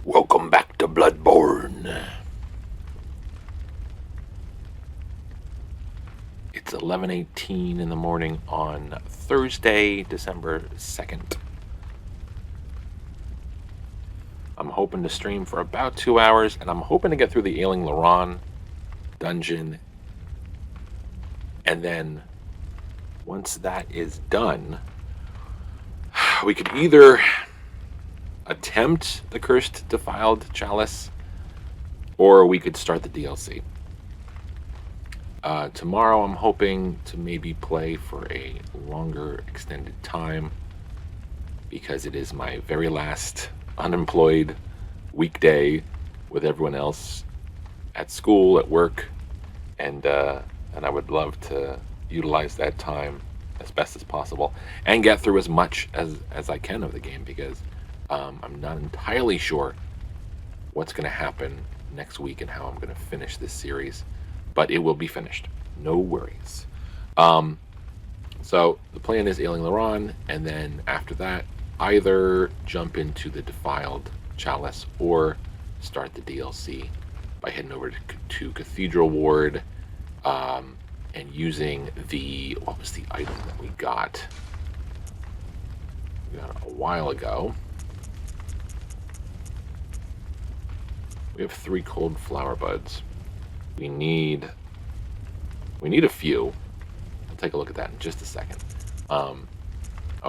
Welcome back to Bloodborne. It's 11:18 in the morning on Thursday, December 2nd. I'm hoping to stream for about 2 hours, and I'm hoping to get through the Ailing Loran dungeon. And then, once that is done, we could either attempt the cursed Defiled Chalice, or we could start the DLC. Tomorrow I'm hoping to maybe play for a longer extended time, because it is my very last unemployed weekday with everyone else at school, at work, and I would love to utilize that time as best as possible and get through as much as I can of the game, because I'm not entirely sure what's going to happen next week and how I'm going to finish this series, but it will be finished. No worries. So the plan is Ailing Loran, and then after that, either jump into the Defiled Chalice or start the DLC by heading over to Cathedral Ward and using what was the item that we got? We got it a while ago. We have 3 cold flower buds. We need a few. I'll take a look at that in just a second. Oh,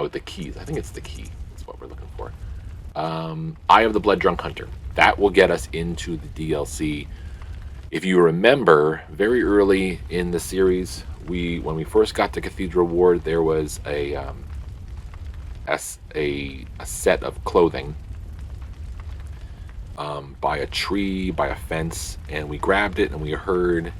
the keys. I think it's the key. That's what we're looking for. Eye of the Blood Drunk Hunter. That will get us into the DLC. If you remember, very early in the series, when we first got to Cathedral Ward, there was a set of clothing by a tree, by a fence, and we grabbed it and we heard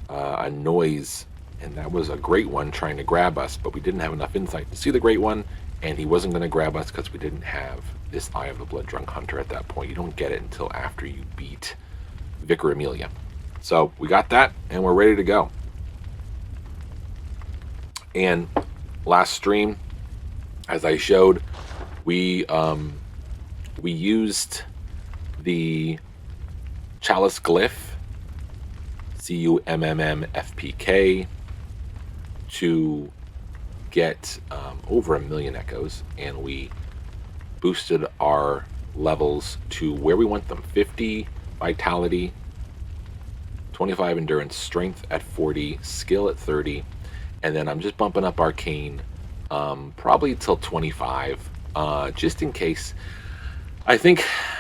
a noise, and that was a great one trying to grab us, but we didn't have enough insight to see the great one, and he wasn't going to grab us because we didn't have this Eye of the Blood Drunk Hunter at that point. You don't get it until after you beat Vicar Amelia. So we got that, and we're ready to go. And last stream, as I showed, we used the Chalice Glyph, CUMMMFPK, to get over 1 million echoes, and we boosted our levels to where we want them: 50 vitality, 25 endurance, strength at 40, skill at 30, and then I'm just bumping up arcane probably till 25, just in case.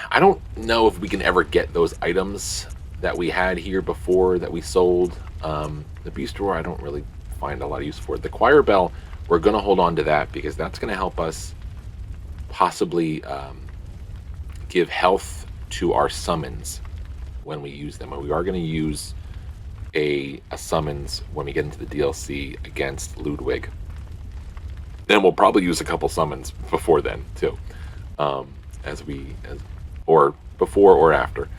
I don't know if we can ever get those items that we had here before that we sold. The Beast Roar I don't really find a lot of use for. The Choir Bell, we're going to hold on to that, because that's going to help us possibly give health to our summons when we use them. And we are going to use a summons when we get into the DLC against Ludwig. Then we'll probably use a couple summons before then too, or before or after.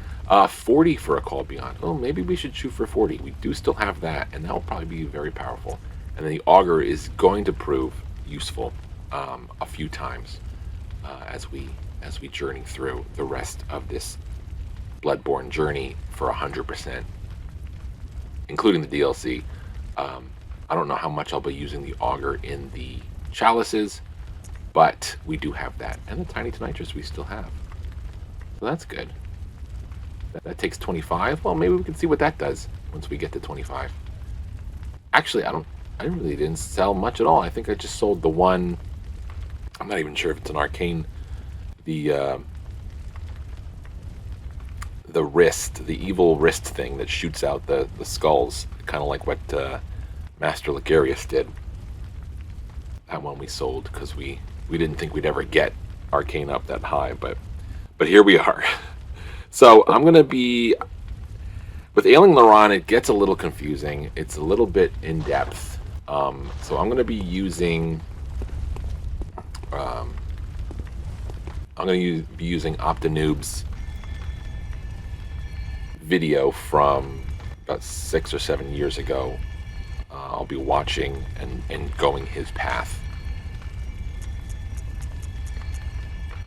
40 for a Call Beyond. Oh, maybe we should shoot for 40. We do still have that, and that will probably be very powerful. And then the Augur is going to prove useful a few times as we journey through the rest of this Bloodborne journey for 100%, including the DLC. I don't know how much I'll be using the Augur in the Chalices, but we do have that, and the Tiny Tonitrus we still have, so that's good. That takes 25. Well, maybe we can see what that does once we get to 25. Actually, I really didn't sell much at all. I think I just sold the one. I'm not even sure if it's an arcane. The wrist, the evil wrist thing that shoots out the skulls, kind of like what Master Ligarius did. That one we sold because we didn't think we'd ever get arcane up that high, but here we are. So I'm going to be, with Ailing Loran, it gets a little confusing. It's a little bit in depth. So I'm going to be using, Optinoob's video from about 6 or 7 years ago. I'll be watching and going his path.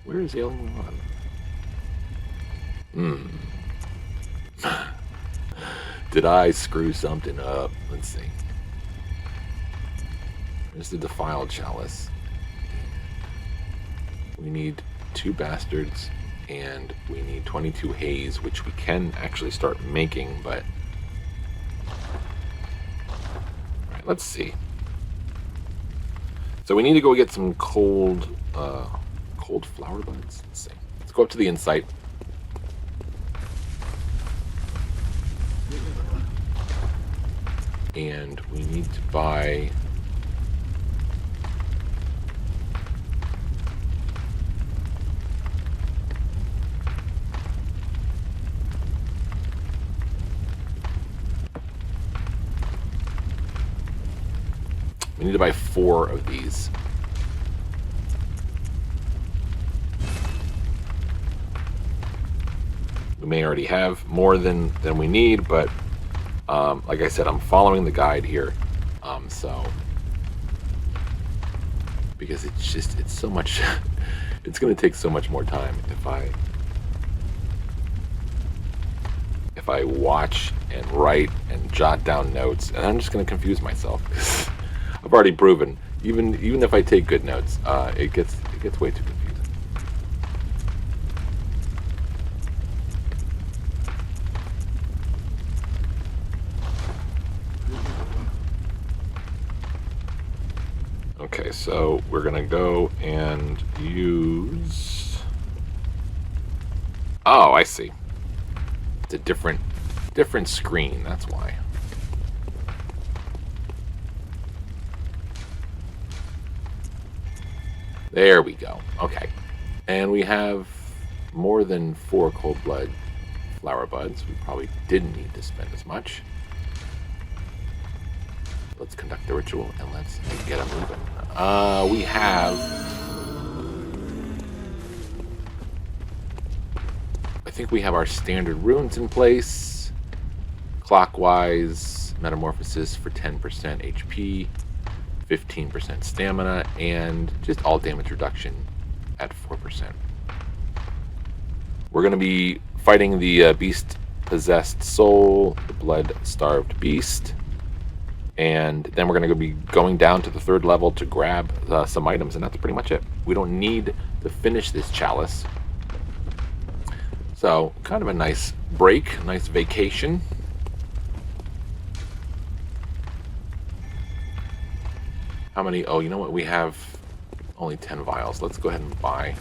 Where is Ailing Loran? Hmm. Did I screw something up? Let's see. There's the Defiled Chalice. We need 2 bastards, and we need 22 haze, which we can actually start making, but... Alright, let's see. So we need to go get some cold flower buds. Let's see. Let's go up to the insight. And we need to buy... We need to buy 4 of these. We may already have more than we need, but like I said, I'm following the guide here. So because it's so much, it's going to take so much more time if I watch and write and jot down notes, and I'm just going to confuse myself. I've already proven, even if I take good notes, it gets way too confusing. Okay, so we're gonna go and use... Oh, I see. It's a different screen, that's why. There we go. Okay. And we have more than 4 cold blood flower buds. We probably didn't need to spend as much. Let's conduct the ritual and let's get them moving. We have... I think we have our standard runes in place. Clockwise metamorphosis for 10% HP. 15% stamina, and just all damage reduction at 4%. We're going to be fighting the beast-possessed soul, the blood-starved beast, and then we're going to be going down to the 3rd level to grab some items, and that's pretty much it. We don't need to finish this chalice. So, kind of a nice break, a nice vacation. How many? Oh, you know what? We have only 10 vials. Let's go ahead and buy.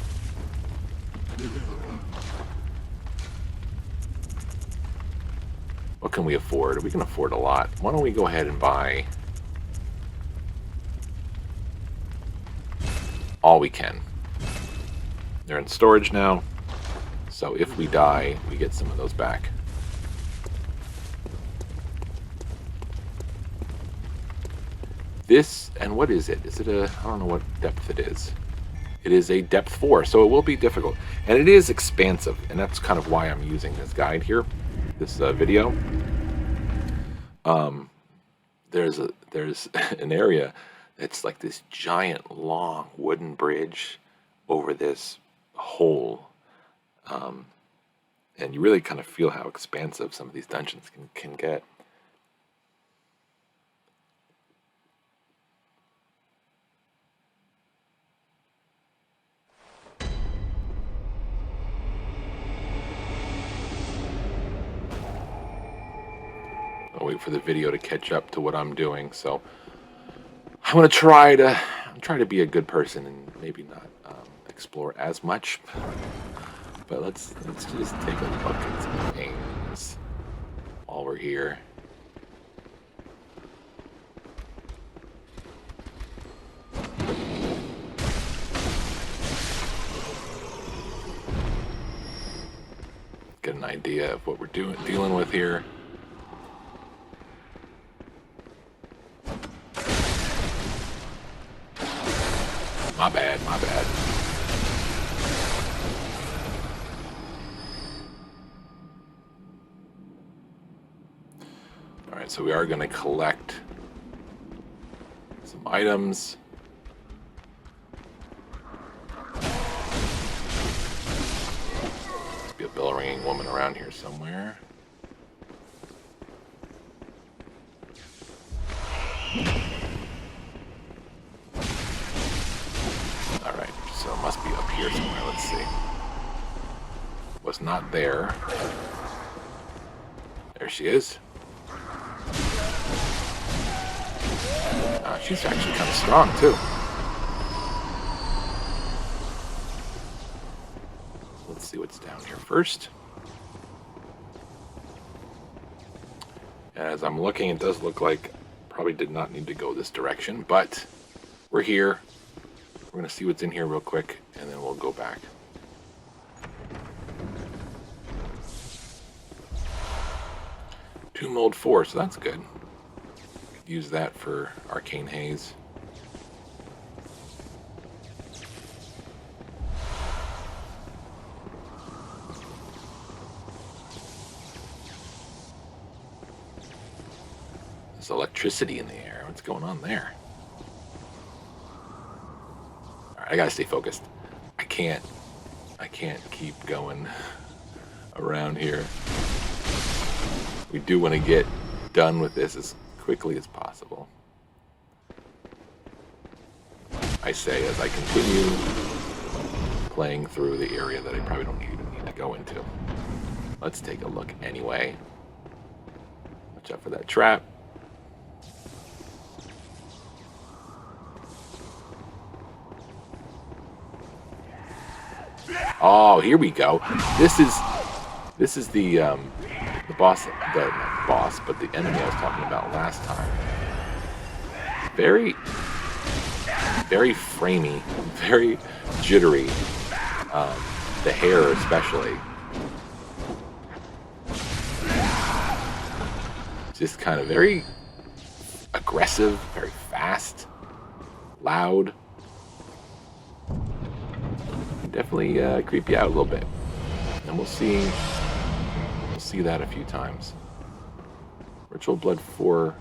What can we afford? We can afford a lot. Why don't we go ahead and buy all we can. They're in storage now, so if we die, we get some of those back. This, and what is it? Is it a, I don't know what depth it is. It is a depth 4, so it will be difficult. And it is expansive, and that's kind of why I'm using this guide here, this video. There's an area that's like this giant, long wooden bridge over this hole. And you really kind of feel how expansive some of these dungeons can get. I'll wait for the video to catch up to what I'm doing. So I'm gonna try to be a good person and maybe not explore as much. But let's just take a look at some things while we're here. Get an idea of what we're dealing with here. My bad, my bad. Alright, so we are going to collect some items. Must be a bell ringing woman around here somewhere. Alright, so it must be up here somewhere. Let's see. Was not there. There she is. She's actually kind of strong, too. Let's see what's down here first. As I'm looking, it does look like probably did not need to go this direction, but we're here. We're going to see what's in here real quick, and then we'll go back. Two mold 4, so that's good. Could use that for arcane haze. There's electricity in the air. What's going on there? Alright, I gotta stay focused. I can't keep going around here. We do want to get done with this as quickly as possible. I say as I continue playing through the area that I probably don't even need to go into. Let's take a look anyway. Watch out for that trap. Oh, here we go. This is the boss, not boss, but the enemy I was talking about last time. Very framey, very jittery. The hair especially. Just kind of very aggressive, very fast, loud. Definitely creep you out a little bit. And we'll see that a few times. Ritual Blood 4,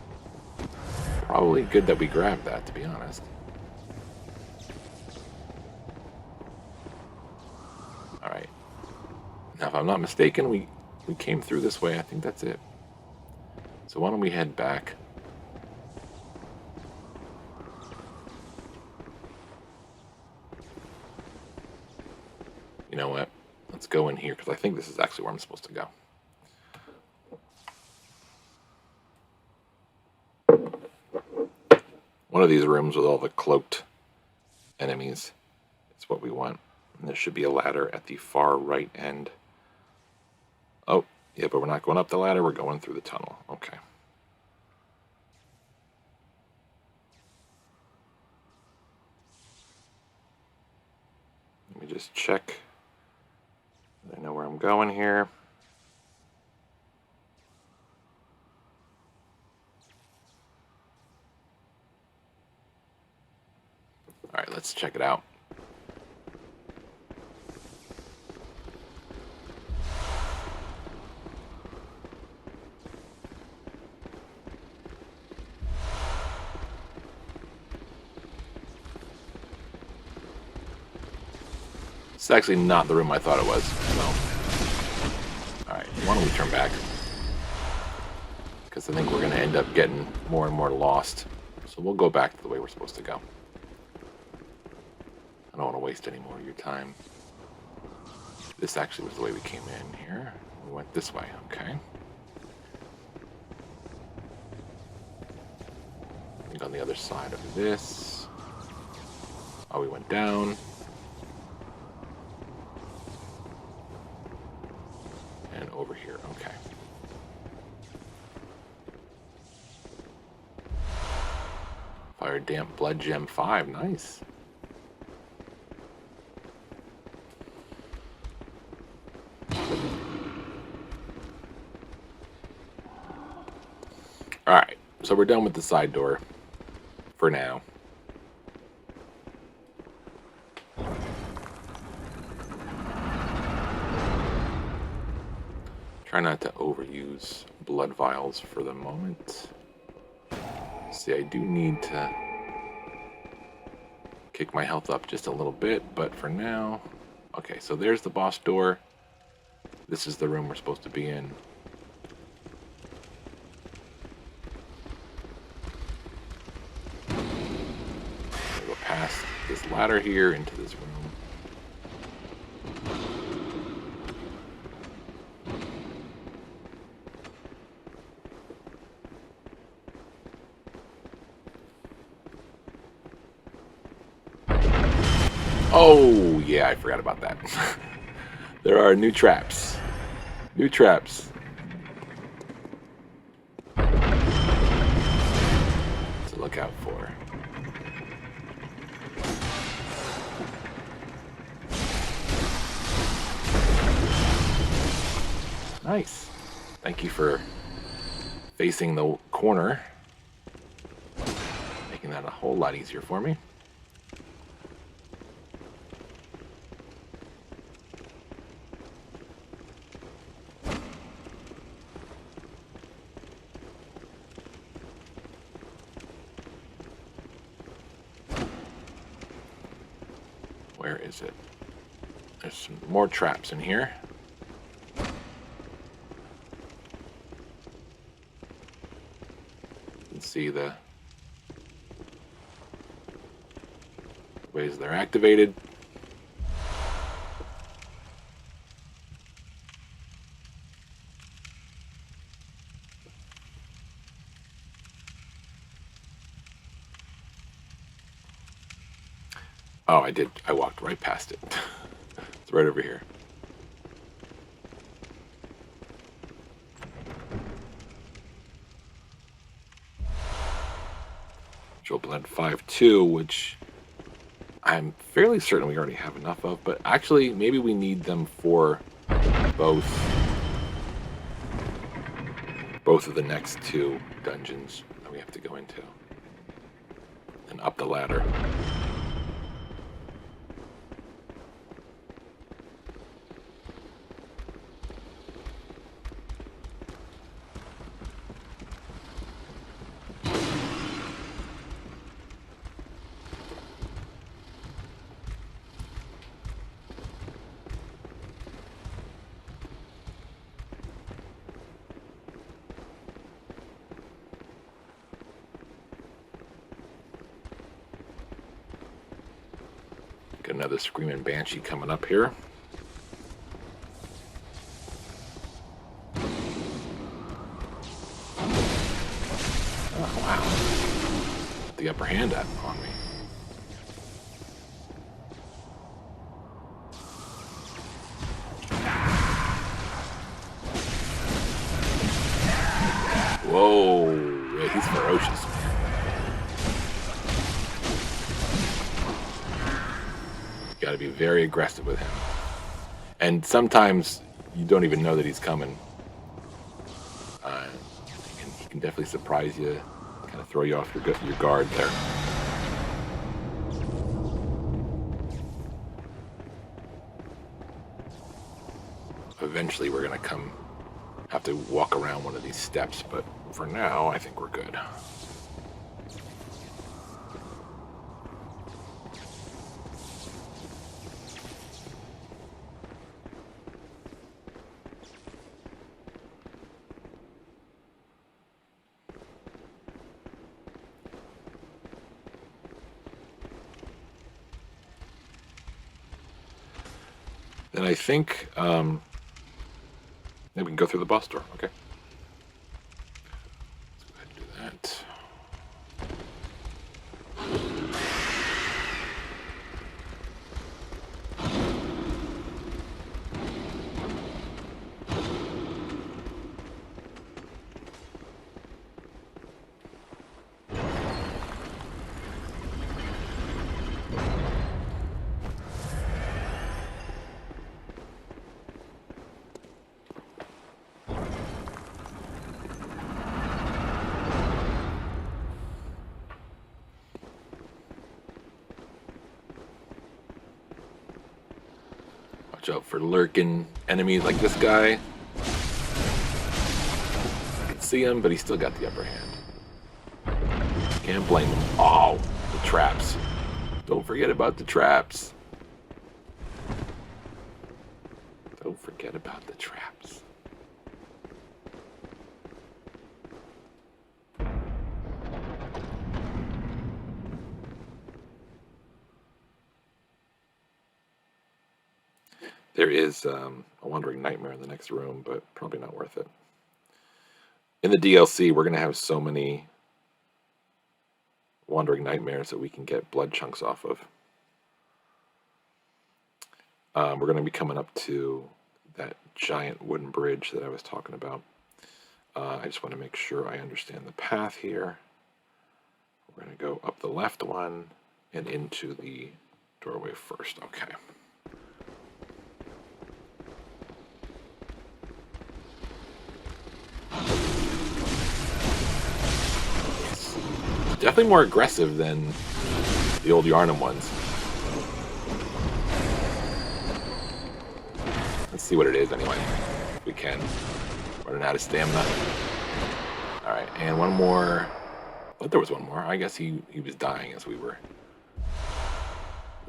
probably good that we grabbed that, to be honest. Alright. Now, if I'm not mistaken, we came through this way. I think that's it. So why don't we head back? You know what? Let's go in here, because I think this is actually where I'm supposed to go. One of these rooms with all the cloaked enemies is what we want. And there should be a ladder at the far right end. Oh, yeah, but we're not going up the ladder. We're going through the tunnel. Okay. Let me just check. I know where I'm going here. All right, let's check it out. It's actually not the room I thought it was. So, all right, why don't we turn back? Because I think we're going to end up getting more and more lost. So we'll go back to the way we're supposed to go. I don't want to waste any more of your time. This actually was the way we came in here. We went this way, okay. I think on the other side of this. Oh, we went down. And over here, okay. Fire Damp Blood Gem 5, nice. Alright, so we're done with the side door for now. Try not to overuse blood vials for the moment. See, I do need to kick my health up just a little bit, but for now... Okay, so there's the boss door. This is the room we're supposed to be in. We'll go past this ladder here into this room. Oh, yeah, I forgot about that. There are new traps. New traps. To look out for. Nice. Thank you for facing the corner. Making that a whole lot easier for me. Where is it? There's some more traps in here. You can see the ways they're activated. Oh, I did. I walked right past it. It's right over here. Joel Blend 5.2, which I'm fairly certain we already have enough of, but actually maybe we need them for both of the next two dungeons that we have to go into. And up the ladder. Got another Screaming Banshee coming up here. Oh, wow. The upper hand on me. Whoa. Yeah, he's ferocious. Got to be very aggressive with him, and sometimes you don't even know that he's coming. He can definitely surprise you, kind of throw you off your guard there. Eventually, we're gonna have to walk around one of these steps, but for now, I think we're good. Then I think then we can go through the boss door. Okay. Let's go ahead and do that. Watch out for lurking enemies like this guy. I can see him, but he's still got the upper hand. Can't blame him. Oh, the traps. Don't forget about the traps. Don't forget about the traps. There is a wandering nightmare in the next room, but probably not worth it. In the DLC, we're going to have so many wandering nightmares that we can get blood chunks off of. We're going to be coming up to that giant wooden bridge that I was talking about. I just want to make sure I understand the path here. We're going to go up the left one and into the doorway first. Okay. Definitely more aggressive than the old Yharnam ones. Let's see what it is anyway, if we can. Running out of stamina. Alright, and one more. I thought there was one more. I guess he was dying as we were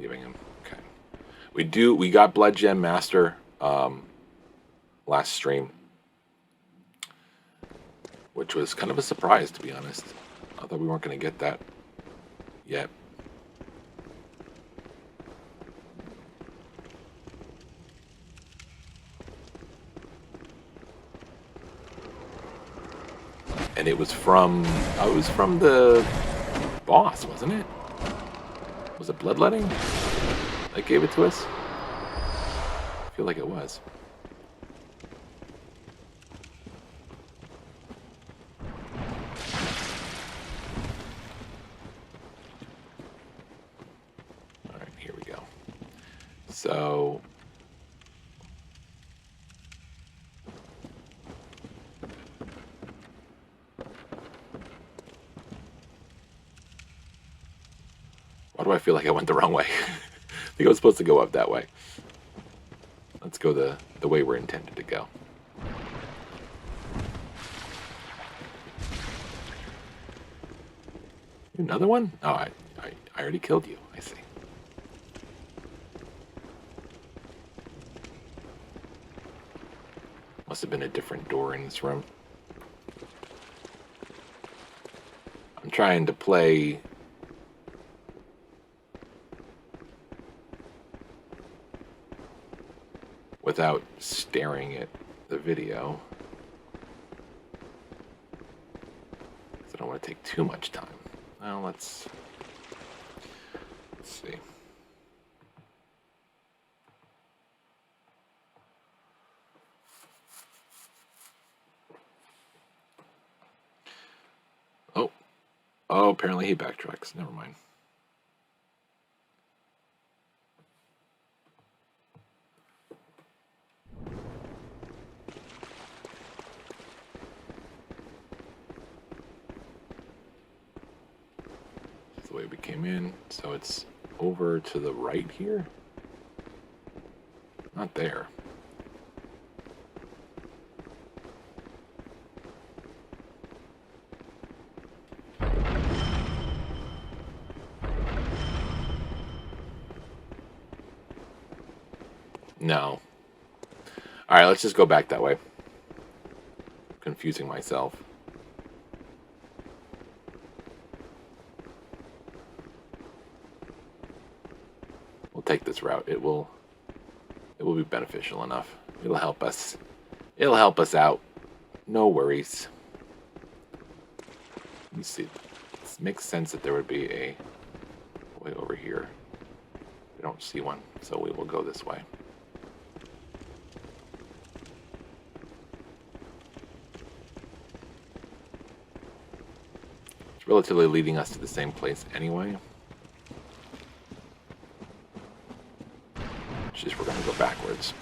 leaving him. Okay. We got Blood Gem Master last stream, which was kind of a surprise, to be honest. I thought we weren't going to get that yet. And it was from the boss, wasn't it? Was it Bloodletting that gave it to us? I feel like it was. So why do I feel like I went the wrong way? I think I was supposed to go up that way. Let's go the way we're intended to go. Another one? Oh, I already killed you. I see. Must have been a different door in this room. I'm trying to play without staring at the video, because I don't want to take too much time. Well, let's see. Oh, apparently he backtracks. Never mind. That's the way we came in. So it's over to the right here? Not there. No. Alright, let's just go back that way. Confusing myself. We'll take this route. It will be beneficial enough. It'll help us. It'll help us out. No worries. Let me see. It makes sense that there would be a way over here. We don't see one, so we will go this way. Relatively leading us to the same place anyway. It's just we're going to go backwards.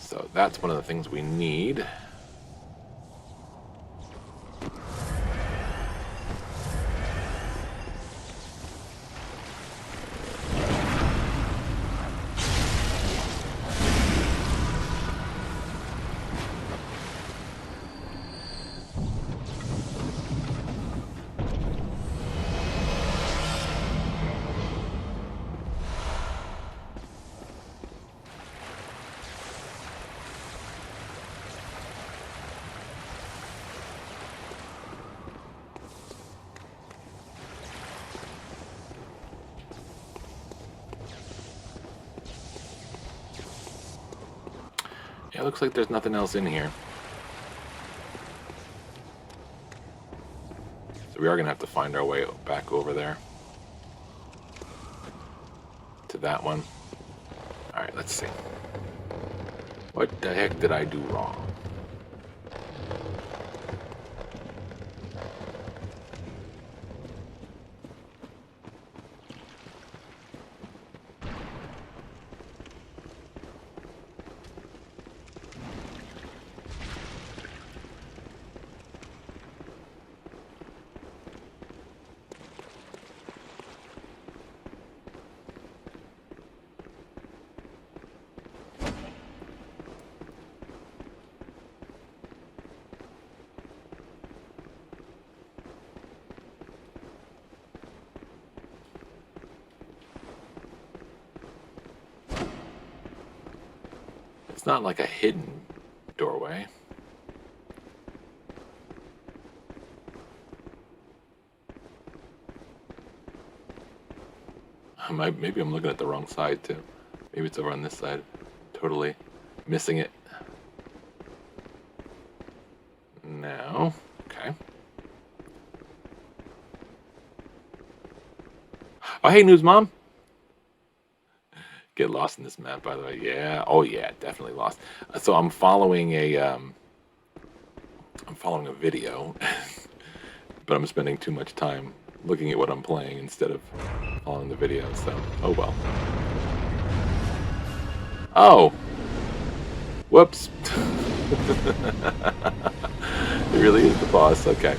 So that's one of the things we need. Yeah, looks like there's nothing else in here. So we are going to have to find our way back over there. To that one. Alright, let's see. What the heck did I do wrong? It's not like a hidden doorway. Maybe I'm looking at the wrong side too. Maybe it's over on this side. Totally missing it. No. Okay. Oh, hey, News Mom. Get lost in this map, by the way. Yeah. Oh, yeah. Definitely lost. So I'm following a video, but I'm spending too much time looking at what I'm playing instead of following the video. So, oh well. Oh. Whoops. It really is the boss. Okay.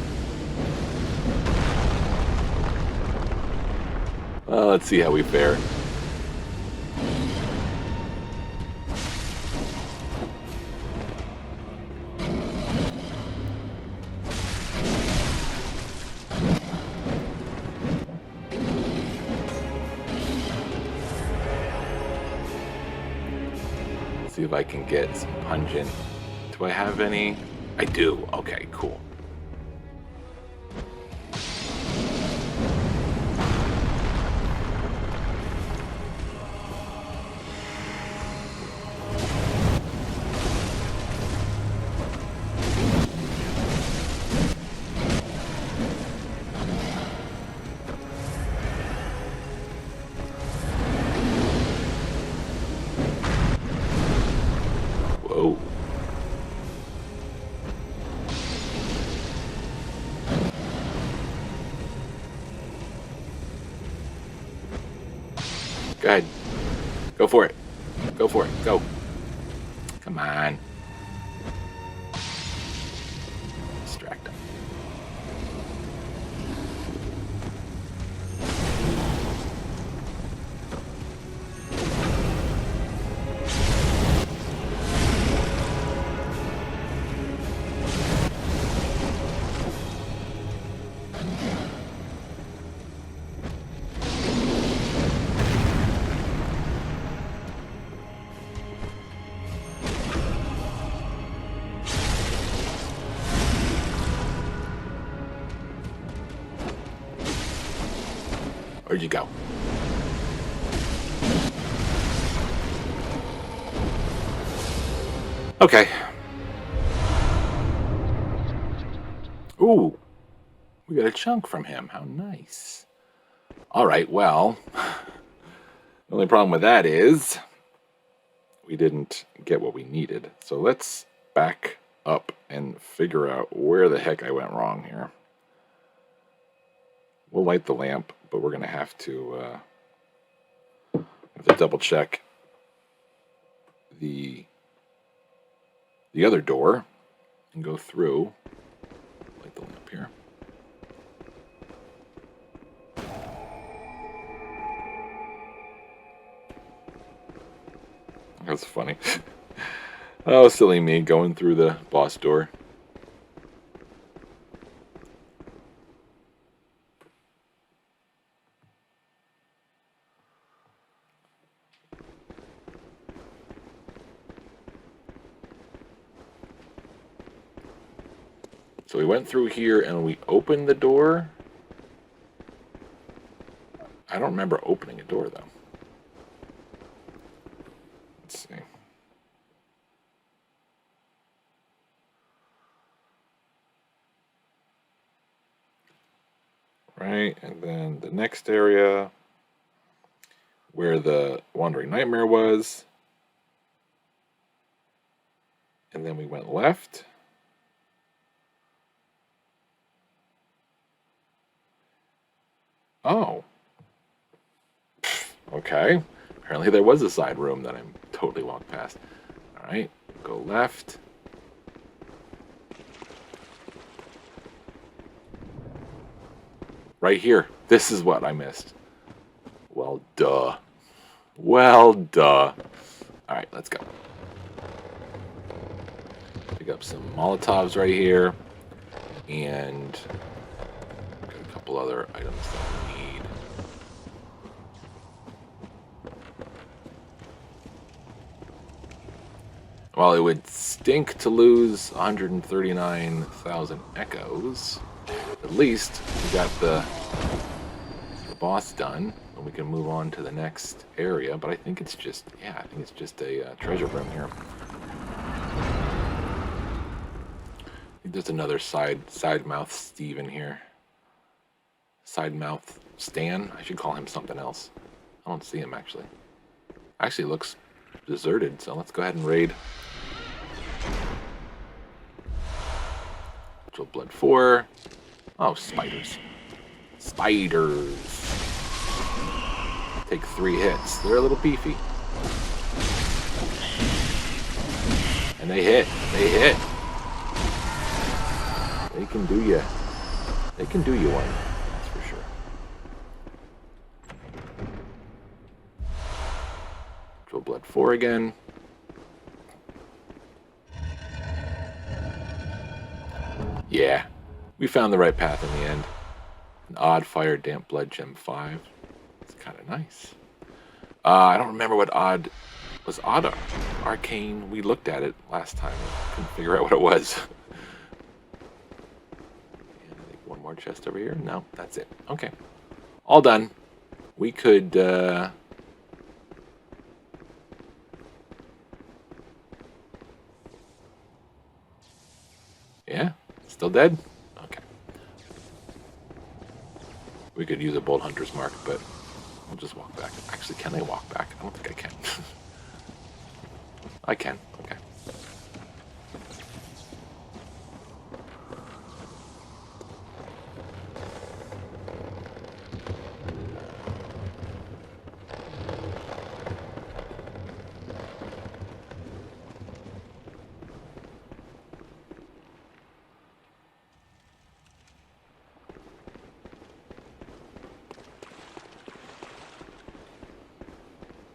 Well, let's see how we fare. See if I can get some pungent. Do I have any? I do. Okay, cool. Whoa. Go ahead. Go for it. Go for it. Go. Come on. Distract him. Where'd you go? Okay. Ooh. We got a chunk from him. How nice. All right, well, the only problem with that is we didn't get what we needed. So let's back up and figure out where the heck I went wrong here. We'll light the lamp, but we're going to have to double check the other door and go through. Light the lamp here. That's funny. Oh, silly me going through the boss door. So we went through here and we opened the door. I don't remember opening a door though. Let's see. Alright, and then the next area where the Wandering Nightmare was. And then we went left. Oh. Okay. Apparently there was a side room that I totally walked past. Alright, go left. Right here. This is what I missed. Well, duh. Well, duh. Alright, let's go. Pick up some Molotovs right here. And got a couple other items that we need. While it would stink to lose 139,000 echoes, at least we got the boss done, and we can move on to the next area. But I think it's just, yeah, I think it's just a treasure room here. I think there's another side mouth Steve in here. Side mouth Stan. I should call him something else. I don't see him actually. Actually, it looks deserted. So let's go ahead and raid. Blood 4. Oh, spiders. Spiders. Take 3 hits. They're a little beefy. And they hit. They hit. They can do you. They can do you one. That's for sure. Blood 4 again. Yeah, we found the right path in the end. An odd fire, damp blood, gem 5. It's kind of nice. I don't remember what odd was. Odd arcane. We looked at it last time. I couldn't figure out what it was. And I think one more chest over here. No, that's it. Okay, all done. We could. Yeah. Still dead? Okay. We could use a Bold Hunter's Mark, but we'll just walk back. Actually, can I walk back? I don't think I can. I can. Okay.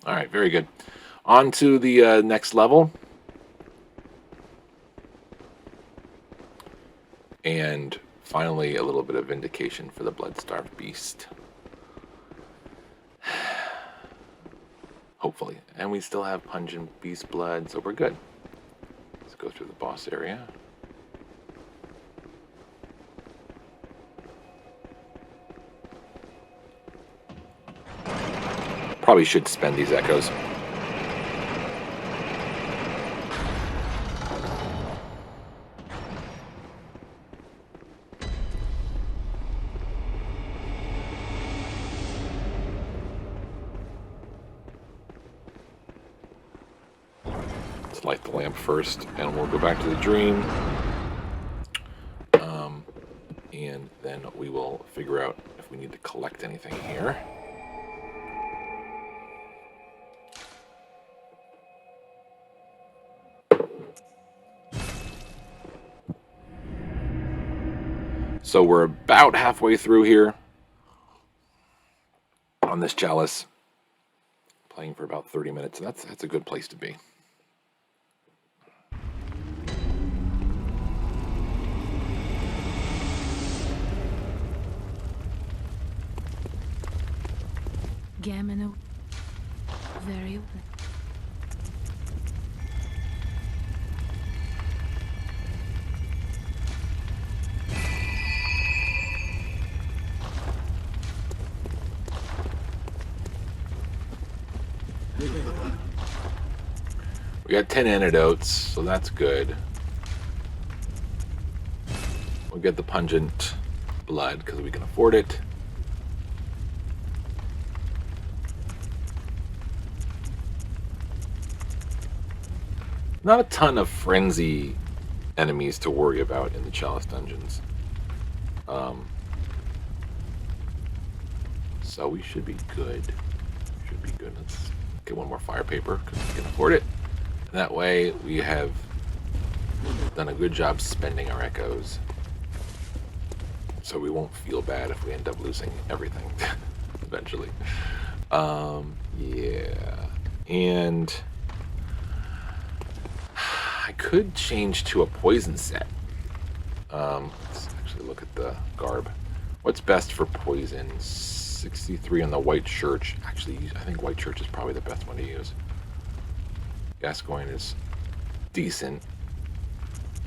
All right, very good. On to the next level. And finally, a little bit of vindication for the blood-starved beast. Hopefully. And we still have pungent beast blood, so we're good. Let's go through the boss area. Probably should spend these echoes. Let's light the lamp first, and we'll go back to the dream. And then we will figure out if we need to collect anything here. So we're about halfway through here on this chalice, playing for about 30 minutes. That's a good place to be. Gamino, very well. We got 10 antidotes, so that's good. We'll get the pungent blood because we can afford it. Not a ton of frenzy enemies to worry about in the Chalice dungeons. So we should be good. Should be good. Let's get one more fire paper because we can afford it. That way we have done a good job spending our echoes. So we won't feel bad if we end up losing everything eventually. Yeah. And I could change to a poison set. Let's actually look at the garb. What's best for poison? 63 on the White Church. Actually, I think White Church is probably the best one to use. Gascoigne is decent.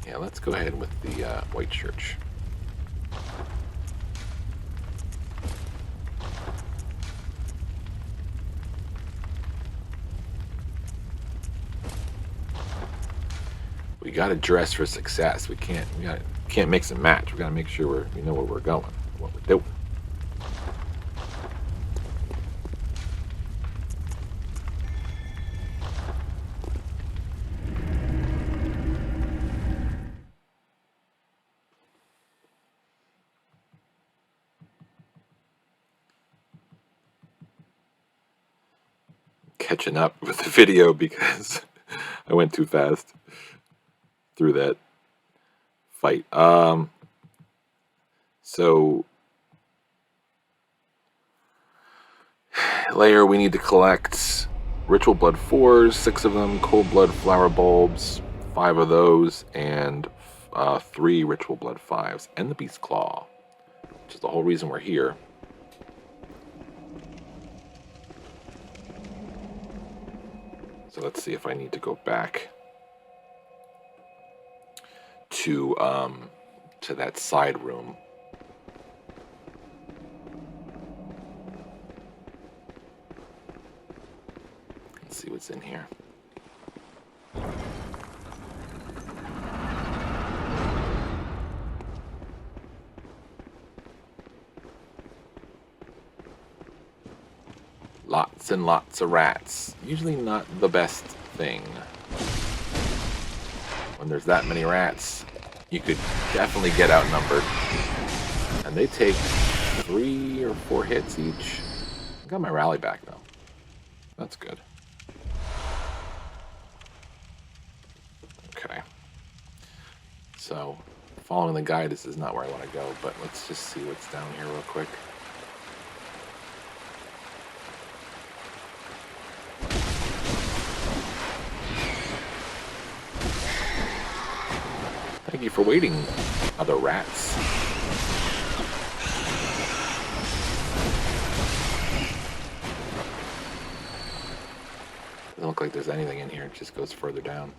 Yeah, let's go ahead with the White Church. We got to dress for success. We can't mix and match. We got to make sure we know where we're going, what we're doing. Catching up with the video because I went too fast through that fight. So layer, we need to collect ritual blood 4s, 6 of them, cold blood flower bulbs, 5 of those, and 3 ritual blood 5s, and the beast claw, which is the whole reason we're here. So let's see if I need to go back to that side room. Let's see what's in here. Lots and lots of rats. Usually not the best thing. When there's that many rats, you could definitely get outnumbered. And they take 3 or 4 hits each. I got my rally back though. That's good. Okay. So, following the guide, this is not where I want to go, but let's just see what's down here real quick. Thank you for waiting, other rats. Doesn't look like there's anything in here, it just goes further down.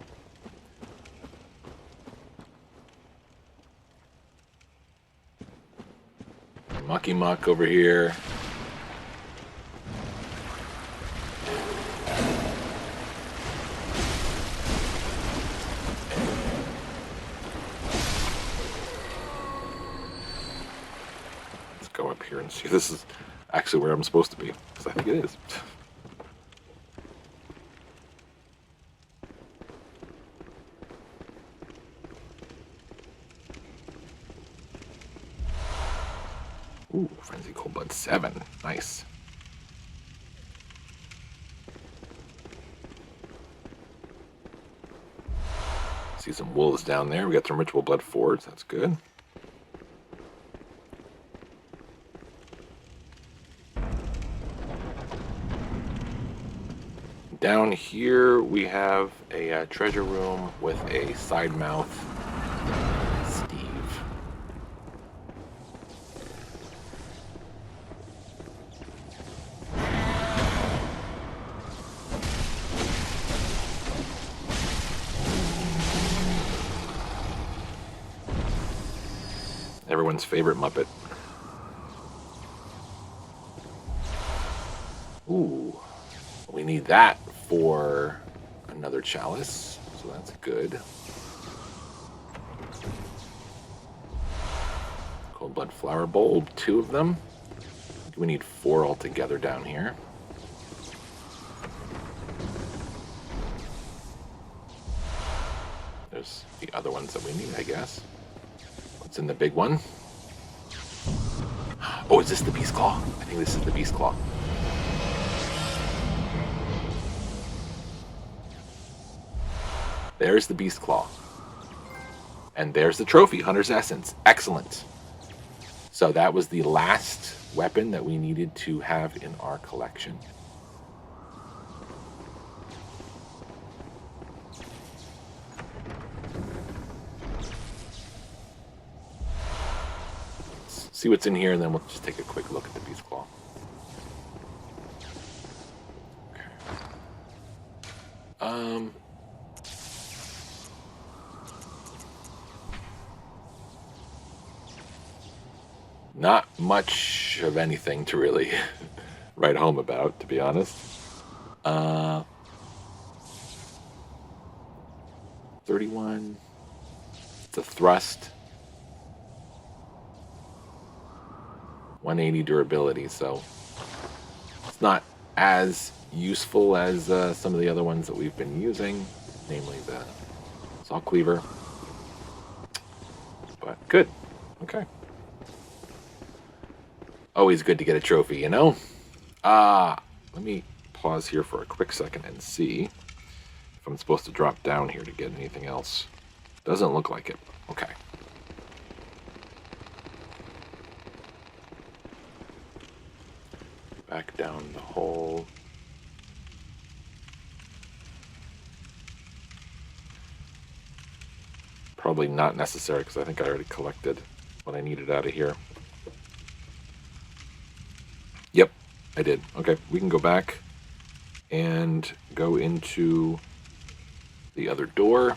Mucky Muck over here. Go up here and see. This is actually where I'm supposed to be, because I think it is. Ooh, Frenzy Cold Blood 7. Nice. See some wolves down there. We got some Ritual Blood 4s. That's good. Down here we have a treasure room with a side mouth. Steve. Everyone's favorite Muppet. Ooh. We need that for another chalice, so that's good. Cold Blood Flower Bulb, 2 of them. We need 4 altogether down here. There's the other ones that we need, I guess. What's in the big one? Oh, is this the Beast Claw? I think this is the Beast Claw. There's the Beast Claw. And there's the trophy, Hunter's Essence. Excellent. So that was the last weapon that we needed to have in our collection. Let's see what's in here, and then we'll just take a quick look at the Beast Claw. Okay. Not much of anything to really write home about, to be honest. 31. It's a thrust. 180 durability, so it's not as useful as some of the other ones that we've been using, namely the Saw Cleaver. But good. Okay. Always good to get a trophy, you know? Let me pause here for a quick second and see if I'm supposed to drop down here to get anything else. Doesn't look like it. Okay. Back down the hole. Probably not necessary because I think I already collected what I needed out of here. Yep, I did. Okay, we can go back and go into the other door,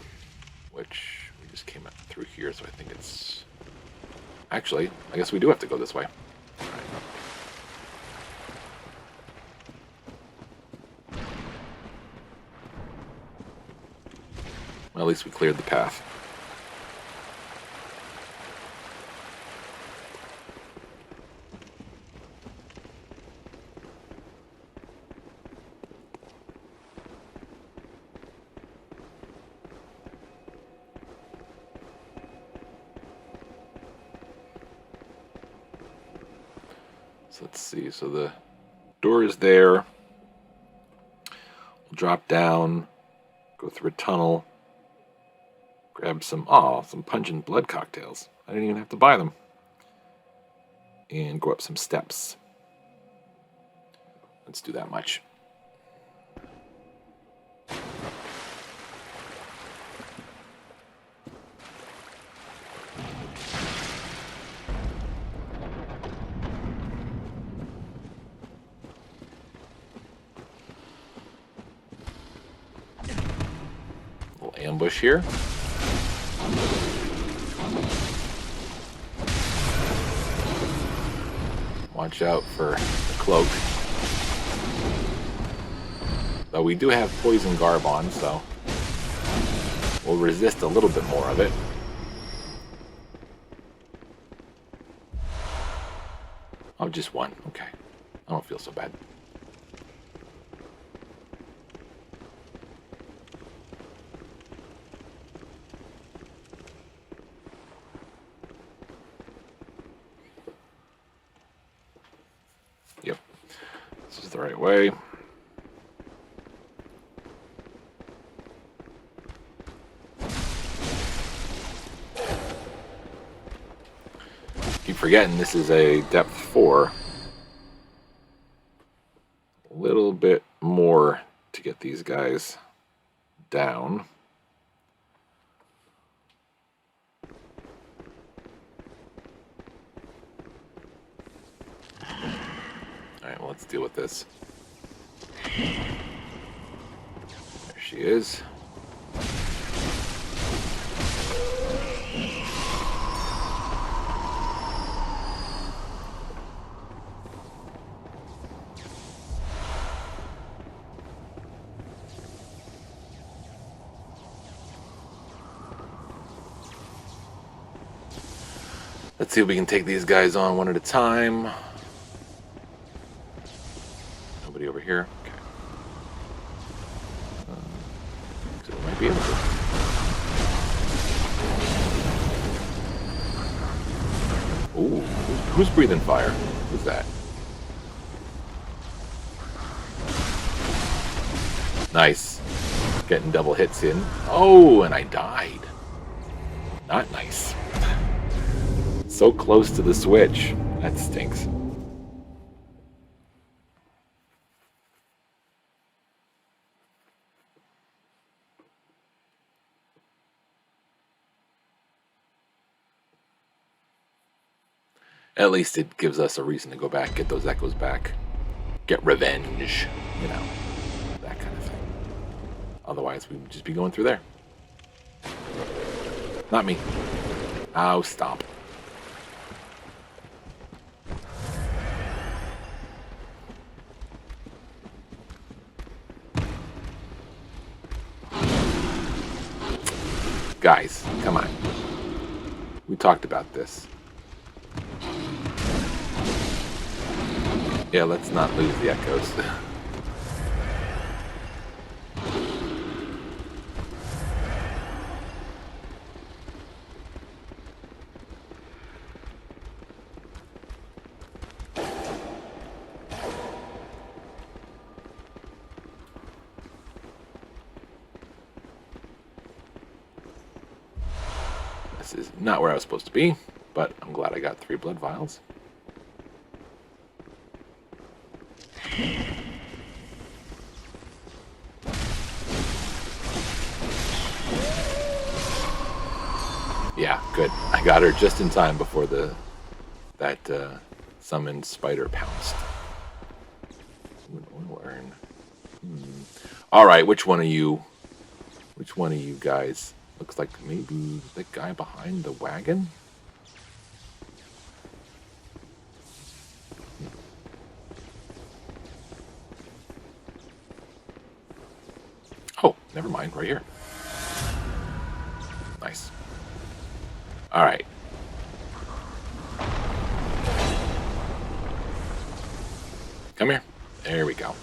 which we just came out through here, so I think it's... Actually, I guess we do have to go this way. All right. Well, at least we cleared the path. So let's see. So the door is there. We'll drop down, go through a tunnel, grab some pungent blood cocktails. I didn't even have to buy them. And go up some steps. Let's do that much. Ambush here. Watch out for the cloak. Though we do have poison garb on, so we'll resist a little bit more of it. Oh, just one. Okay. I don't feel so bad. Yep, this is the right way. Keep forgetting this is a depth 4. A little bit more to get these guys down. Alright, well, let's deal with this. There she is. Let's see if we can take these guys on one at a time. Nobody over here? Okay. So we might be able to. Ooh, who's breathing fire? Who's that? Nice. Getting double hits in. Oh, and I died. Not nice. So close to the switch. That stinks. At least it gives us a reason to go back, get those echoes back. Get revenge, you know, that kind of thing. Otherwise, we would just be going through there. Not me. Oh, stop. Guys, come on. We talked about this. Yeah, let's not lose the echoes. This is not where I was supposed to be, but I'm glad I got 3 blood vials. Yeah, good. I got her just in time before that summoned spider pounced. Learn. All right, which one of you guys looks like maybe the guy behind the wagon? Oh, never mind, right here. Nice. All right. Come here. There we go.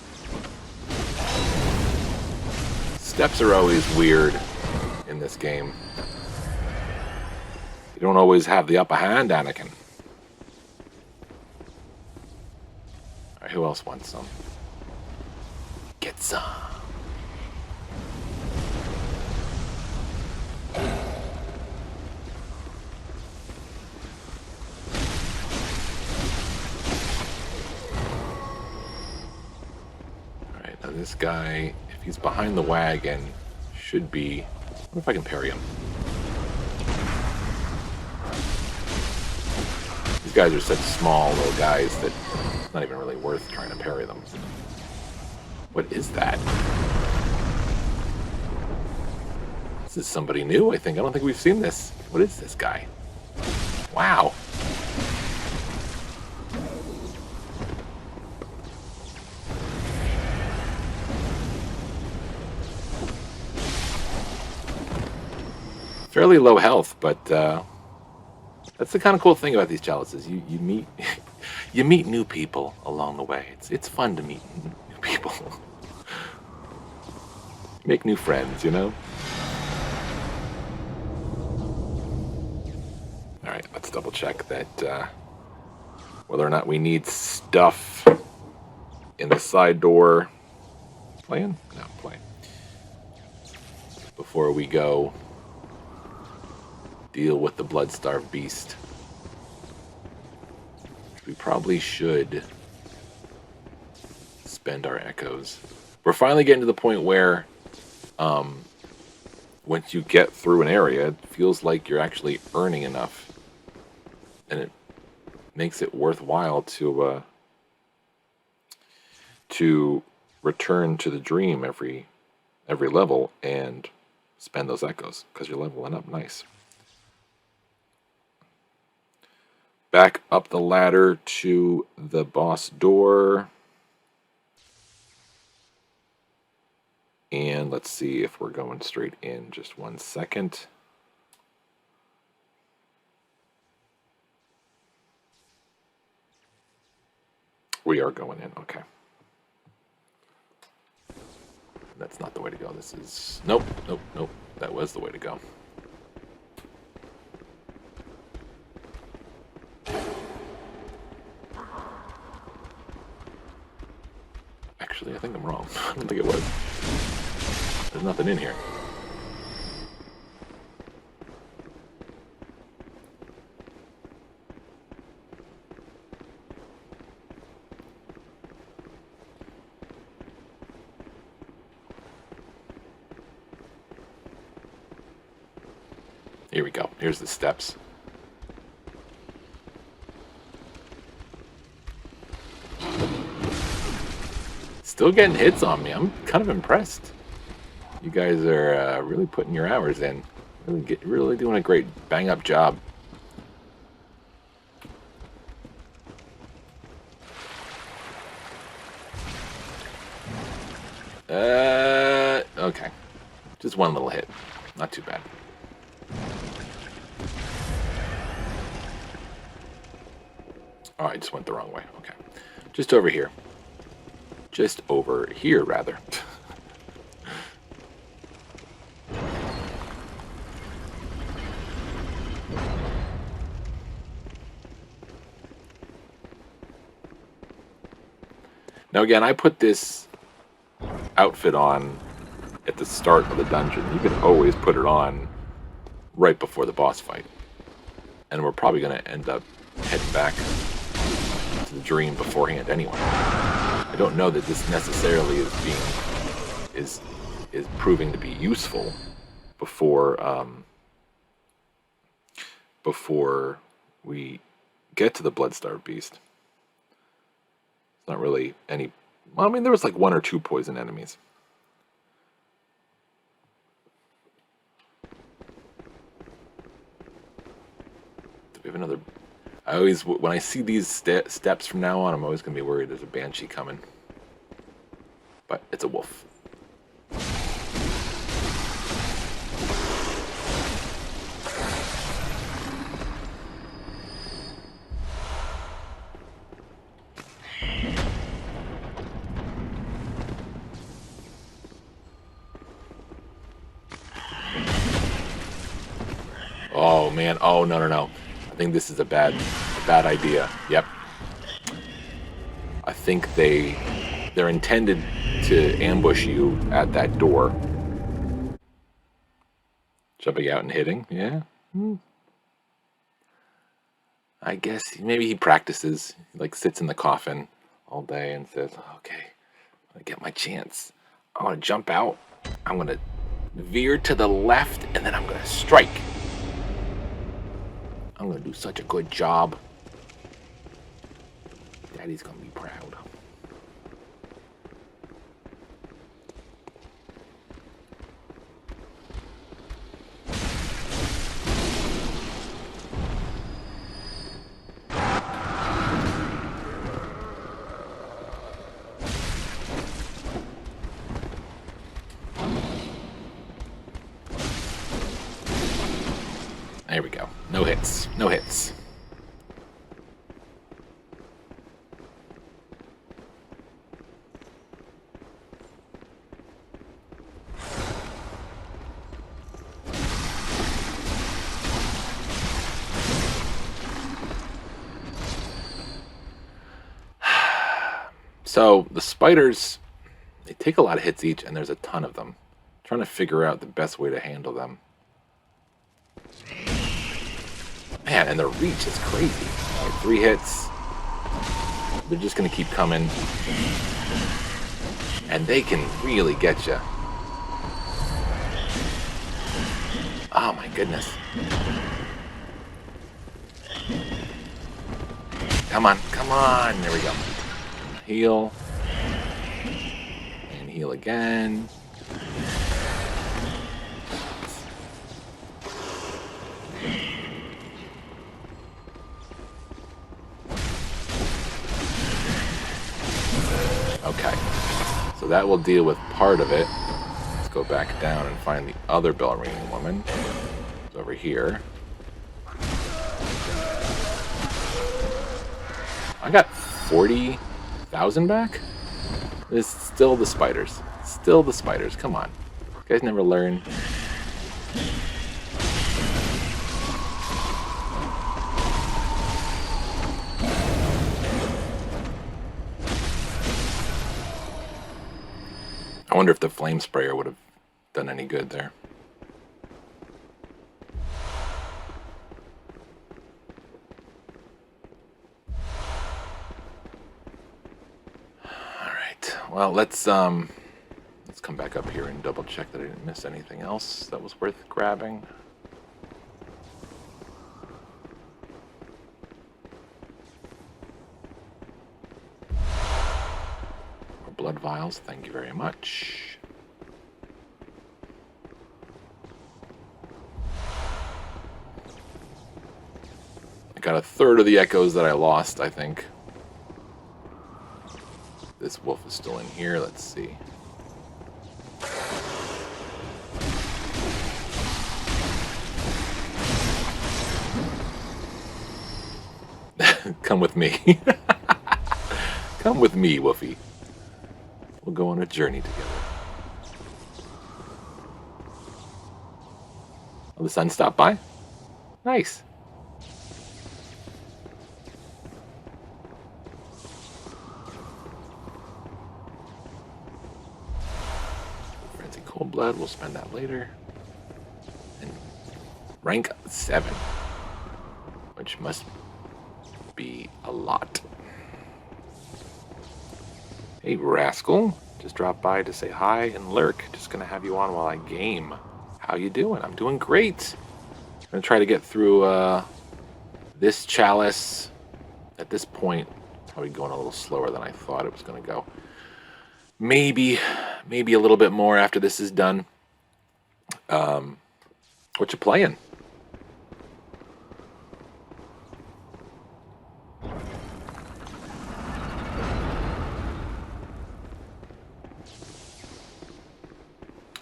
Steps are always weird in this game. You don't always have the upper hand, Anakin. All right, who else wants some? Get some. This guy, if he's behind the wagon, should be... I wonder if I can parry him. These guys are such small little guys that it's not even really worth trying to parry them. What is that? This is somebody new, I think. I don't think we've seen this. What is this guy? Wow. Fairly low health, but that's the kind of cool thing about these chalices. You meet you meet new people along the way. It's fun to meet new people. Make new friends, you know? All right, let's double check that whether or not we need stuff in the side door. Playing? No, playing. Before we go deal with the blood-starved beast. We probably should spend our echoes. We're finally getting to the point where once you get through an area, it feels like you're actually earning enough. And it makes it worthwhile to return to the dream every level and spend those echoes, because you're leveling up nice. Back up the ladder to the boss door. And let's see if we're going straight in. Just 1 second. We are going in, okay. That's not the way to go. This is... Nope. That was the way to go. I think I'm wrong. I don't think it was. There's nothing in here. Here we go. Here's the steps. Still getting hits on me. I'm kind of impressed. You guys are really putting your hours in. Really doing a great bang-up job. Okay. Just one little hit. Not too bad. Oh, I just went the wrong way. Okay. Just over here. Just over here, rather. Now again, I put this outfit on at the start of the dungeon. You can always put it on right before the boss fight. And we're probably going to end up heading back to the dream beforehand anyway. I don't know that this necessarily is proving to be useful before we get to the Bloodstarved Beast. It's not really any. Well, I mean, there was like 1 or 2 poison enemies. Do we have another? I always, when I see these steps from now on, I'm always going to be worried there's a banshee coming. But it's a wolf. Oh man, oh no. I think this is a bad idea. Yep. I think they're intended to ambush you at that door. Jumping out and hitting, yeah. I guess maybe he practices. He like sits in the coffin all day and says, okay, I'm gonna get my chance. I'm gonna jump out, I'm gonna veer to the left, and then I'm gonna strike. I'm gonna do such a good job. Daddy's gonna be proud. There we go. No hits. No hits. So the spiders, they take a lot of hits each, and there's a ton of them. I'm trying to figure out the best way to handle them. Man, and their reach is crazy. Like 3 hits. They're just going to keep coming. And they can really get you. Oh my goodness. Come on, come on. There we go. Heal. And heal again. Okay, so that will deal with part of it. Let's go back down and find the other Belerian woman. It's over here. I got 40,000 back? It's still the spiders. Still the spiders. Come on. You guys never learn. wonder if the flame sprayer would have done any good there. All right. Well, let's come back up here and double check that I didn't miss anything else that was worth grabbing. More blood vials, thank you very much. I got a third of the echoes that I lost, I think. This wolf is still in here, let's see. Come with me. Come with me, Woofy. We'll go on a journey together. Oh, the sun stopped by? Nice. Frenzy Cold Blood, we'll spend that later. And rank 7, which must be a lot. Hey, rascal. Just dropped by to say hi and lurk. Just gonna have you on while I game. How you doing? I'm doing great. I'm gonna try to get through this chalice. At this point, probably going a little slower than I thought it was gonna go. Maybe a little bit more after this is done. What you playing?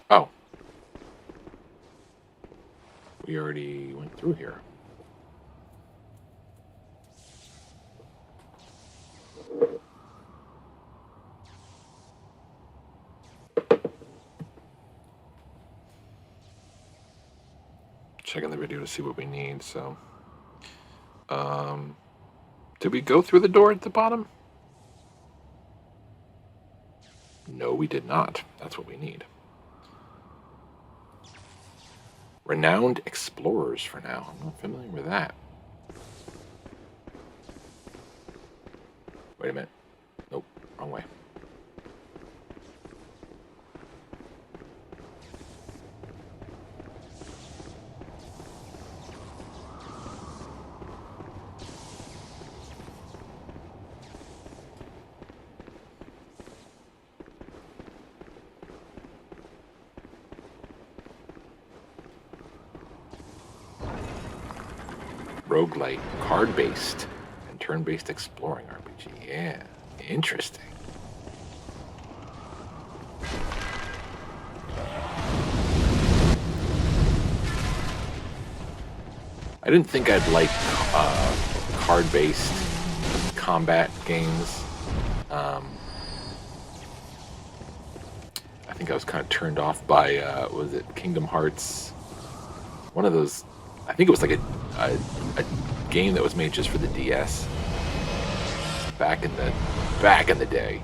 Oh. We already went through here. Checking the video to see what we need, so... did we go through the door at the bottom? No, we did not. That's what we need. Renowned Explorers for now. I'm not familiar with that. Wait a minute. Nope, wrong way. Roguelite, card-based, and turn-based exploring RPG. Yeah, interesting. I didn't think I'd like card-based combat games. I think I was kind of turned off by, was it Kingdom Hearts? One of those, I think it was like a game that was made just for the DS back in the day.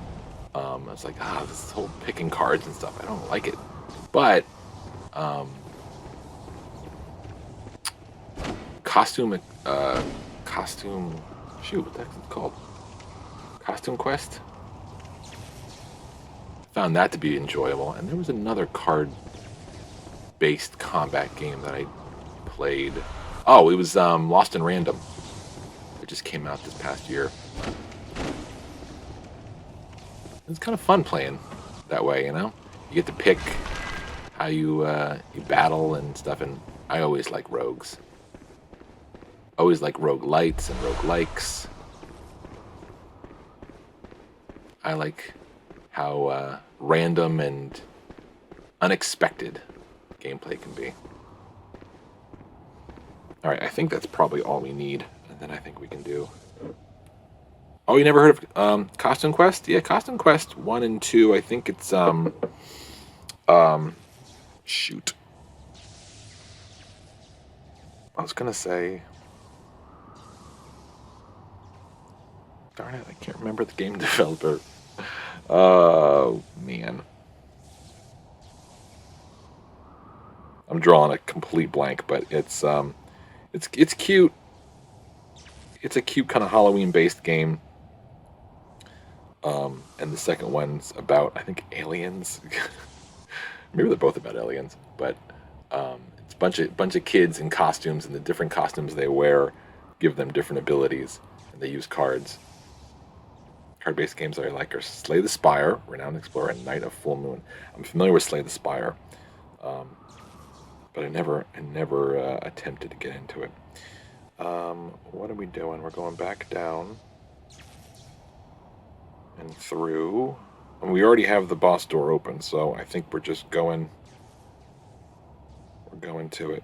I was like, this whole picking cards and stuff, I don't like it. But costume, shoot, what the heck is it called? Costume Quest. Found that to be enjoyable, and there was another card-based combat game that I played. Oh, it was Lost in Random. It just came out this past year. It's kind of fun playing that way, you know? You get to pick how you battle and stuff, and I always like rogues. Always like roguelites and roguelikes. I like how random and unexpected gameplay can be. Alright, I think that's probably all we need, and then I think we can do... Oh, you never heard of Costume Quest? Yeah, Costume Quest 1 and 2, I think it's, shoot. I was gonna say... Darn it, I can't remember the game developer. Oh, man. I'm drawing a complete blank, but it's cute. It's a cute kind of Halloween-based game. And the second one's about, I think, aliens. Maybe they're both about aliens, but it's a bunch of kids in costumes, and the different costumes they wear give them different abilities, and they use cards. Card-based games that I like are Slay the Spire, Renowned Explorer, and Night of Full Moon. I'm familiar with Slay the Spire, but I never attempted to get into it. What are we doing? We're going back down and through. And we already have the boss door open, so I think we're just going. We're going to it.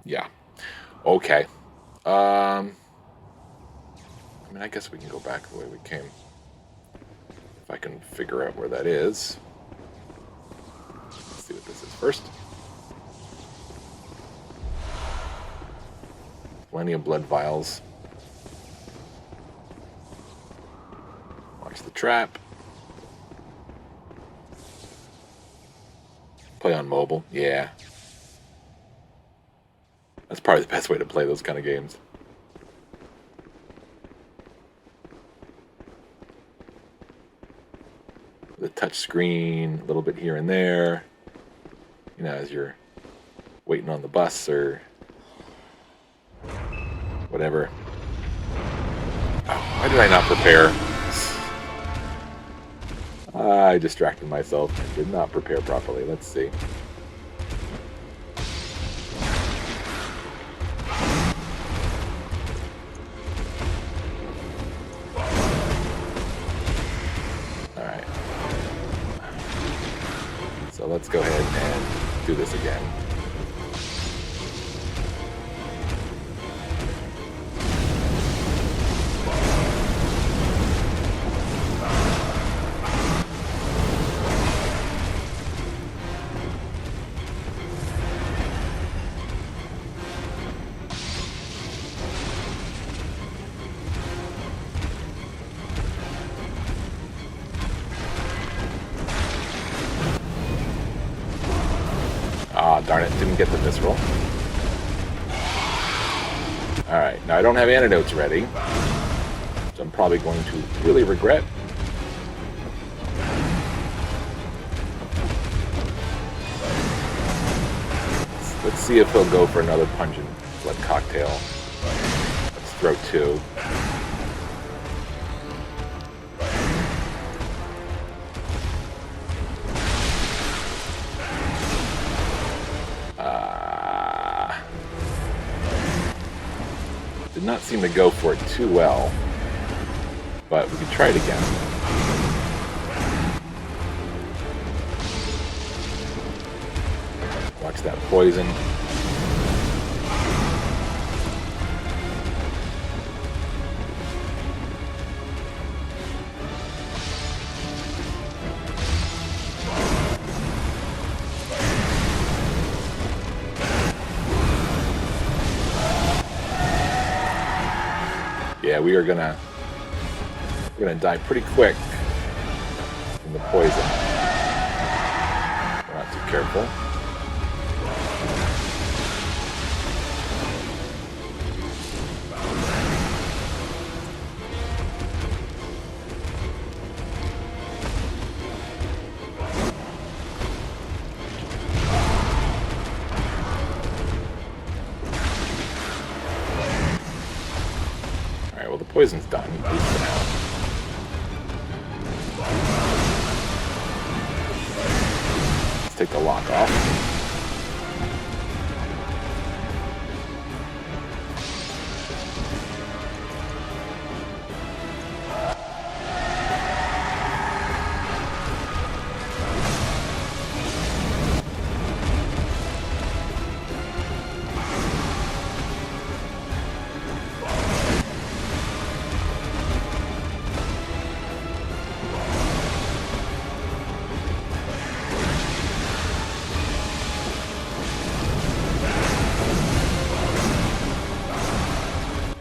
Yeah. Okay. I mean, I guess we can go back the way we came. If I can figure out where that is. Let's see what this is first. Plenty of blood vials. Watch the trap. Play on mobile. Yeah. That's probably the best way to play those kind of games. The touch screen, a little bit here and there. You know, as you're waiting on the bus or whatever. Oh, why did I not prepare? I distracted myself. I did not prepare properly. Let's see. Alright. So let's go ahead and do this again. Ah, darn it, didn't get the visceral. Alright, now I don't have antidotes ready, so I'm probably going to really regret. Let's see if he'll go for another pungent blood cocktail. Let's throw 2. Did not seem to go for it too well, but we can try it again. Watch that poison. Yeah, we're gonna die pretty quick from the poison. We're not too careful. Well, the poison's done, at least for now. Let's take the lock off.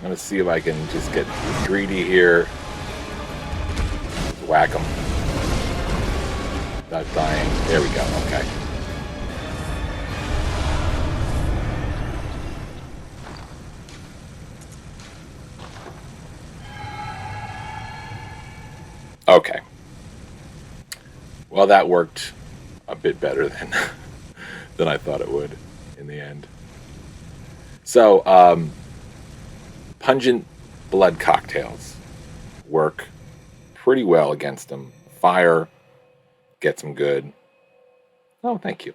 I'm gonna see if I can just get greedy here. Just whack them. Not dying. There we go. Okay. Okay. Well, that worked a bit better than than I thought it would in the end. So, pungent blood cocktails work pretty well against them. Fire gets them good. Oh, thank you.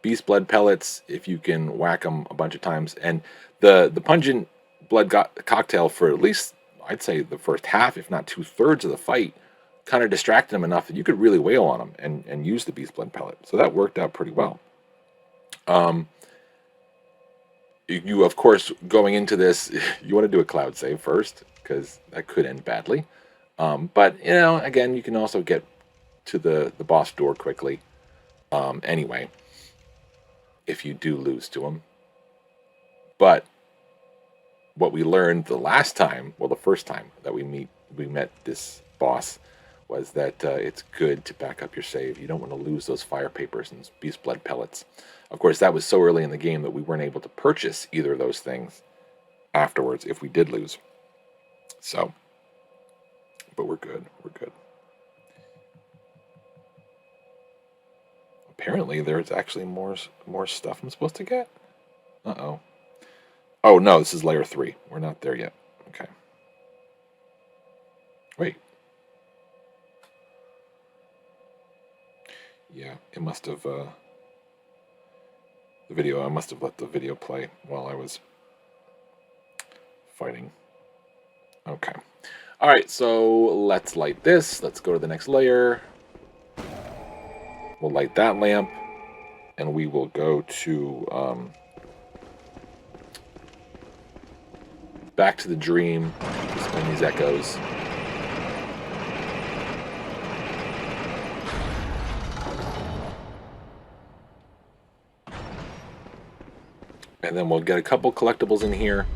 Beast blood pellets, if you can whack them a bunch of times, and the pungent blood cocktail for at least I'd say the first half, if not 2/3 of the fight, kind of distracted them enough that you could really wail on them and use the beast blood pellet. So that worked out pretty well. You of course going into this, you want to do a cloud save first because that could end badly. But again, you can also get to the boss door quickly. Anyway, if you do lose to him. But what we learned the last time, well, the first time that we met this boss, was that it's good to back up your save. You don't want to lose those fire papers and beast blood pellets. Of course, that was so early in the game that we weren't able to purchase either of those things afterwards if we did lose. So, but we're good. We're good. Apparently, there's actually more stuff I'm supposed to get. Uh-oh. Oh, no, this is layer 3. We're not there yet. Okay. Wait. Yeah, it must have, I must have let the video play while I was fighting. Okay. All right, so let's light this. Let's go to the next layer. We'll light that lamp, and we will go to back to the dream to spin these echoes. And then we'll get a couple collectibles in here.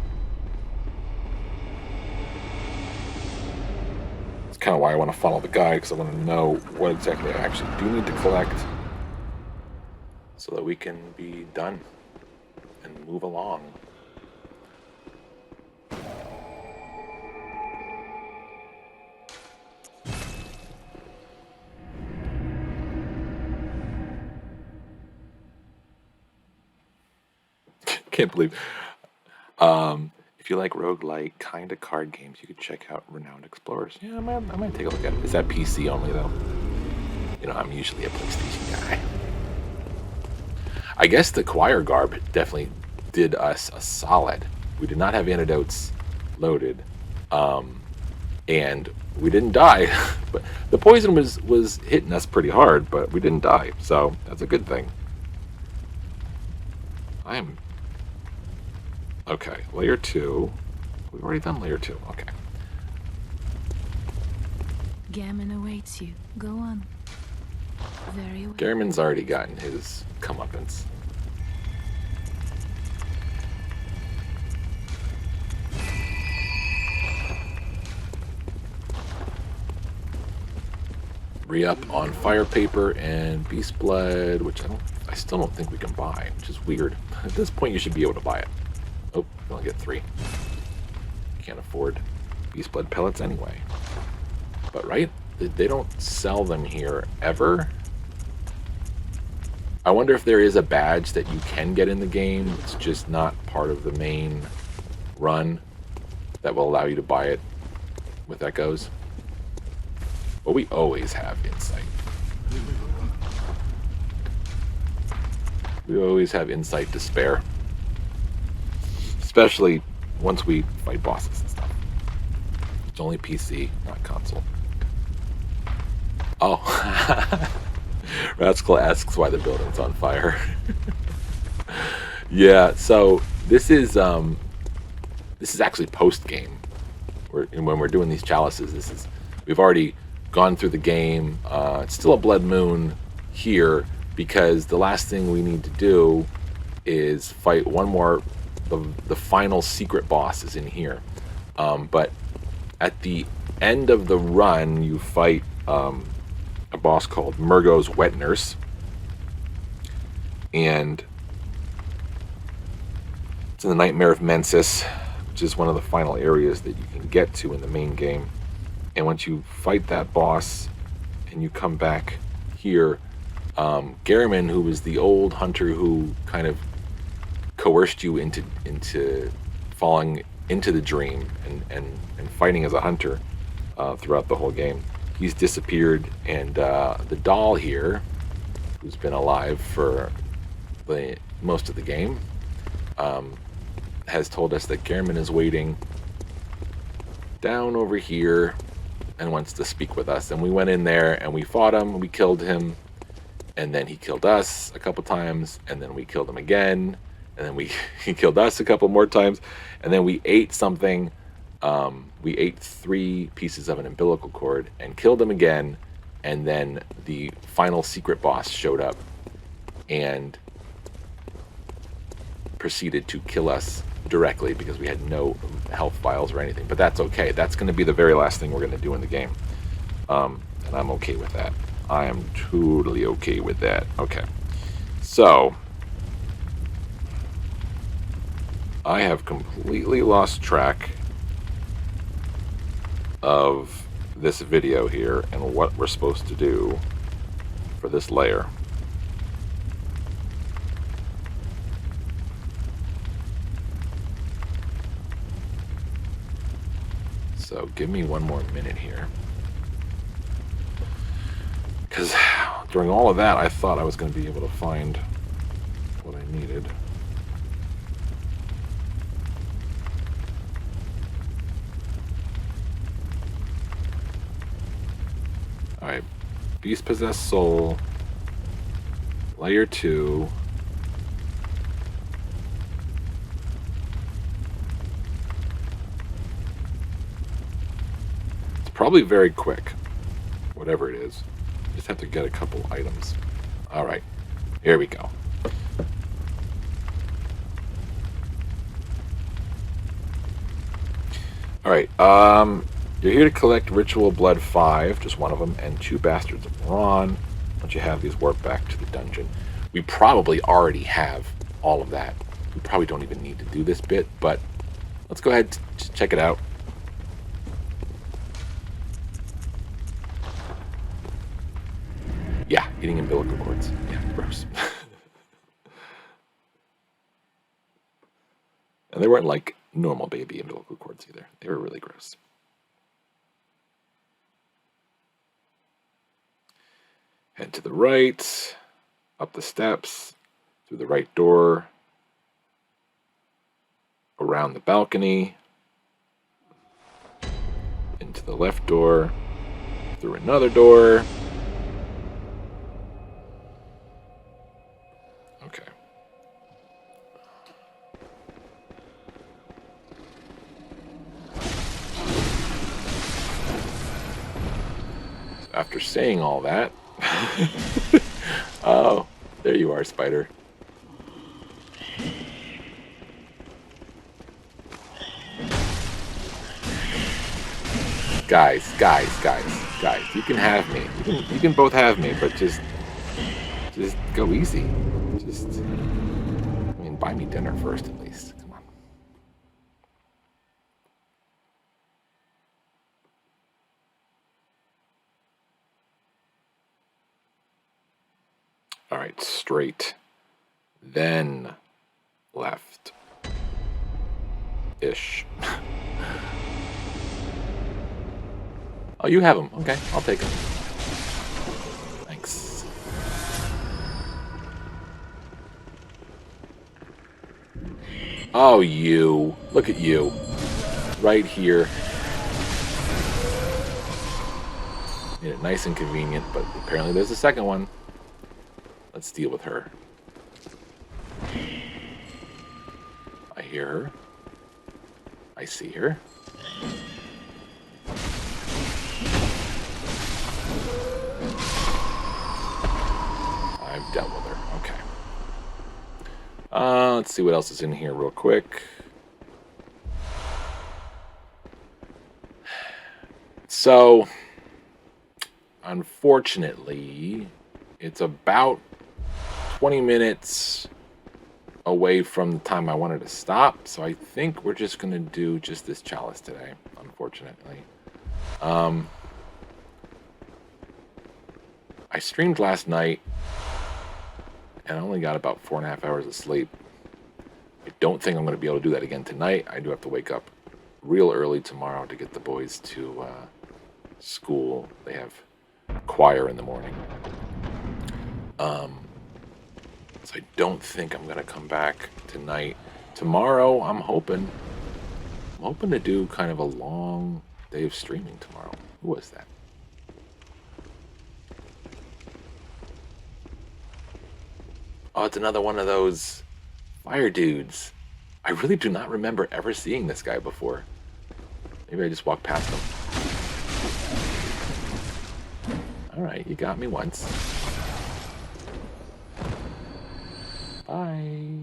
It's kind of why I want to follow the guide, because I want to know what exactly I actually do need to collect so that we can be done and move along. Can't believe. If you like roguelike kind of card games, you could check out Renowned Explorers. Yeah, I might take a look at it. Is that PC only, though? I'm usually a PlayStation guy. I guess the choir garb definitely did us a solid. We did not have antidotes loaded, and we didn't die. But the poison was hitting us pretty hard, but we didn't die, so that's a good thing. Okay, layer 2. We've already done layer 2. Okay. Gammon awaits you. Go on. Very well. Gammon's already gotten his comeuppance. Re-up on fire paper and beast blood, which I still don't think we can buy, which is weird. At this point, you should be able to buy it. Oh, we only get 3. Can't afford beast blood pellets anyway. But right, they don't sell them here ever. I wonder if there is a badge that you can get in the game. It's just not part of the main run that will allow you to buy it with echoes. But we always have insight. We always have insight to spare. Especially once we fight bosses and stuff. It's only PC, not console. Oh. Rascal asks why the building's on fire. Yeah, so this is actually post-game. When we're doing these chalices, we've already gone through the game. It's still a blood moon here because the last thing we need to do is fight one more. The final secret boss is in here, but at the end of the run, you fight a boss called Murgo's Wet Nurse, and it's in the Nightmare of Mensis, which is one of the final areas that you can get to in the main game. And once you fight that boss and you come back here, Garriman, who was the old hunter who kind of coerced you into falling into the dream and fighting as a hunter throughout the whole game, he's disappeared. And the doll here, who's been alive for most of the game, has told us that Garriman is waiting down over here and wants to speak with us. And we went in there and we fought him, we killed him, and then he killed us a couple times, and then we killed him again, and then he killed us a couple more times, and then we ate something. We ate 3 pieces of an umbilical cord and killed him again, and then the final secret boss showed up and proceeded to kill us directly because we had no health vials or anything. But that's okay. That's going to be the very last thing we're going to do in the game. And I'm okay with that. I am totally okay with that. Okay. So, I have completely lost track of this video here and what we're supposed to do for this layer. So give me one more minute here. Because during all of that, I thought I was going to be able to find what I needed. Alright, Beast Possessed Soul, Layer 2. It's probably very quick, whatever it is. Just have to get a couple items. Alright, here we go. Alright, you're here to collect Ritual Blood 5, just one of them, and 2 Bastards of Loran. Once you have these, warp back to the dungeon. We probably already have all of that. We probably don't even need to do this bit, but let's go ahead and check it out. Yeah, eating umbilical cords. Yeah, gross. And they weren't like normal baby umbilical cords either. They were really gross. Head to the right, up the steps, through the right door, around the balcony, into the left door, through another door. Okay. So after saying all that, oh, there you are, spider. Guys, you can have me. You can both have me, but just go easy. I mean, buy me dinner first, at least. Come on. All right, straight, then left. Ish. Oh, you have them. Okay, I'll take them. Thanks. Oh, you. Look at you. Right here. Made it nice and convenient, but apparently there's a second one. Let's deal with her. I hear her. I see her. I've dealt with her. Okay. Let's see what else is in here real quick. So, unfortunately, it's about 20 minutes away from the time I wanted to stop, so I think we're just going to do just this chalice today, unfortunately. I streamed last night, and I only got about 4.5 hours of sleep. I don't think I'm going to be able to do that again tonight. I do have to wake up real early tomorrow to get the boys to school. They have choir in the morning. So I don't think I'm going to come back tonight. Tomorrow, I'm hoping to do kind of a long day of streaming tomorrow. Who was that? Oh, it's another one of those fire dudes. I really do not remember ever seeing this guy before. Maybe I just walked past him. Alright, you got me once. Bye.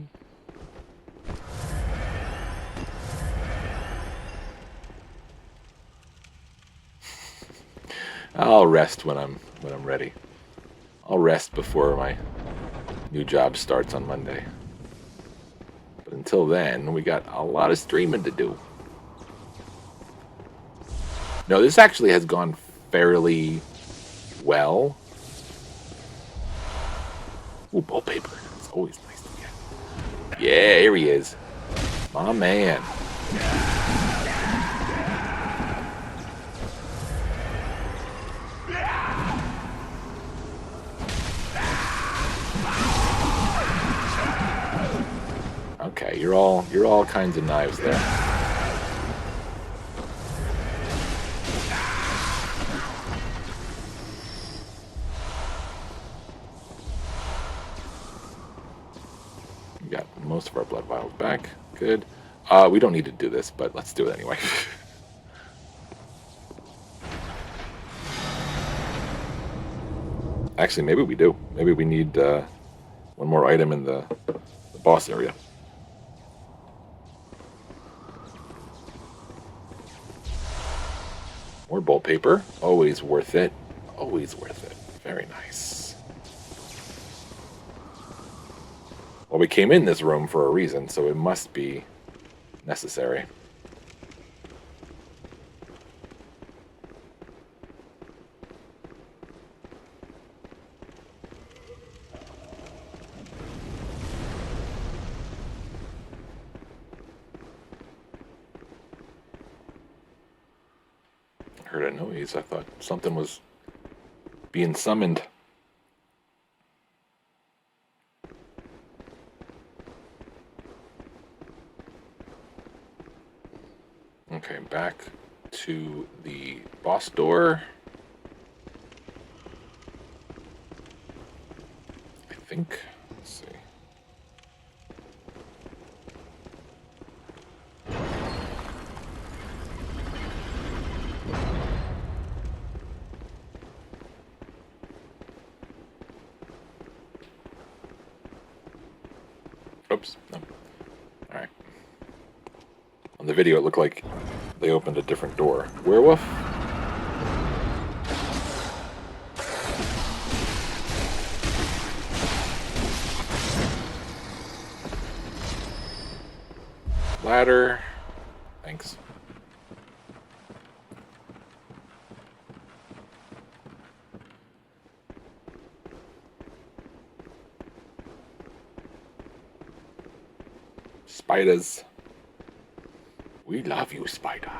I'll rest when I'm ready. I'll rest before my new job starts on Monday. But until then, we got a lot of streaming to do. No, this actually has gone fairly well. Ooh, wallpaper. It's always nice to get. Yeah, here he is. My man. Okay, you're all kinds of knives there. We got most of our blood vials back. Good. We don't need to do this, but let's do it anyway. Actually, maybe we do. Maybe we need one more item in the boss area. More bolt paper. Always worth it. Always worth it. Very nice. Well, we came in this room for a reason, so it must be necessary. Heard a noise. I thought something was being summoned. Okay, back to the boss door. I think. Let's see. Oops. No. All right. On the video, it looked like they opened a different door. Werewolf? Ladder. Thanks. Spiders. We love you, spider.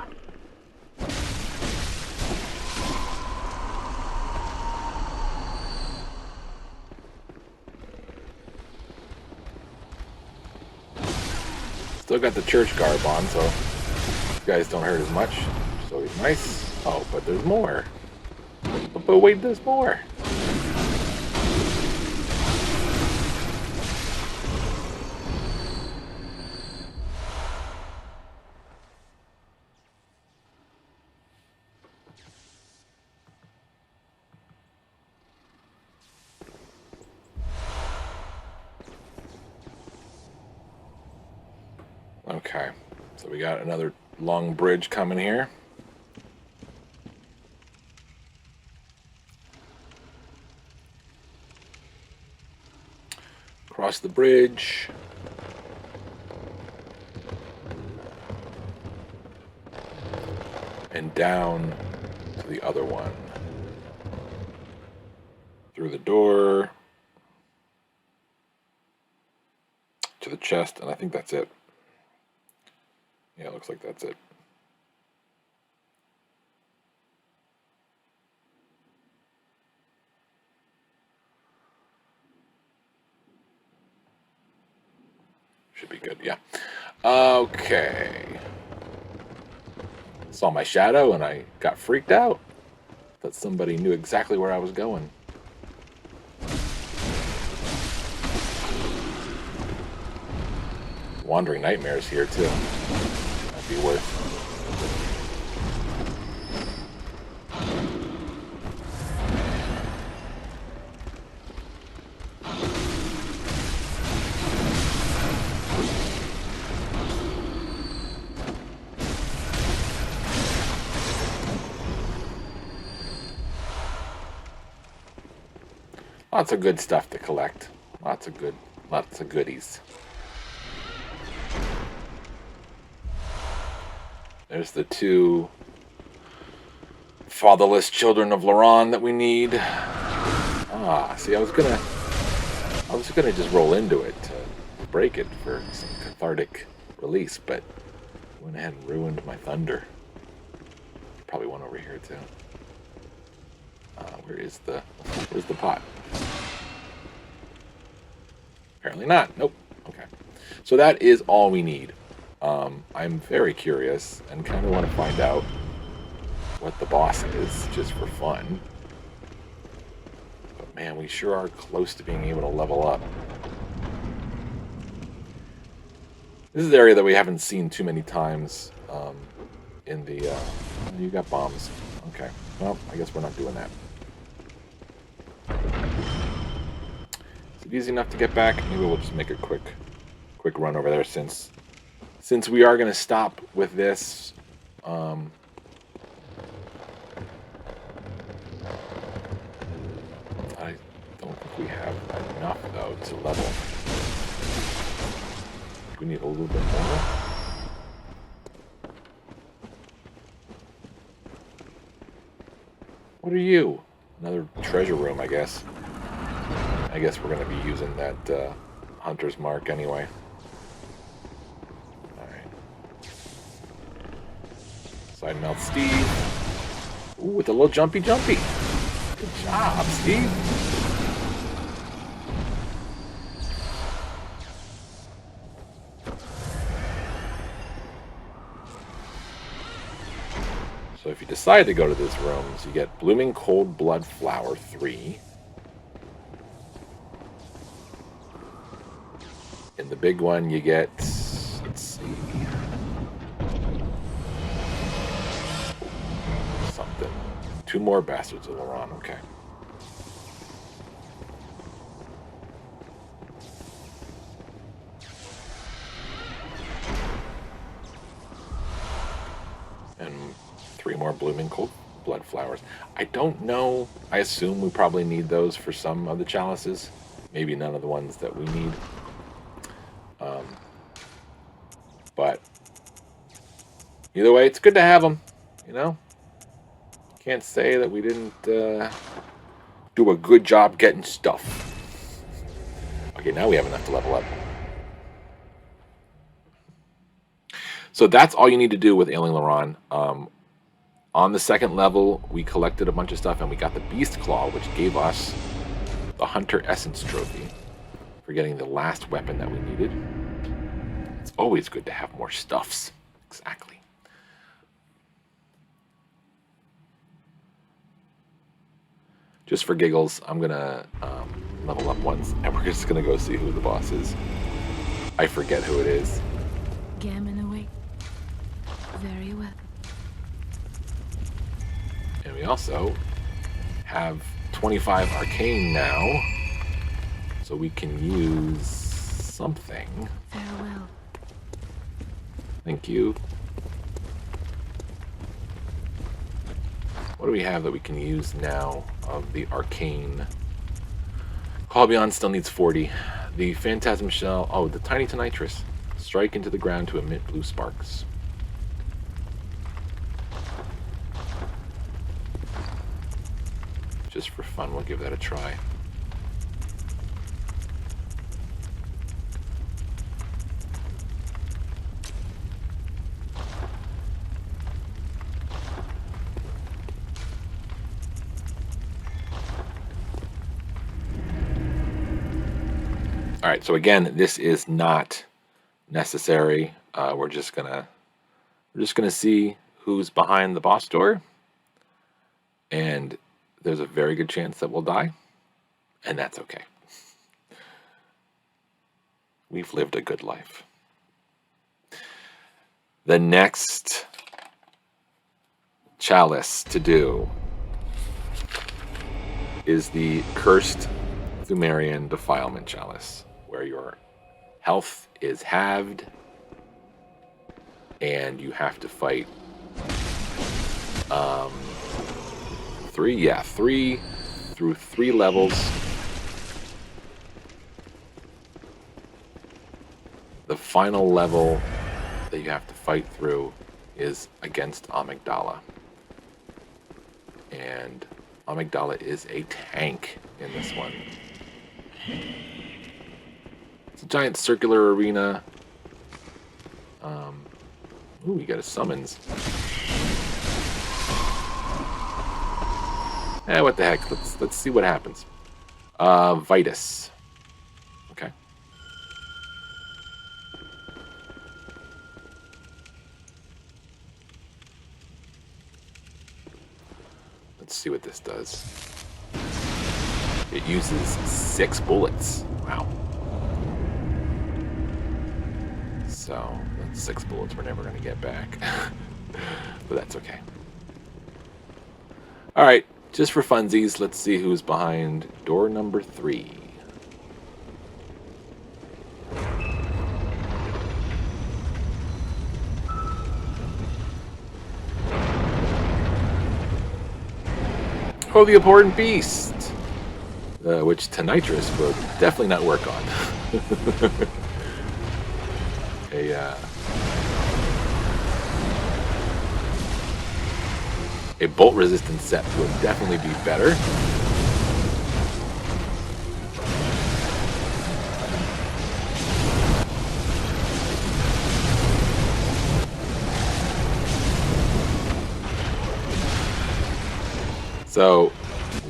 Still got the church garb on, so these guys don't hurt as much. So he's nice. Oh, but there's more. But wait, there's more. Okay, so we got another long bridge coming here. Cross the bridge. And down to the other one. Through the door. To the chest, and I think that's it. Yeah, it looks like that's it. Should be good, yeah. Okay. Saw my shadow and I got freaked out. Thought somebody knew exactly where I was going. Wandering Nightmares here too. Might be worth. Lots of good stuff to collect. Lots of goodies. There's the two fatherless children of Loran that we need. Ah, see, I was gonna just roll into it to break it for some cathartic release, but I went ahead and ruined my thunder. Probably one over here too. Where's the pot? Apparently not. Nope. Okay. So that is all we need. I'm very curious and kind of want to find out what the boss is, just for fun. But man, we sure are close to being able to level up. This is an area that we haven't seen too many times in the... you got bombs. Okay. Well, I guess we're not doing that. Is it easy enough to get back? Maybe we'll just make a quick run over there since we are going to stop with this. I don't think we have enough, though, to level. We need a little bit more. What are you? Another treasure room, I guess. I guess we're going to be using that hunter's mark anyway. Side mount Steve. Ooh, with a little jumpy. Good job, Steve. So if you decide to go to these rooms, you get Blooming Cold Blood Flower 3. In the big one, you get, let's see, something. 2 more Bastards of Loran, okay. And 3 more Blooming Cold Blood Flowers. I don't know. I assume we probably need those for some of the chalices. Maybe none of the ones that we need. But either way, it's good to have them, you know? Can't say that we didn't do a good job getting stuff. Okay, now we have enough to level up. So that's all you need to do with Ailing Loran. On the 2nd level, we collected a bunch of stuff, and we got the Beast Claw, which gave us the Hunter Essence Trophy for getting the last weapon that we needed. It's always good to have more stuffs. Exactly. Just for giggles, I'm going to level up once, and we're just going to go see who the boss is. I forget who it is. Gammon away. Very well. And we also have 25 arcane now, so we can use something. Farewell. Thank you. What do we have that we can use now of the arcane? Call Beyond still needs 40. The Phantasm Shell, oh, the Tiny Tonitrus. Strike into the ground to emit blue sparks. Just for fun, we'll give that a try. All right, so again, this is not necessary. We're just gonna see who's behind the boss door, and there's a very good chance that we'll die, and that's okay. We've lived a good life. The next chalice to do is the cursed Pthumerian Defilement Chalice, where your health is halved and you have to fight three through 3 levels. The final level that you have to fight through is against Amygdala. And Amygdala is a tank in this one. It's a giant circular arena. Ooh, you got a summons. What the heck? Let's see what happens. Vitus. Okay. Let's see what this does. It uses 6 bullets. Wow. So, that's 6 bullets we're never going to get back. But that's okay. Alright, just for funsies, let's see who's behind door number 3. Oh, the Abhorrent Beast! Which Tonitrus will definitely not work on. A bolt resistant set would definitely be better. So,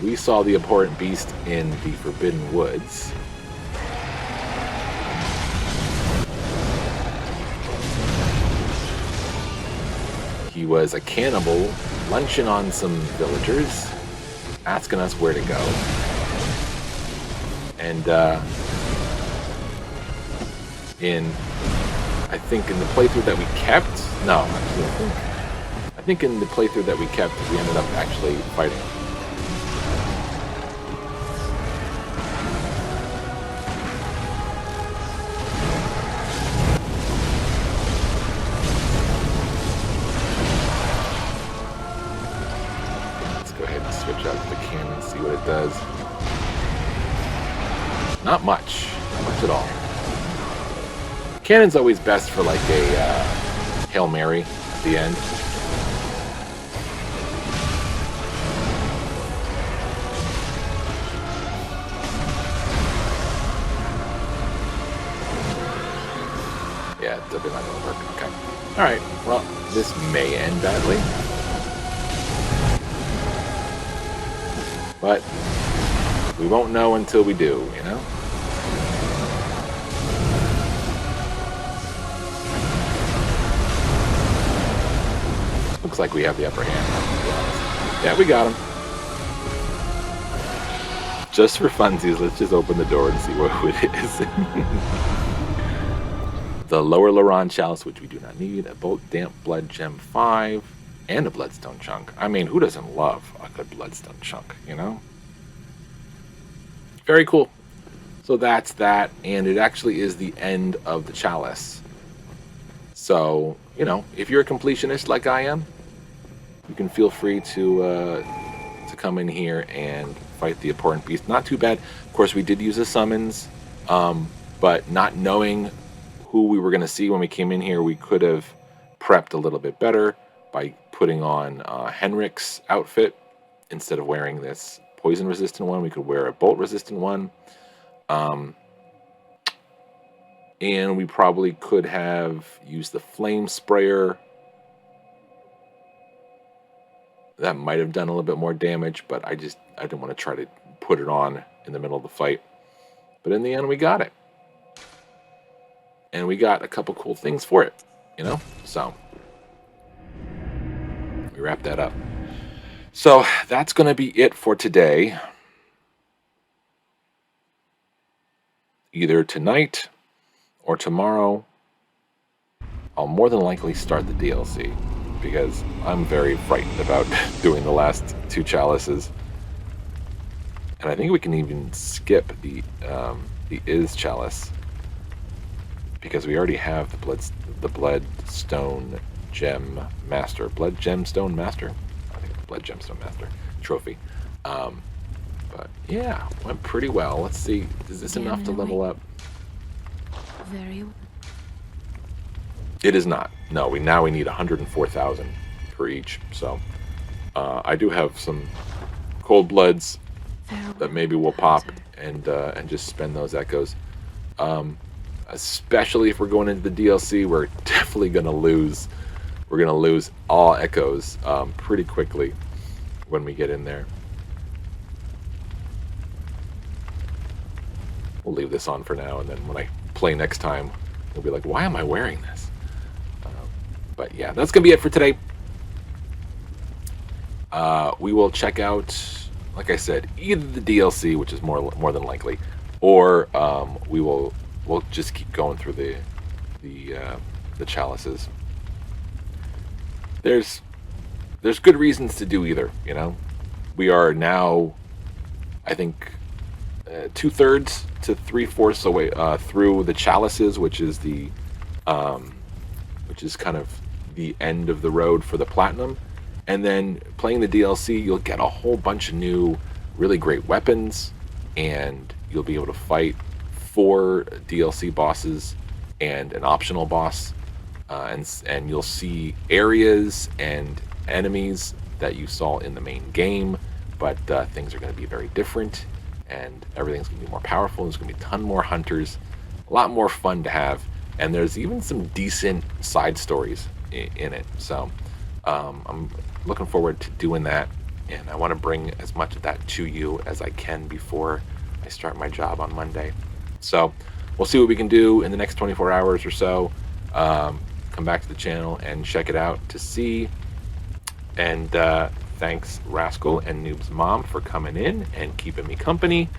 we saw the Abhorrent Beast in the Forbidden Woods. He was a cannibal lunching on some villagers, asking us where to go. And I think in the playthrough that we kept, no, actually, I think in the playthrough that we kept, we ended up actually fighting him. Does not much at all. Cannon's always best for like a Hail Mary at the end. Yeah, it's definitely not gonna work. Okay. Alright, well, this may end badly. But we won't know until we do, you know? Looks like we have the upper hand. Yeah, we got him. Just for funsies, let's just open the door and see what it is. The lower Loran Chalice, which we do not need. A Bolt Damp Blood Gem 5. And a Bloodstone Chunk. I mean, who doesn't love a good Bloodstone Chunk, you know? Very cool. So that's that, and it actually is the end of the chalice. So, you know, if you're a completionist like I am, you can feel free to come in here and fight the Abhorrent Beast. Not too bad. Of course, we did use a summons, but not knowing who we were going to see when we came in here, we could have prepped a little bit better by putting on Henrik's outfit instead of wearing this poison resistant one. We could wear a bolt resistant one. And we probably could have used the flame sprayer. That might have done a little bit more damage, but I didn't want to try to put it on in the middle of the fight. But in the end, we got it. And we got a couple cool things for it, you know? So we wrapped that up. So that's going to be it for today. Either tonight or tomorrow, I'll more than likely start the DLC because I'm very frightened about doing the last 2 chalices. And I think we can even skip the chalice because we already have the Bloodstone Gem Master. Blood Gemstone Master? I think it's Blood Gemstone Master trophy. But yeah, went pretty well. Let's see. Is this enough to level up? Very. It is not. No, we need 104,000 for each. So I do have some cold bloods that maybe we'll pop and just spend those echoes. Especially if we're going into the DLC, we're definitely gonna lose. We're gonna lose all echoes pretty quickly when we get in there. We'll leave this on for now, and then when I play next time, we'll be like, why am I wearing this? But yeah, that's gonna be it for today. We will check out, like I said, either the DLC, which is more than likely, or we'll just keep going through the chalices. There's good reasons to do either, you know. We are now, I think, 2/3 to 3/4 away through the chalices, which is kind of the end of the road for the platinum. And then playing the DLC, you'll get a whole bunch of new, really great weapons, and you'll be able to fight 4 DLC bosses and an optional boss, and you'll see areas and enemies that you saw in the main game, but things are going to be very different, and everything's going to be more powerful. There's going to be a ton more hunters, a lot more fun to have, and there's even some decent side stories in it. So I'm looking forward to doing that, and I want to bring as much of that to you as I can before I start my job on Monday. So we'll see what we can do in the next 24 hours or so. Come back to the channel and check it out to see. And thanks Rascal and Noob's mom for coming in and keeping me company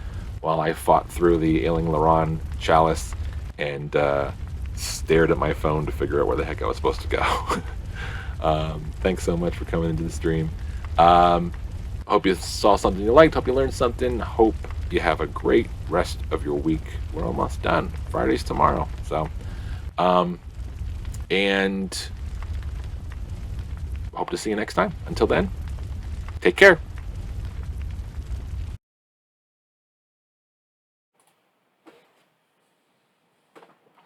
while I fought through the Ailing Loran Chalice and stared at my phone to figure out where the heck I was supposed to go. Thanks so much for coming into the stream. Hope you saw something you liked. Hope you learned something. Hope you have a great rest of your week. We're almost done. Friday's tomorrow. So, and hope to see you next time. Until then, take care.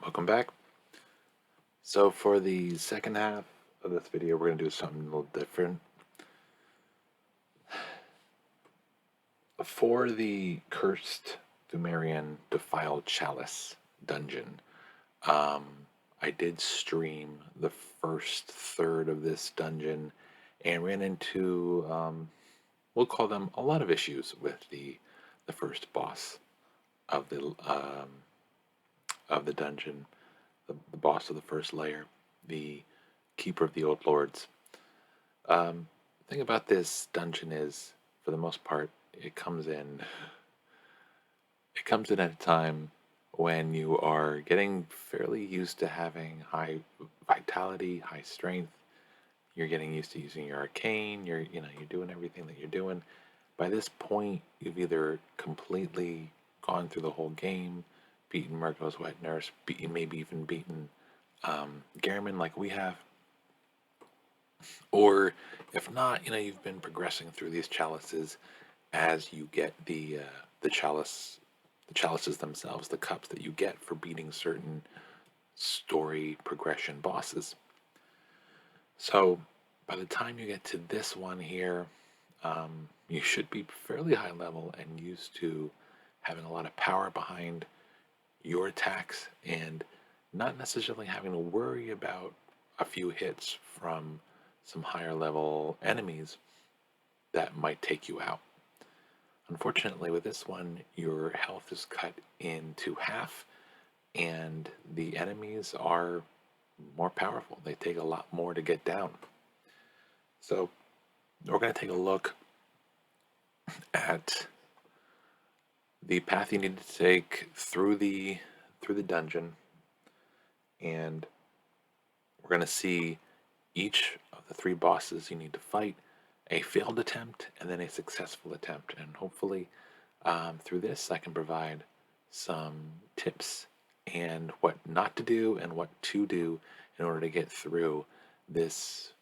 Welcome back. So for the second half of this video, we're going to do something a little different. For the cursed Pthumerian Defiled Chalice dungeon, I did stream the first third of this dungeon and ran into, we'll call them a lot of issues with the first boss of the dungeon, the boss of the first layer, the Keeper of the Old Lords. The thing about this dungeon is, for the most part, it comes in at a time when you are getting fairly used to having high vitality, high strength. You're getting used to using your arcane. You're doing everything that you're doing. By this point, you've either completely gone through the whole game, beaten Murko's Wet Nurse, maybe even beaten Gehrman like we have, or if not, you've been progressing through these chalices as you get the chalices themselves, the cups that you get for beating certain story progression bosses. So by the time you get to this one here, you should be fairly high level and used to having a lot of power behind your attacks and not necessarily having to worry about a few hits from some higher level enemies that might take you out. Unfortunately, with this one, your health is cut into half, and the enemies are more powerful. They take a lot more to get down. So, we're going to take a look at the path you need to take through the dungeon, and we're going to see each of the 3 bosses you need to fight, a failed attempt and then a successful attempt. And hopefully through this I can provide some tips and what not to do and what to do in order to get through this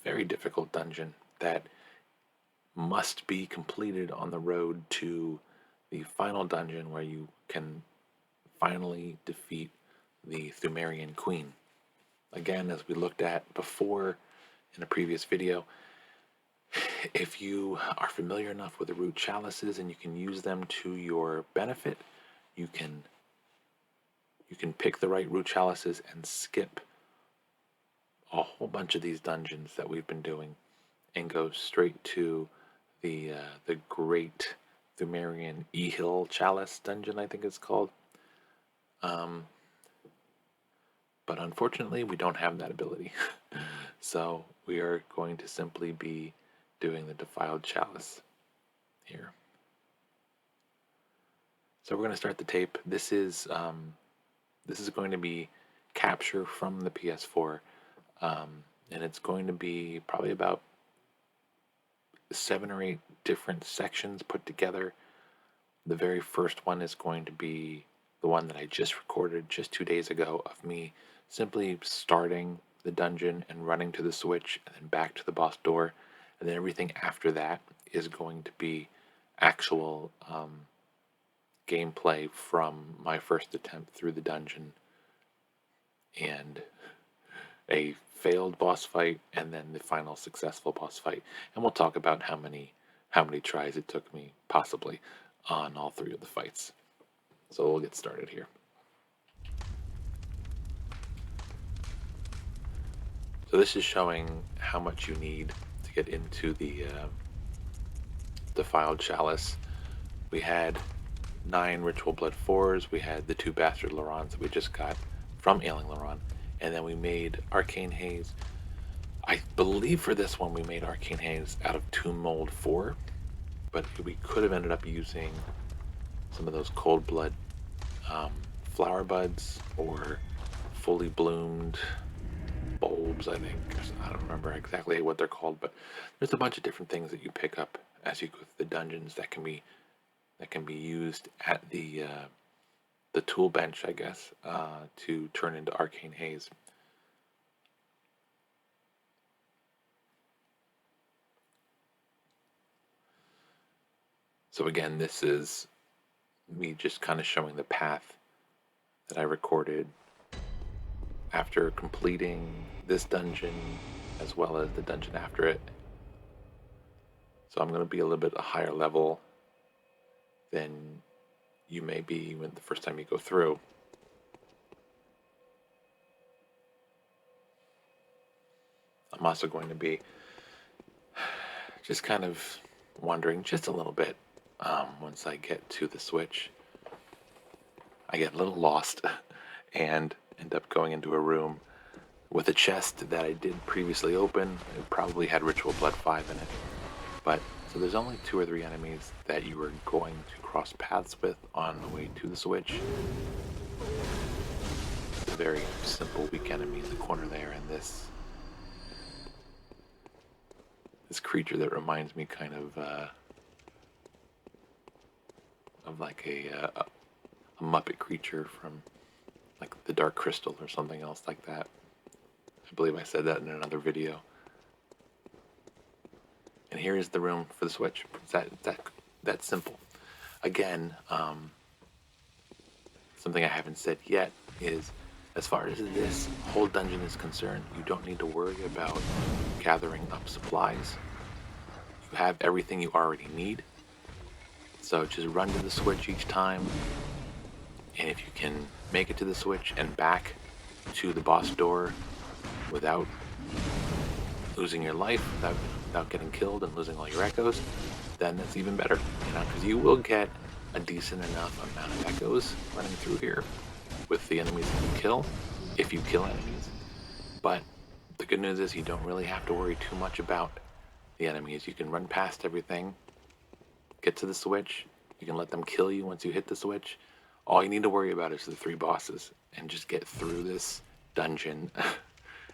very difficult dungeon that must be completed on the road to the final dungeon where you can finally defeat the Pthumerian queen. Again, as we looked at before in a previous video, if you are familiar enough with the root chalices and you can use them to your benefit, you can pick the right root chalices and skip a whole bunch of these dungeons that we've been doing and go straight to the great Pthumerian Ehil Chalice dungeon, I think it's called. But unfortunately, we don't have that ability. So we are going to simply be doing the Defiled Chalice here. So we're going to start the tape. This is going to be capture from the PS4, and it's going to be probably about 7 or 8 different sections put together. The very first one is going to be the one that I just recorded just 2 days ago of me simply starting the dungeon and running to the switch and then back to the boss door. And then everything after that is going to be actual gameplay from my first attempt through the dungeon and a failed boss fight and then the final successful boss fight. And we'll talk about how many tries it took me possibly on all 3 of the fights. So we'll get started here. So this is showing how much you need to get into the Defiled Chalice. We had 9 Ritual Blood 4s, we had the 2 Bastard Lorans that we just got from Ailing Loran, and then we made Arcane Haze. I believe for this one we made Arcane Haze out of Tomb Mold 4, but we could have ended up using some of those Cold Blood flower buds or fully bloomed bulbs, I think. I don't remember exactly what they're called, but there's a bunch of different things that you pick up as you go through the dungeons that can be used at the tool bench, I guess, to turn into Arcane Haze. So again, this is me just kind of showing the path that I recorded after completing this dungeon as well as the dungeon after it. So I'm going to be a little bit a higher level than you may be when the first time you go through. I'm also going to be just kind of wandering just a little bit once I get to the switch. I get a little lost and end up going into a room with a chest that I did previously open. It probably had Ritual Blood 5 in it. But so there's only 2 or 3 enemies that you are going to cross paths with on the way to the switch. A very simple weak enemy in the corner there, and this creature that reminds me kind of like a Muppet creature from like the Dark Crystal or something else like that. I believe I said that in another video. And here is the room for the switch. It's that simple. Again, something I haven't said yet is, as far as this whole dungeon is concerned, you don't need to worry about gathering up supplies. You you have everything you already need. So just run to the switch each time, and if you can make it to the switch and back to the boss door without losing your life, without getting killed and losing all your echoes, then that's even better, you know, because you will get a decent enough amount of echoes running through here with the enemies that you kill, if you kill enemies. But the good news is you don't really have to worry too much about the enemies. You can run past everything, get to the switch, you can let them kill you once you hit the switch. All you need to worry about is the 3 bosses, and just get through this dungeon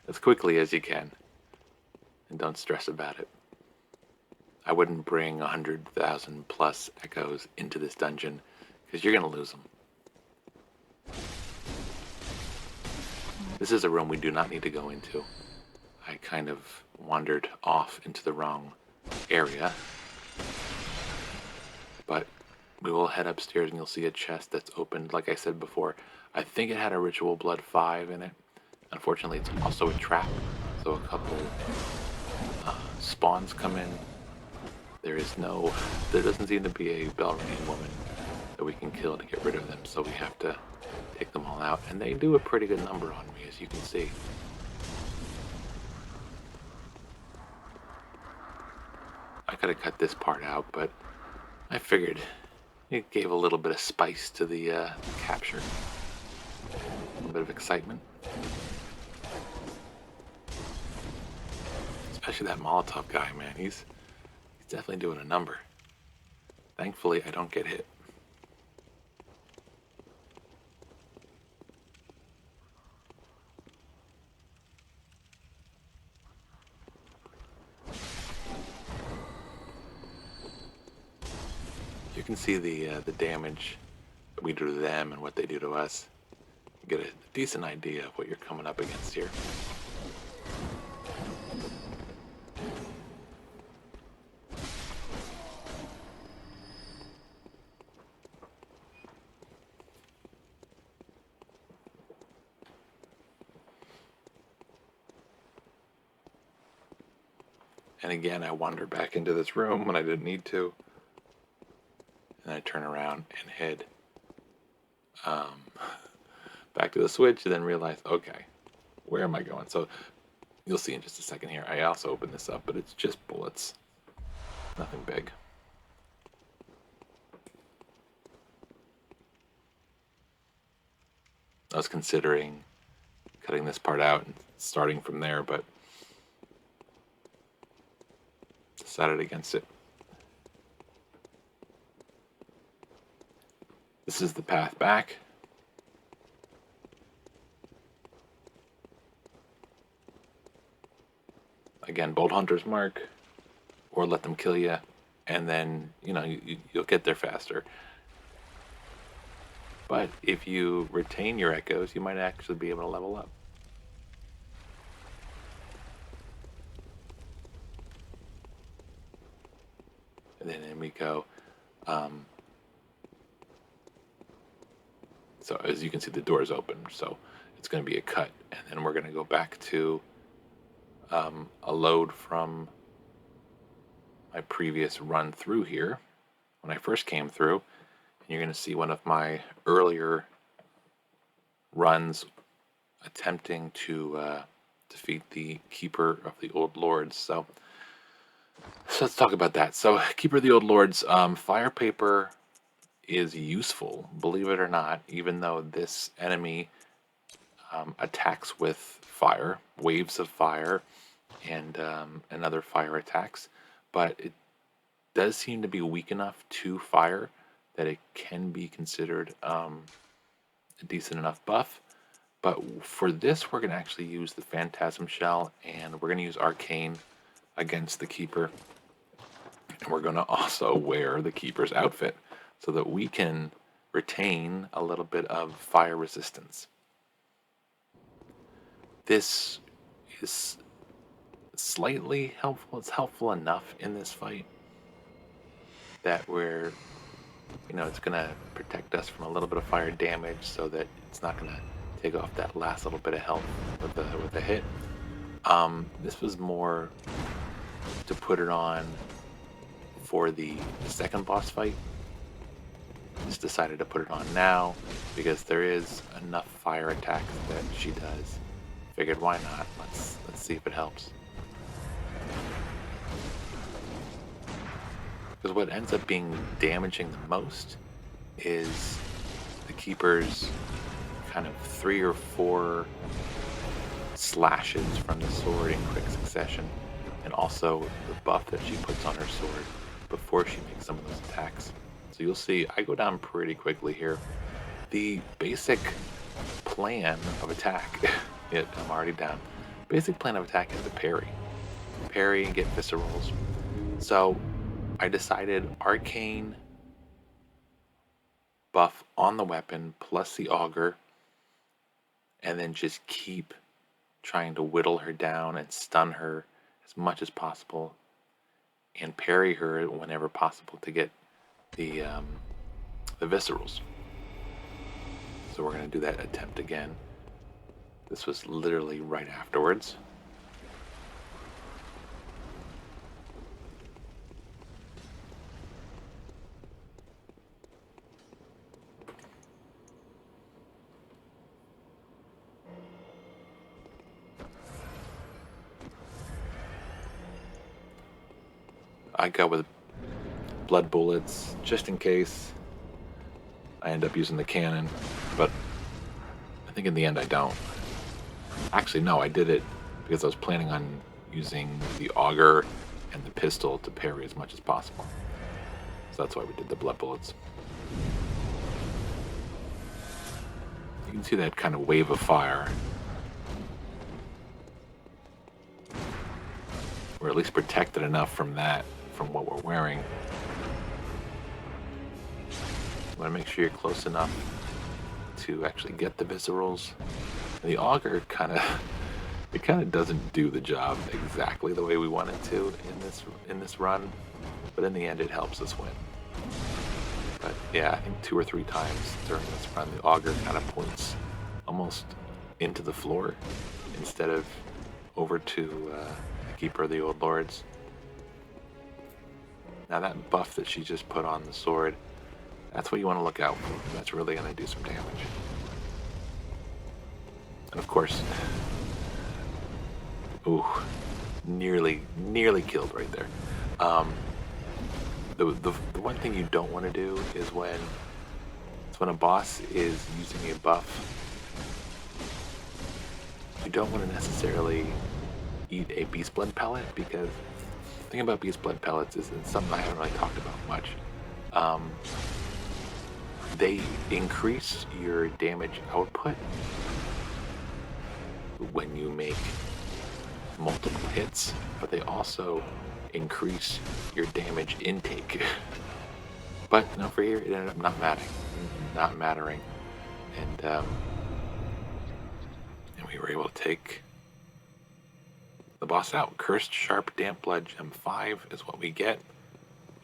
as quickly as you can, and don't stress about it. I wouldn't bring 100,000 plus echoes into this dungeon, because you're going to lose them. This is a room we do not need to go into. I kind of wandered off into the wrong area. But we will head upstairs and you'll see a chest that's opened, like I said before. I think it had a Ritual Blood 5 in it. Unfortunately, it's also a trap. So a couple spawns come in. There doesn't seem to be a bell-ringing woman that we can kill to get rid of them. So we have to take them all out. And they do a pretty good number on me, as you can see. I could have cut this part out, but I figured it gave a little bit of spice to the capture. A little bit of excitement. Especially that Molotov guy, man. He's definitely doing a number. Thankfully, I don't get hit. You can see the damage that we do to them and what they do to us. You get a decent idea of what you're coming up against here. And again, I wandered back into this room when I didn't need to. And I turn around and head back to the switch, and then realize, okay, where am I going? So you'll see in just a second here. I also opened this up, but it's just bullets. Nothing big. I was considering cutting this part out and starting from there, but decided against it. This is the path back. Again, Bolt Hunter's Mark, or let them kill you, and then, you know, you'll get there faster. But if you retain your echoes, you might actually be able to level up. And then in we go. So as you can see, the door is open, so it's going to be a cut, and then we're going to go back to a load from my previous run through here when I first came through, and you're going to see one of my earlier runs attempting to defeat the Keeper of the Old Lords. So let's talk about that. So Keeper of the Old Lords, fire paper is useful, believe it or not, even though this enemy attacks with fire, waves of fire, and other fire attacks, but it does seem to be weak enough to fire that it can be considered a decent enough buff. But for this, we're going to actually use the Phantasm Shell, and we're going to use Arcane against the Keeper. And we're going to also wear the Keeper's outfit so that we can retain a little bit of fire resistance. This is slightly helpful. It's helpful enough in this fight that we're, you know, it's going to protect us from a little bit of fire damage so that it's not going to take off that last little bit of health with a hit. This was more to put it on for the second boss fight. Just decided to put it on now because there is enough fire attacks that she does. Figured why not? Let's see if it helps. Because what ends up being damaging the most is the Keeper's kind of 3 or 4 slashes from the sword in quick succession, and also the buff that she puts on her sword before she makes some of those attacks. So you'll see I go down pretty quickly here. The basic plan of attack, I'm already down. Basic plan of attack is to parry. Parry and get viscerals. So I decided arcane buff on the weapon plus the auger, and then just keep trying to whittle her down and stun her as much as possible and parry her whenever possible to get the viscerals. So we're going to do that attempt again. This was literally right afterwards. I go with blood bullets just in case I end up using the cannon, but I think in the end I don't. Actually, no, I did it because I was planning on using the auger and the pistol to parry as much as possible. So that's why we did the blood bullets. You can see that kind of wave of fire. We're at least protected enough from that, from what we're wearing. You want to make sure you're close enough to actually get the viscerals. The auger kind of doesn't do the job exactly the way we want it to in this run, but in the end it helps us win. But yeah, I think 2 or 3 times during this run the auger kind of points almost into the floor instead of over to the Keeper of the Old Lords. Now that buff that she just put on the sword, that's what you want to look out for. That's really going to do some damage. And of course, ooh, nearly killed right there. The one thing you don't want to do is when a boss is using a buff, you don't want to necessarily eat a beast blood pellet, because the thing about beast blood pellets is it's something I haven't really talked about much. They increase your damage output when you make multiple hits, but they also increase your damage intake. But no, for here it ended up not mattering, and we were able to take the boss out. Cursed Sharp Damp Blood Gem 5 is what we get,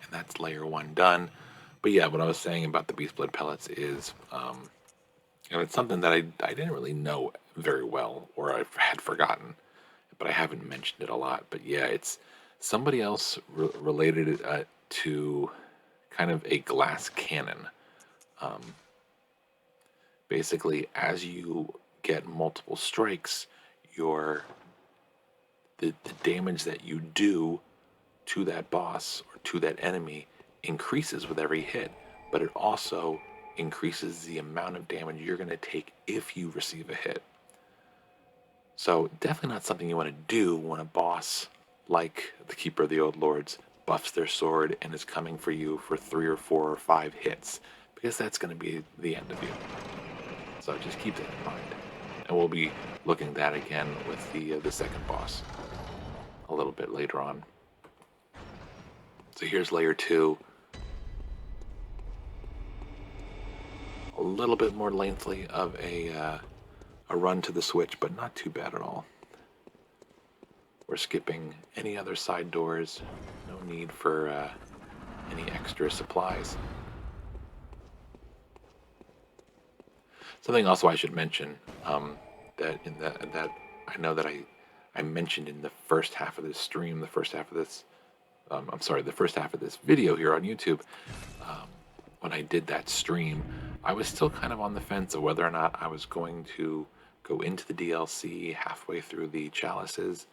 and that's layer 1 done. But yeah, what I was saying about the beast blood pellets is, and it's something that I didn't really know very well, or I had forgotten, but I haven't mentioned it a lot. But yeah, it's somebody else related it to kind of a glass cannon. Basically, as you get multiple strikes, the damage that you do to that boss or to that enemy increases with every hit, but it also increases the amount of damage you're going to take if you receive a hit. So definitely not something you want to do when a boss like the Keeper of the Old Lords buffs their sword and is coming for you for 3 or 4 or 5 hits, because that's going to be the end of you. So just keep that in mind. And we'll be looking at that again with the second boss a little bit later on. So here's layer 2. A little bit more lengthy of a run to the switch, but not too bad at all. We're skipping any other side doors. No need for any extra supplies. Something also I should mention, that I know that I mentioned in the first half of this stream, the first half of this I'm sorry, the first half of this video here on YouTube, when I did that stream, I was still kind of on the fence of whether or not I was going to go into the DLC halfway through the chalices,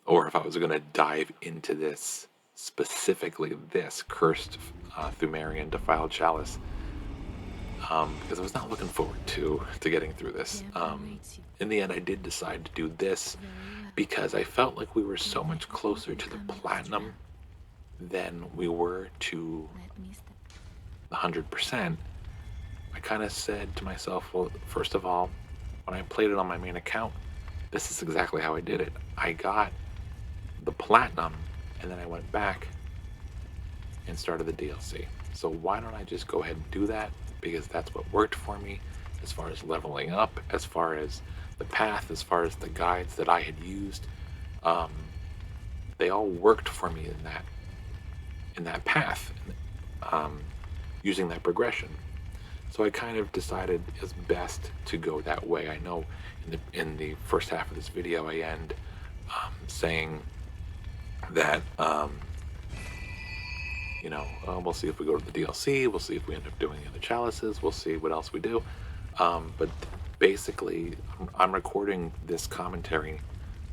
or if I was going to dive into this, specifically this cursed Pthumerian Defiled Chalice, because I was not looking forward to getting through this. In the end, I did decide to do this because I felt like we were so much closer to the platinum than we were to the 100%. I kind of said to myself, well, first of all, when I played it on my main account, this is exactly how I did it. I got the platinum, and then I went back and started the DLC. So why don't I just go ahead and do that? Because that's what worked for me as far as leveling up, as far as the path, as far as the guides that I had used. They all worked for me in that path, using that progression. So I kind of decided it's best to go that way. I know in the first half of this video I end saying that we'll see if we go to the DLC, we'll see if we end up doing the other chalices, we'll see what else we do. But basically, I'm recording this commentary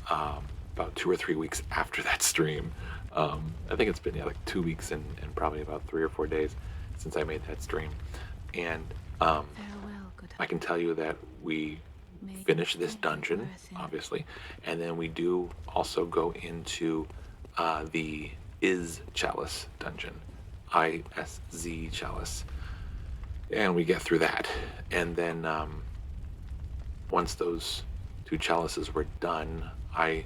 about 2 or 3 weeks after that stream. I think it's been like 2 weeks and probably about 3 or 4 days since I made that stream. And I can tell you that we finish this dungeon, obviously, and then we do also go into the Chalice dungeon, ISZ Chalice, and we get through that. And then once those 2 chalices were done, I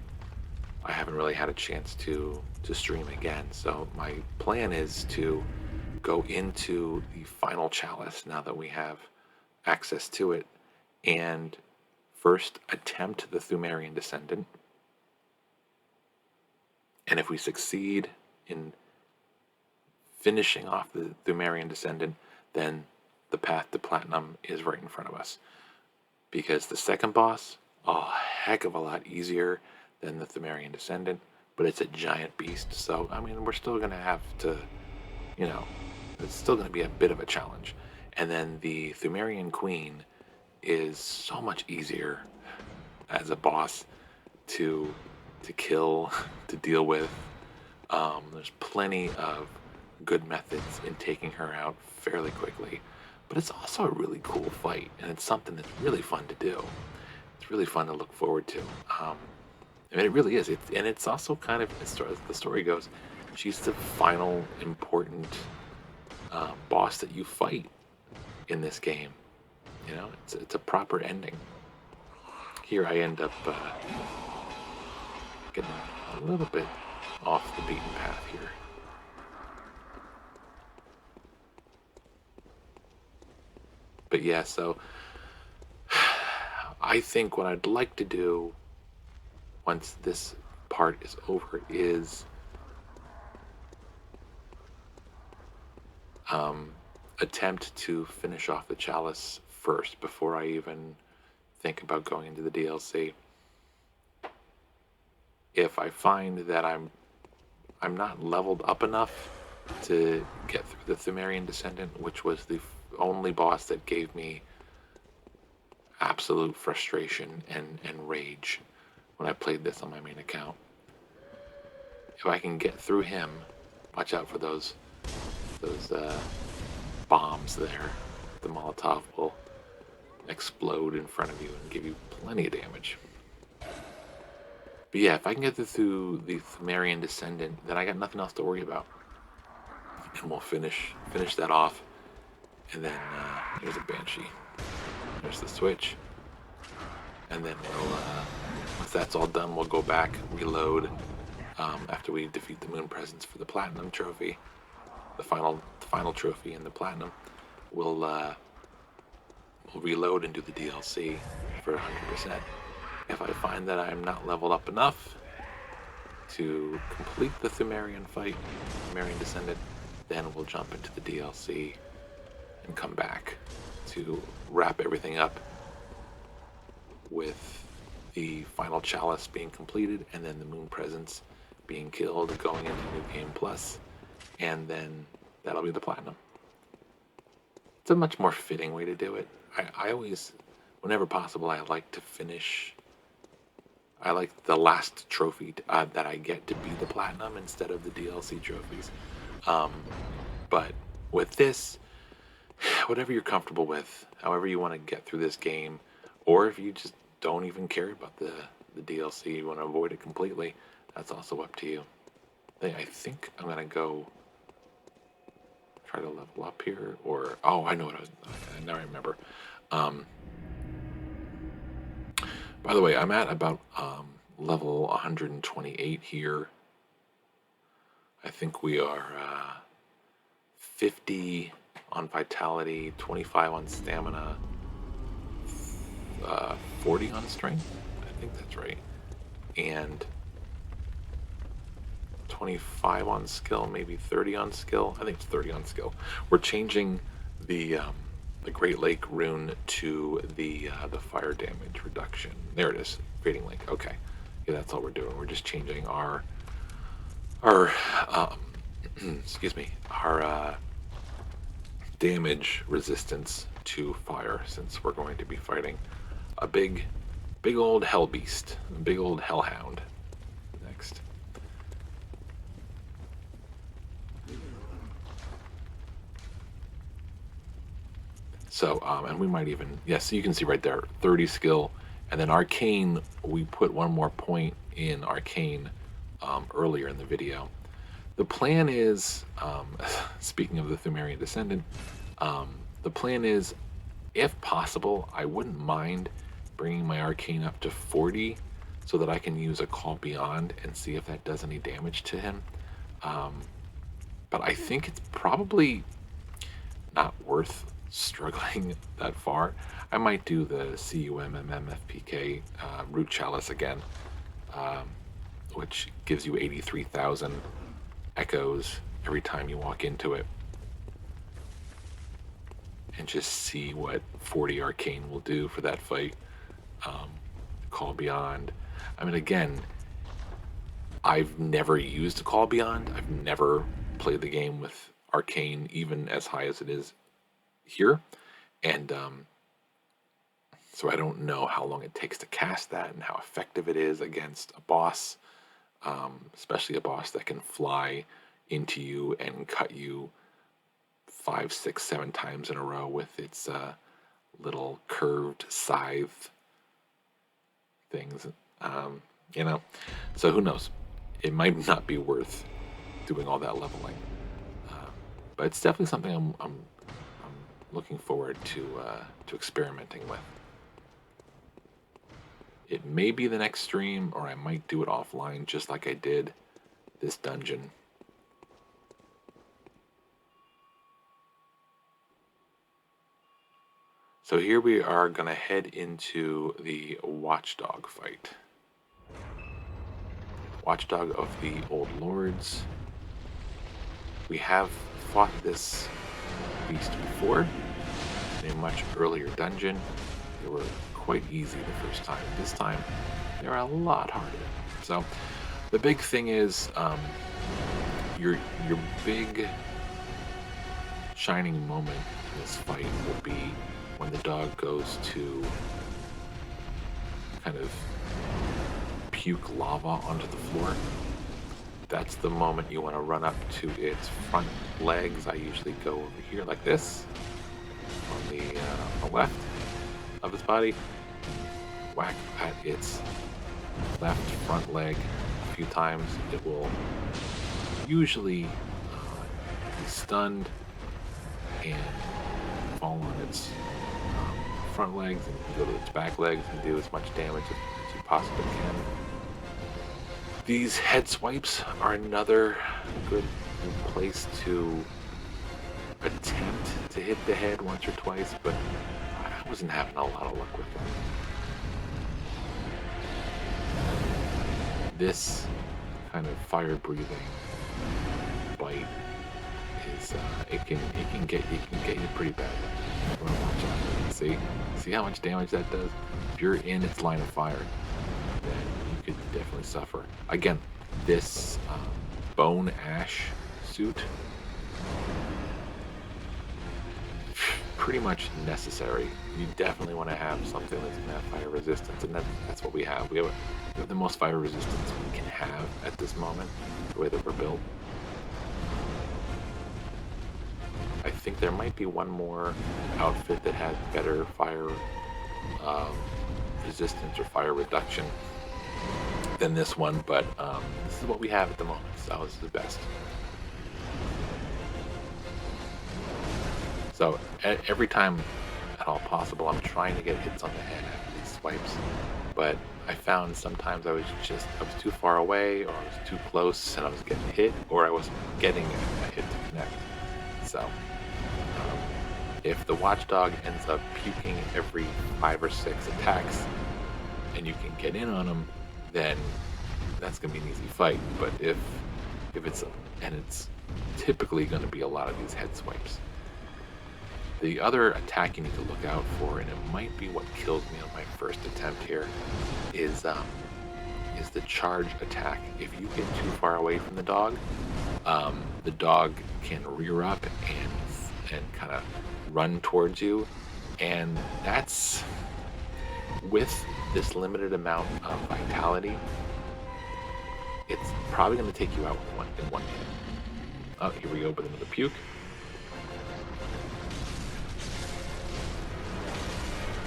haven't really had a chance to stream again. So my plan is to go into the final chalice now that we have access to it, and first attempt the Pthumerian Descendant. And if we succeed in finishing off the Pthumerian Descendant, then the path to platinum is right in front of us. Because the second boss, a heck of a lot easier than the Pthumerian Descendant, but it's a giant beast. So, I mean, we're still going to have to, it's still going to be a bit of a challenge. And then the Pthumerian Queen is so much easier as a boss to kill, to deal with. There's plenty of good methods in taking her out fairly quickly, but it's also a really cool fight, and it's something that's really fun to do. It's really fun to look forward to. I mean, it really is. It's also kind of, as the story goes, she's the final important boss that you fight in this game. It's a proper ending. Here I end up getting a little bit off the beaten path here. But yeah, so I think what I'd like to do once this part is over is attempt to finish off the chalice first before I even think about going into the DLC. If I find that I'm not leveled up enough to get through the Pthumerian Descendant, which was the only boss that gave me absolute frustration and rage when I played this on my main account. If I can get through him, watch out for those bombs there. The Molotov will explode in front of you and give you plenty of damage. But yeah, if I can get through the Pthumerian Descendant, then I got nothing else to worry about. And we'll finish that off. And then here's a Banshee. There's the switch. And then we'll, once that's all done, we'll go back, reload, after we defeat the Moon Presence for the Platinum Trophy. The final trophy in the Platinum. We'll reload and do the DLC for 100%. If I find that I'm not leveled up enough to complete the Pthumerian fight, Pthumerian Descendant, then we'll jump into the DLC and come back to wrap everything up with the final chalice being completed and then the Moon Presence being killed, going into New Game Plus, and then that'll be the platinum. It's a much more fitting way to do it. I always, whenever possible, I like to finish. I like the last trophy that I get to be the platinum instead of the DLC trophies. But with this, whatever you're comfortable with, however you want to get through this game, or if you just don't even care about the DLC, you want to avoid it completely, that's also up to you. I think I'm going to go try to level up here, or, oh, I know what now I remember. By the way, I'm at about level 128 here. I think we are 50 on vitality, 25 on stamina, 40 on strength. I think that's right. And 25 on skill, maybe 30 on skill. I think it's 30 on skill. We're changing the Great Lake rune to the fire damage reduction. There it is, Fading Lake. Okay, yeah, that's all we're doing. We're just changing our excuse me, our damage resistance to fire, since we're going to be fighting a big old hell beast, a big old hellhound next. So, and we might even, yes, so you can see right there, 30 skill, and then arcane, we put one more point in arcane earlier in the video. The plan is, speaking of the Pthumerian descendant, the plan is, if possible, I wouldn't mind bringing my arcane up to 40 so that I can use a Call Beyond and see if that does any damage to him. But I think it's probably not worth struggling that far. I might do the CUMMFPK Root Chalice again, which gives you 83,000 echoes every time you walk into it, and just see what 40 arcane will do for that fight. Call Beyond. I mean, again, I've never used a Call Beyond. I've never played the game with arcane even as high as it is here, and so I don't know how long it takes to cast that and how effective it is against a boss, especially a boss that can fly into you and cut you 5, 6, 7 times in a row with its little curved scythe things, you know. So who knows? It might not be worth doing all that leveling, but it's definitely something I'm looking forward to experimenting with. It may be the next stream, or I might do it offline, just like I did this dungeon. So here we are going to head into the Watchdog fight. Watchdog of the Old Lords. We have fought this beast before in a much earlier dungeon. They were quite easy the first time. This time, they're a lot harder. So the big thing is your big shining moment in this fight will be when the dog goes to kind of puke lava onto the floor. That's the moment you want to run up to its front legs. I usually go over here like this, on the left of its body, whack at its left front leg a few times. It will usually be stunned and fall on its front legs, and you can go to its back legs and do as much damage as you possibly can. These head swipes are another good place to attempt to hit the head once or twice, but I wasn't having a lot of luck with them. This kind of fire-breathing bite is it can get you pretty bad. See how much damage that does? If you're in its line of fire, then you could definitely suffer. Again, this bone ash suit, pretty much necessary. You definitely want to have something that's going to have fire resistance, and that's what we have. We have the most fire resistance we can have at this moment, the way that we're built. I think there might be one more outfit that has better fire resistance or fire reduction than this one, but this is what we have at the moment, so this is the best. So every time at all possible, I'm trying to get hits on the head after these swipes, but I found sometimes I was too far away, or I was too close and I was getting hit, or I wasn't getting a hit to connect. So if the Watchdog ends up puking every 5 or 6 attacks and you can get in on them, then that's going to be an easy fight. But if it's typically going to be a lot of these head swipes. The other attack you need to look out for, and it might be what kills me on my first attempt here, is the charge attack. If you get too far away from the dog can rear up and kind of run towards you, and that's, with this limited amount of vitality, it's probably going to take you out in one hit. Oh, here we go with another puke.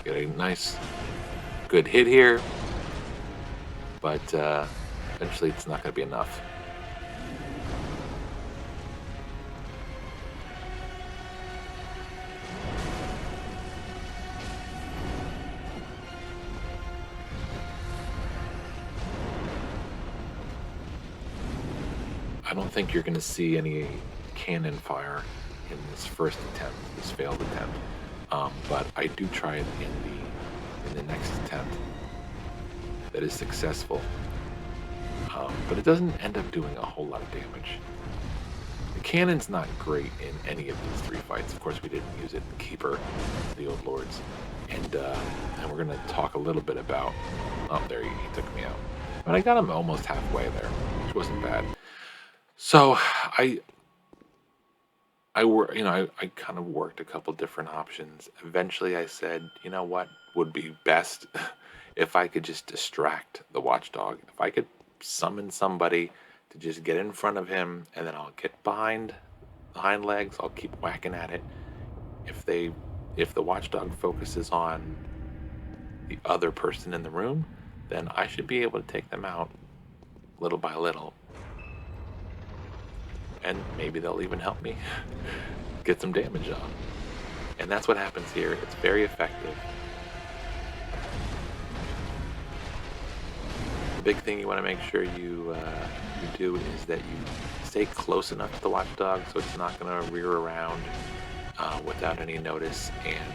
Get a nice, good hit here, but eventually it's not going to be enough. I don't think you're going to see any cannon fire in this first attempt, this failed attempt. But I do try it in the next attempt that is successful. But it doesn't end up doing a whole lot of damage. The cannon's not great in any of these 3 fights. Of course, we didn't use it in Keeper, the Old Lords. And we're going to talk a little bit about... Oh, there he took me out. But I got him almost halfway there, which wasn't bad. So I kind of worked a couple different options. Eventually I said, you know what would be best if I could just distract the Watchdog. If I could summon somebody to just get in front of him, and then I'll get behind the hind legs, I'll keep whacking at it. If the Watchdog focuses on the other person in the room, then I should be able to take them out little by little. And maybe they'll even help me get some damage on. And that's what happens here. It's very effective. The big thing you want to make sure you do is that you stay close enough to the Watchdog so it's not going to rear around without any notice and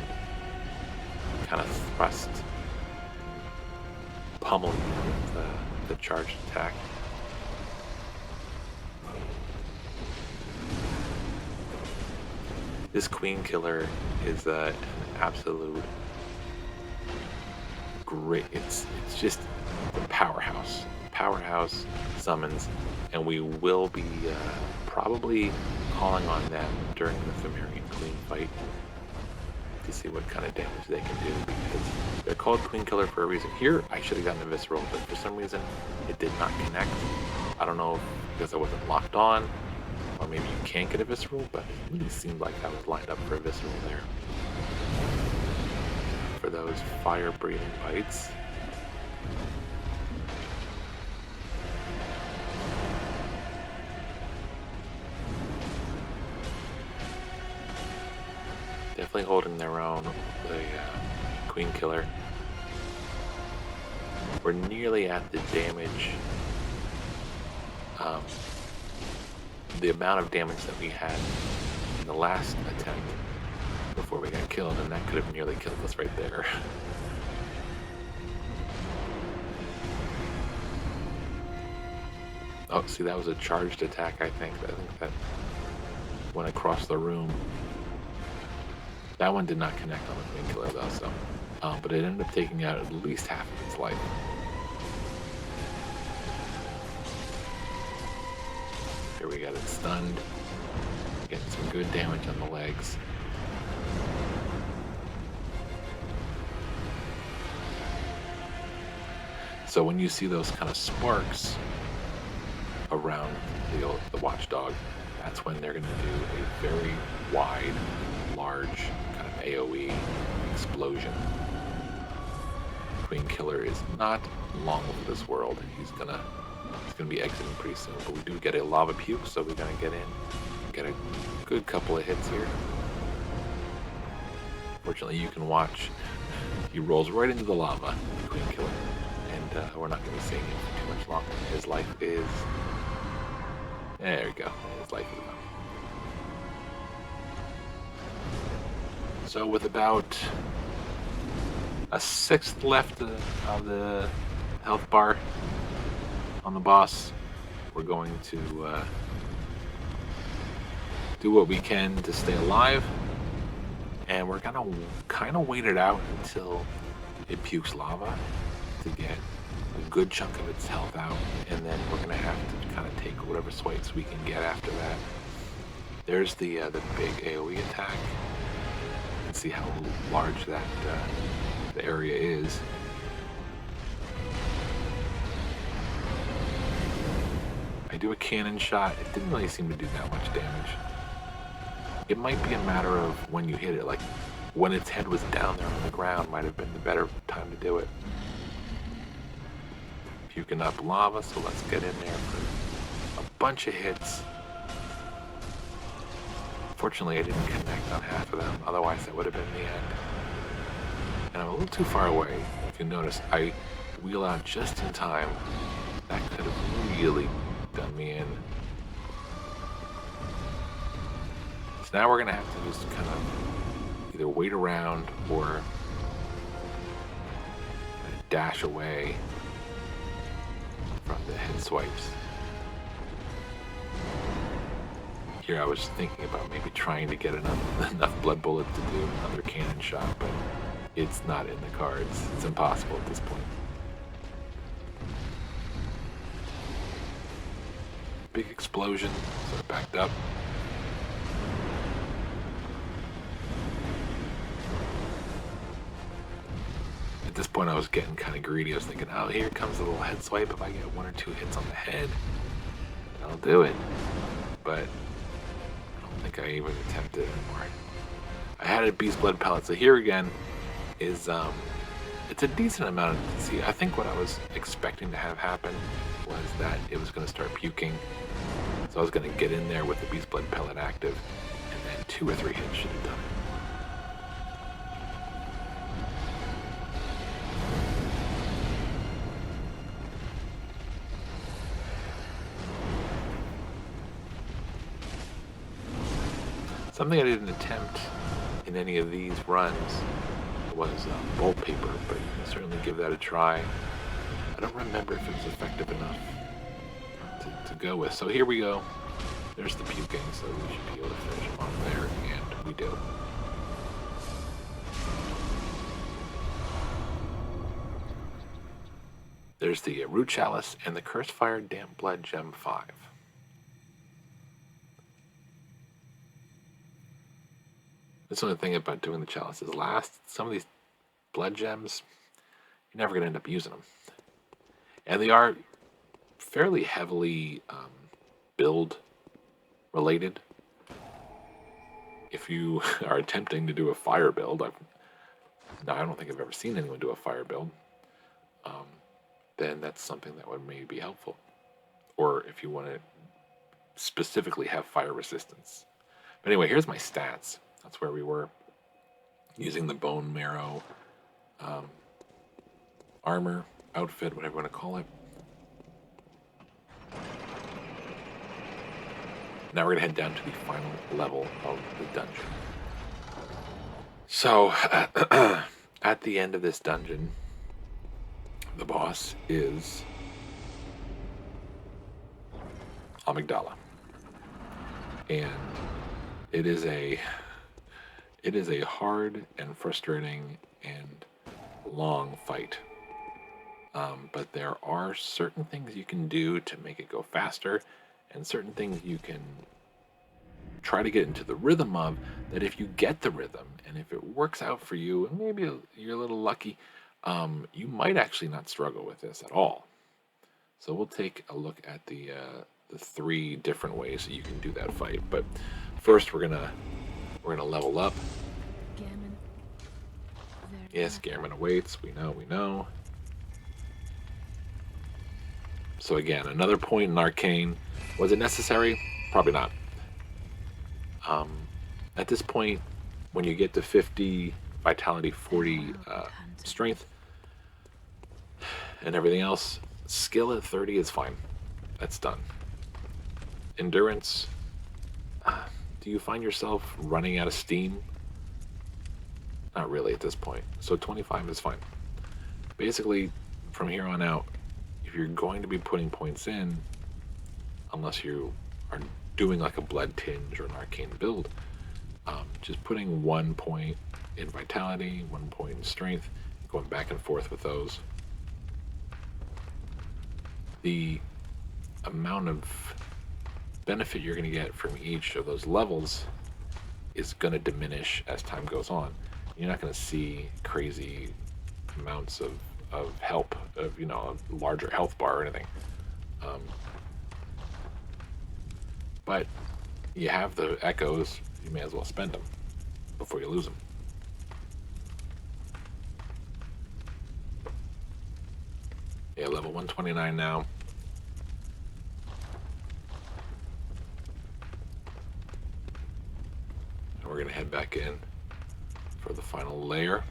kind of thrust, pummel you with the charged attack. This Queen Killer is an absolute great. It's just the powerhouse summons, and we will be probably calling on them during the Pthumerian Queen fight to see what kind of damage they can do, because they're called Queen Killer for a reason. Here, I should have gotten a visceral, but for some reason, it did not connect. I don't know if because I wasn't locked on, or maybe you can't get a visceral, but it really seemed like I was lined up for a visceral there. For those fire-breathing bites. Definitely holding their own, the Queen Killer. We're nearly at the damage, the amount of damage that we had in the last attempt before we got killed, and that could have nearly killed us right there. Oh, see, that was a charged attack, I think. I think that went across the room. That one did not connect on the Queen Killer, though, so... but it ended up taking out at least half of its life. we got it stunned. Getting some good damage on the legs. So when you see those kind of sparks around the Watchdog, that's when they're going to do a very wide, large kind of AoE explosion. Queen Killer is not long for this world. He's gonna be exiting pretty soon, but we do get a lava puke, so we're gonna get in, get a good couple of hits here. Fortunately, you can watch. He rolls right into the lava, the Queen Killer, and we're not gonna be seeing him for too much longer. His life is. There we go. His life is up. So with about a sixth left of the health bar on the boss, we're going to do what we can to stay alive, and we're gonna kind of wait it out until it pukes lava to get a good chunk of its health out, and then we're gonna have to kind of take whatever swipes we can get after that. There's the big Aoe attack. You can see how large that the area is. I do a cannon shot. It didn't really seem to do that much damage. It might be a matter of when you hit it, like when its head was down there on the ground might have been the better time to do it. Puking up lava, so let's get in there for a bunch of hits. Fortunately, I didn't connect on half of them, otherwise that would have been the end. And I'm a little too far away. If you notice, I wheel out just in time. That could have really done me in. So now we're gonna have to just kind of either wait around or dash away from the head swipes. Here I was thinking about maybe trying to get enough blood bullets to do another cannon shot, but it's not in the cards. It's impossible at this point. Big explosion, so it backed up. At this point I was getting kind of greedy. I was thinking, oh, here comes a little head swipe. If I get 1 or 2 hits on the head, I'll do it. But I don't think I even attempted it anymore. I had a beast blood pellet, so here again is it's a decent amount of, see, I think what I was expecting to have happen was that it was going to start puking. So I was going to get in there with the beast blood pellet active, and then 2 or 3 hits should have done it. Something I didn't attempt in any of these runs was bolt paper, but you can certainly give that a try. I don't remember if it was effective enough to go with. So here we go. There's the puking, so we should be able to finish him off there, and we do. There's the Root Chalice and the Cursed Fire Damp Blood Gem 5. That's the only thing about doing the chalices. Some of these blood gems, you're never going to end up using them. And they are fairly heavily build related. If you are attempting to do a fire build, I don't think I've ever seen anyone do a fire build, then that's something that would maybe be helpful. Or if you want to specifically have fire resistance. But anyway, here's my stats. That's where we were, using the bone marrow armor, outfit, whatever you want to call it. Now we're going to head down to the final level of the dungeon. So, at the end of this dungeon, the boss is Amygdala. And it is a hard and frustrating and long fight. But there are certain things you can do to make it go faster and certain things you can try to get into the rhythm of, that if you get the rhythm and if it works out for you and maybe you're a little lucky, you might actually not struggle with this at all. So we'll take a look at the 3 different ways that you can do that fight. But first we're gonna level up. Gammon. Yes, Gammon awaits. We know. So again, another point in Arcane. Was it necessary? Probably not. At this point, when you get to 50 vitality, 40 strength, and everything else, skill at 30 is fine. That's done. Endurance. Do you find yourself running out of steam? Not really at this point. So 25 is fine. Basically, from here on out, if you're going to be putting points in, unless you are doing like a blood tinge or an arcane build, just putting 1 point in vitality, 1 point in strength, going back and forth with those. The amount of benefit you're going to get from each of those levels is going to diminish as time goes on. You're not going to see crazy amounts of help, of a larger health bar or anything. But you have the echoes, you may as well spend them before you lose them. Yeah, level 129 now. And we're going to head back in for the final layer.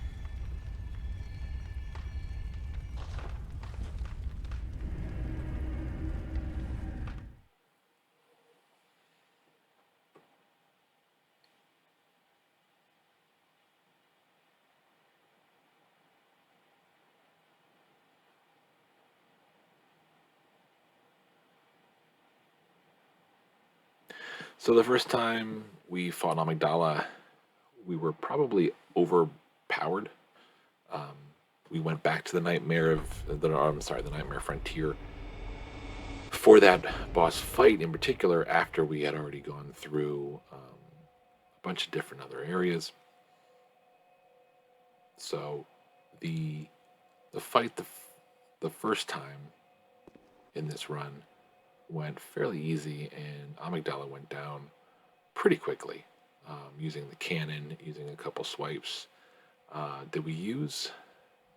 So the first time we fought Amygdala, we were probably overpowered. We went back to the Nightmare Frontier for that boss fight in particular, after we had already gone through a bunch of different other areas. So the fight the first time in this run went fairly easy, and Amygdala went down pretty quickly, using the cannon, using a couple swipes. Did we use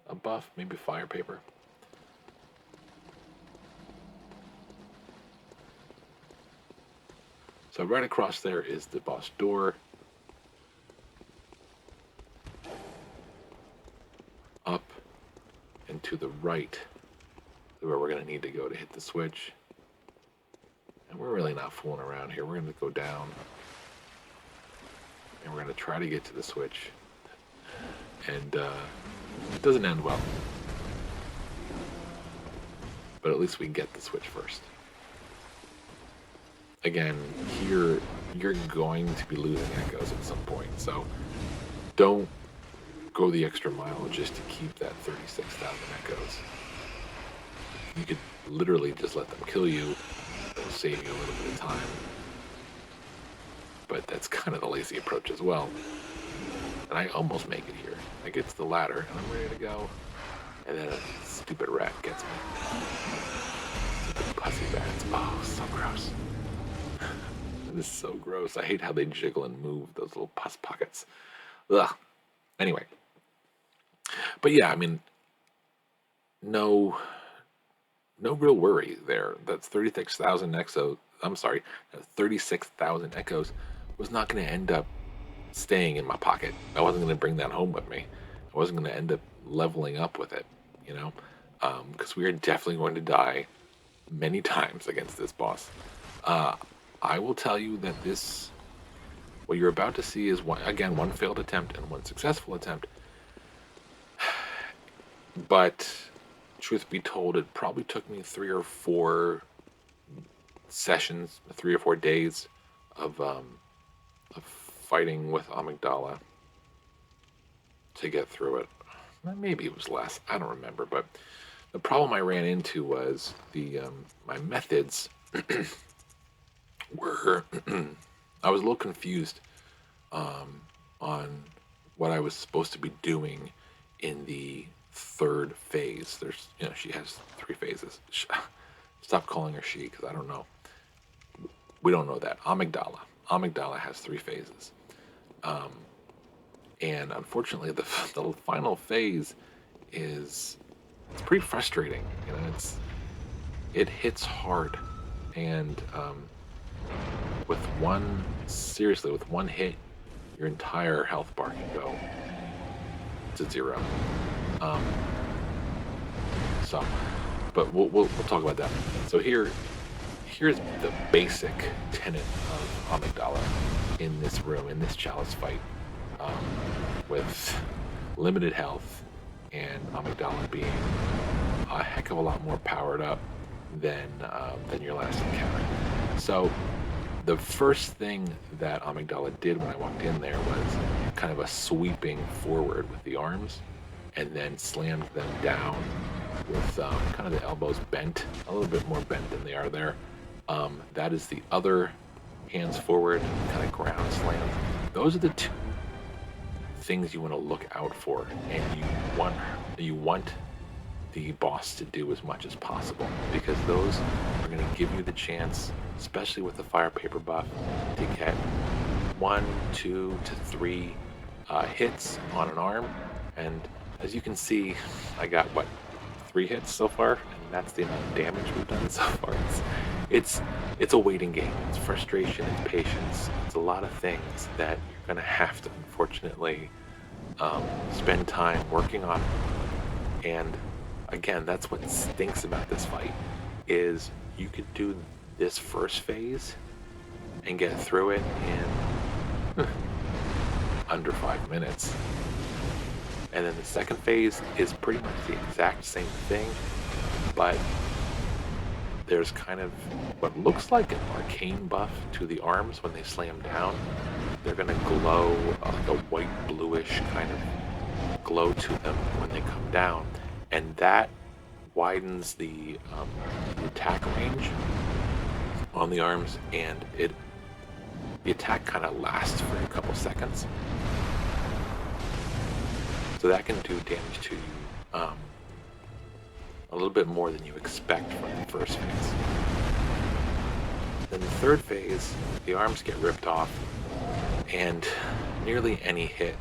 a buff? Maybe fire paper? So right across there is the boss door. Up and to the right is where we're going to need to go to hit the switch. And we're really not fooling around here. We're going to go down, and we're going to try to get to the switch. And it doesn't end well. But at least we get the switch first. Again, here you're going to be losing echoes at some point, so don't go the extra mile just to keep that 36,000 echoes. You could literally just let them kill you. It'll save you a little bit of time. But that's kind of the lazy approach as well. And I almost make it here. I get to the ladder, and I'm ready to go. And then a stupid rat gets me. Stupid pussy rats. Oh, so gross. This is so gross. I hate how they jiggle and move, those little pus pockets. Ugh. Anyway. But yeah, I mean, no real worry there. That's 36,000 echoes. I'm sorry, 36,000 echoes was not going to end up staying in my pocket. I wasn't going to bring that home with me. I wasn't going to end up leveling up with it, because we are definitely going to die many times against this boss. I will tell you that what you're about to see is one failed attempt and one successful attempt. But truth be told, it probably took me 3 or 4 sessions, 3 or 4 days of fighting with Amygdala to get through it. Maybe it was less. I don't remember. But the problem I ran into was my methods were I was a little confused on what I was supposed to be doing in the third phase. There's, she has 3 phases. Stop calling her she, because I don't know. We don't know that. Amygdala. Amygdala has 3 phases. And unfortunately, the final phase it's pretty frustrating. It hits hard, and with one hit, your entire health bar can go to 0. So, but we'll talk about that. So here's the basic tenet of Amygdala in this room, in this chalice fight, with limited health, and Amygdala being a heck of a lot more powered up than your last encounter. So the first thing that Amygdala did when I walked in there was kind of a sweeping forward with the arms, and then slammed them down with kind of the elbows bent, a little bit more bent than they are there. That is the other hands forward, kind of ground slam. Those are the 2 things you want to look out for, and you want the boss to do as much as possible, because those are going to give you the chance, especially with the fire paper buff, to get 1, 2 to 3 hits on an arm. And as you can see, I got 3 hits so far, and that's the amount of damage we've done so far. It's a waiting game. It's frustration, it's patience, it's a lot of things that you're gonna have to, unfortunately, spend time working on. And again, that's what stinks about this fight, is you could do this first phase and get through it in under 5 minutes. And then the second phase is pretty much the exact same thing, but there's kind of what looks like an arcane buff to the arms when they slam down. They're going to glow, like a white bluish kind of glow to them when they come down, and that widens the attack range on the arms, and the attack kind of lasts for a couple seconds. So that can do damage to you a little bit more than you expect from the first phase. Then the third phase, the arms get ripped off, and nearly any hit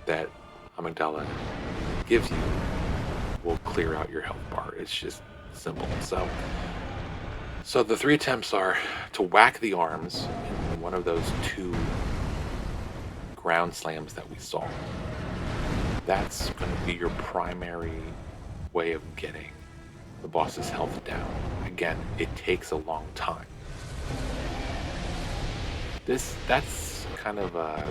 that Amygdala gives you will clear out your health bar. It's just simple. So the 3 attempts are to whack the arms in one of those 2 ground slams that we saw. That's going to be your primary way of getting the boss's health down. Again, it takes a long time. That's kind of a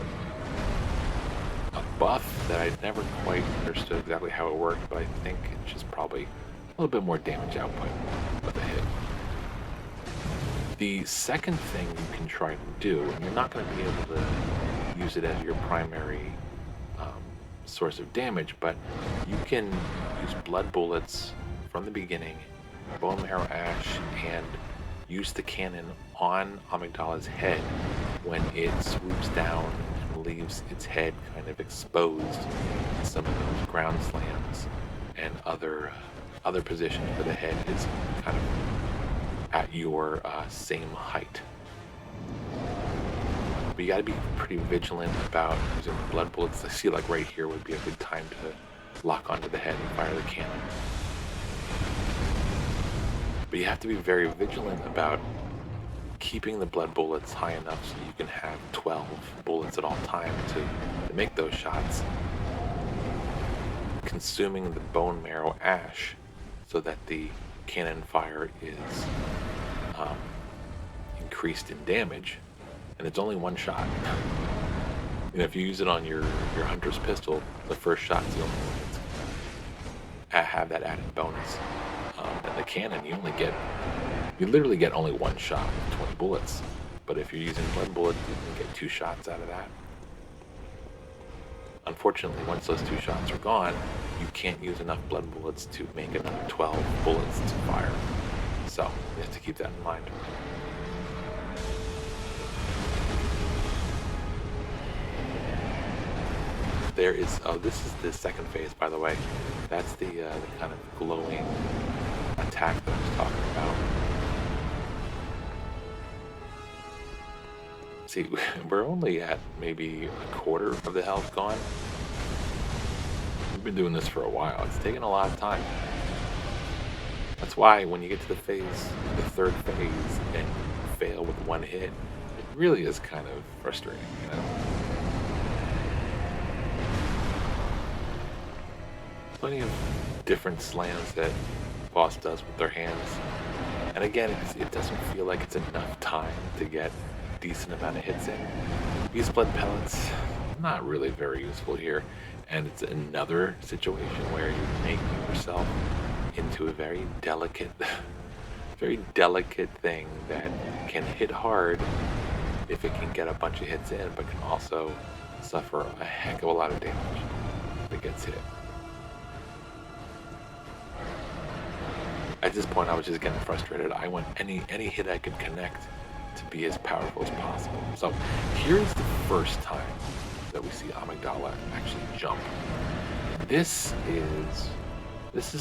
buff that I never quite understood exactly how it worked, but I think it's just probably a little bit more damage output with a hit. The second thing you can try to do, and you're not going to be able to use it as your primary source of damage, but you can use blood bullets from the beginning, bone marrow ash, and use the cannon on Amygdala's head when it swoops down and leaves its head kind of exposed in some of those ground slams and other positions where the head is kind of at your same height. But you gotta be pretty vigilant about using the blood bullets. I see, like right here would be a good time to lock onto the head and fire the cannon. But you have to be very vigilant about keeping the blood bullets high enough so you can have 12 bullets at all times to make those shots. Consuming the bone marrow ash so that the cannon fire is increased in damage. And it's only 1 shot. And if you use it on your hunter's pistol, the first shot's the only one that's gonna have that added bonus. And the cannon, you literally get only 1 shot, 20 bullets. But if you're using blood bullets, you can get 2 shots out of that. Unfortunately, once those 2 shots are gone, you can't use enough blood bullets to make another 12 bullets to fire. So you have to keep that in mind. there is. Oh, this is the second phase, by the way. That's the kind of glowing attack that I was talking about. See, we're only at maybe a quarter of the health gone. We've been doing this for a while. It's taken a lot of time. That's why when you get to the third phase, and you fail with one hit, it really is kind of frustrating, you know? Plenty of different slams that boss does with their hands. And again, it doesn't feel like it's enough time to get a decent amount of hits in. These blood pellets, not really very useful here. And it's another situation where you're making yourself into a very delicate thing that can hit hard if it can get a bunch of hits in, but can also suffer a heck of a lot of damage if it gets hit. At this point, I was just getting frustrated. I want any hit I could connect to be as powerful as possible. So here's the first time that we see Amygdala actually jump. This is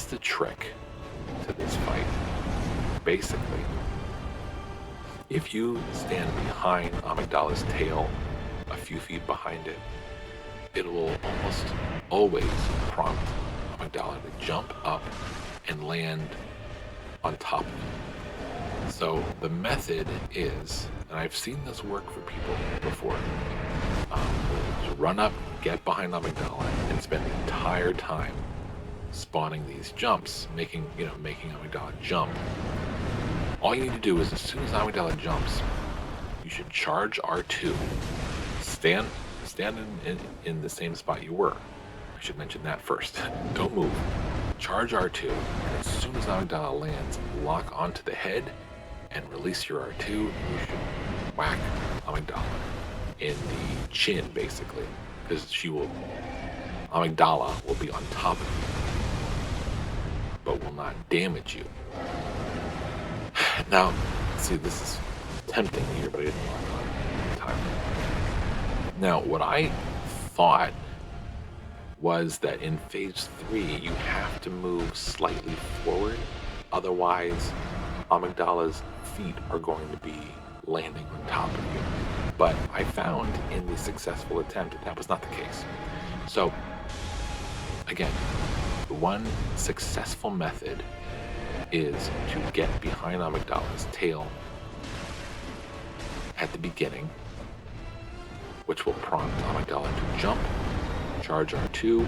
the trick to this fight. Basically, if you stand behind Amygdala's tail, a few feet behind it, it will almost always prompt Amygdala to jump up and land on top of it. So the method is, and I've seen this work for people before, to run up, get behind Amygdala, and spend the entire time spawning these jumps, making Amygdala jump. All you need to do is, as soon as Amygdala jumps, you should charge R2, stand in the same spot you were. I should mention that first. Don't move. Charge R2, and as soon as Amygdala lands, lock onto the head and release your R2, and you should whack Amygdala in the chin, basically, because Amygdala will be on top of you, but will not damage you. Now, see, this is tempting here, but I didn't lock on at the time. Now, what I thought was that in phase 3, you have to move slightly forward, otherwise Amygdala's feet are going to be landing on top of you. But I found in the successful attempt that was not the case. So, again, the one successful method is to get behind Amygdala's tail at the beginning, which will prompt Amygdala to jump, charge R2,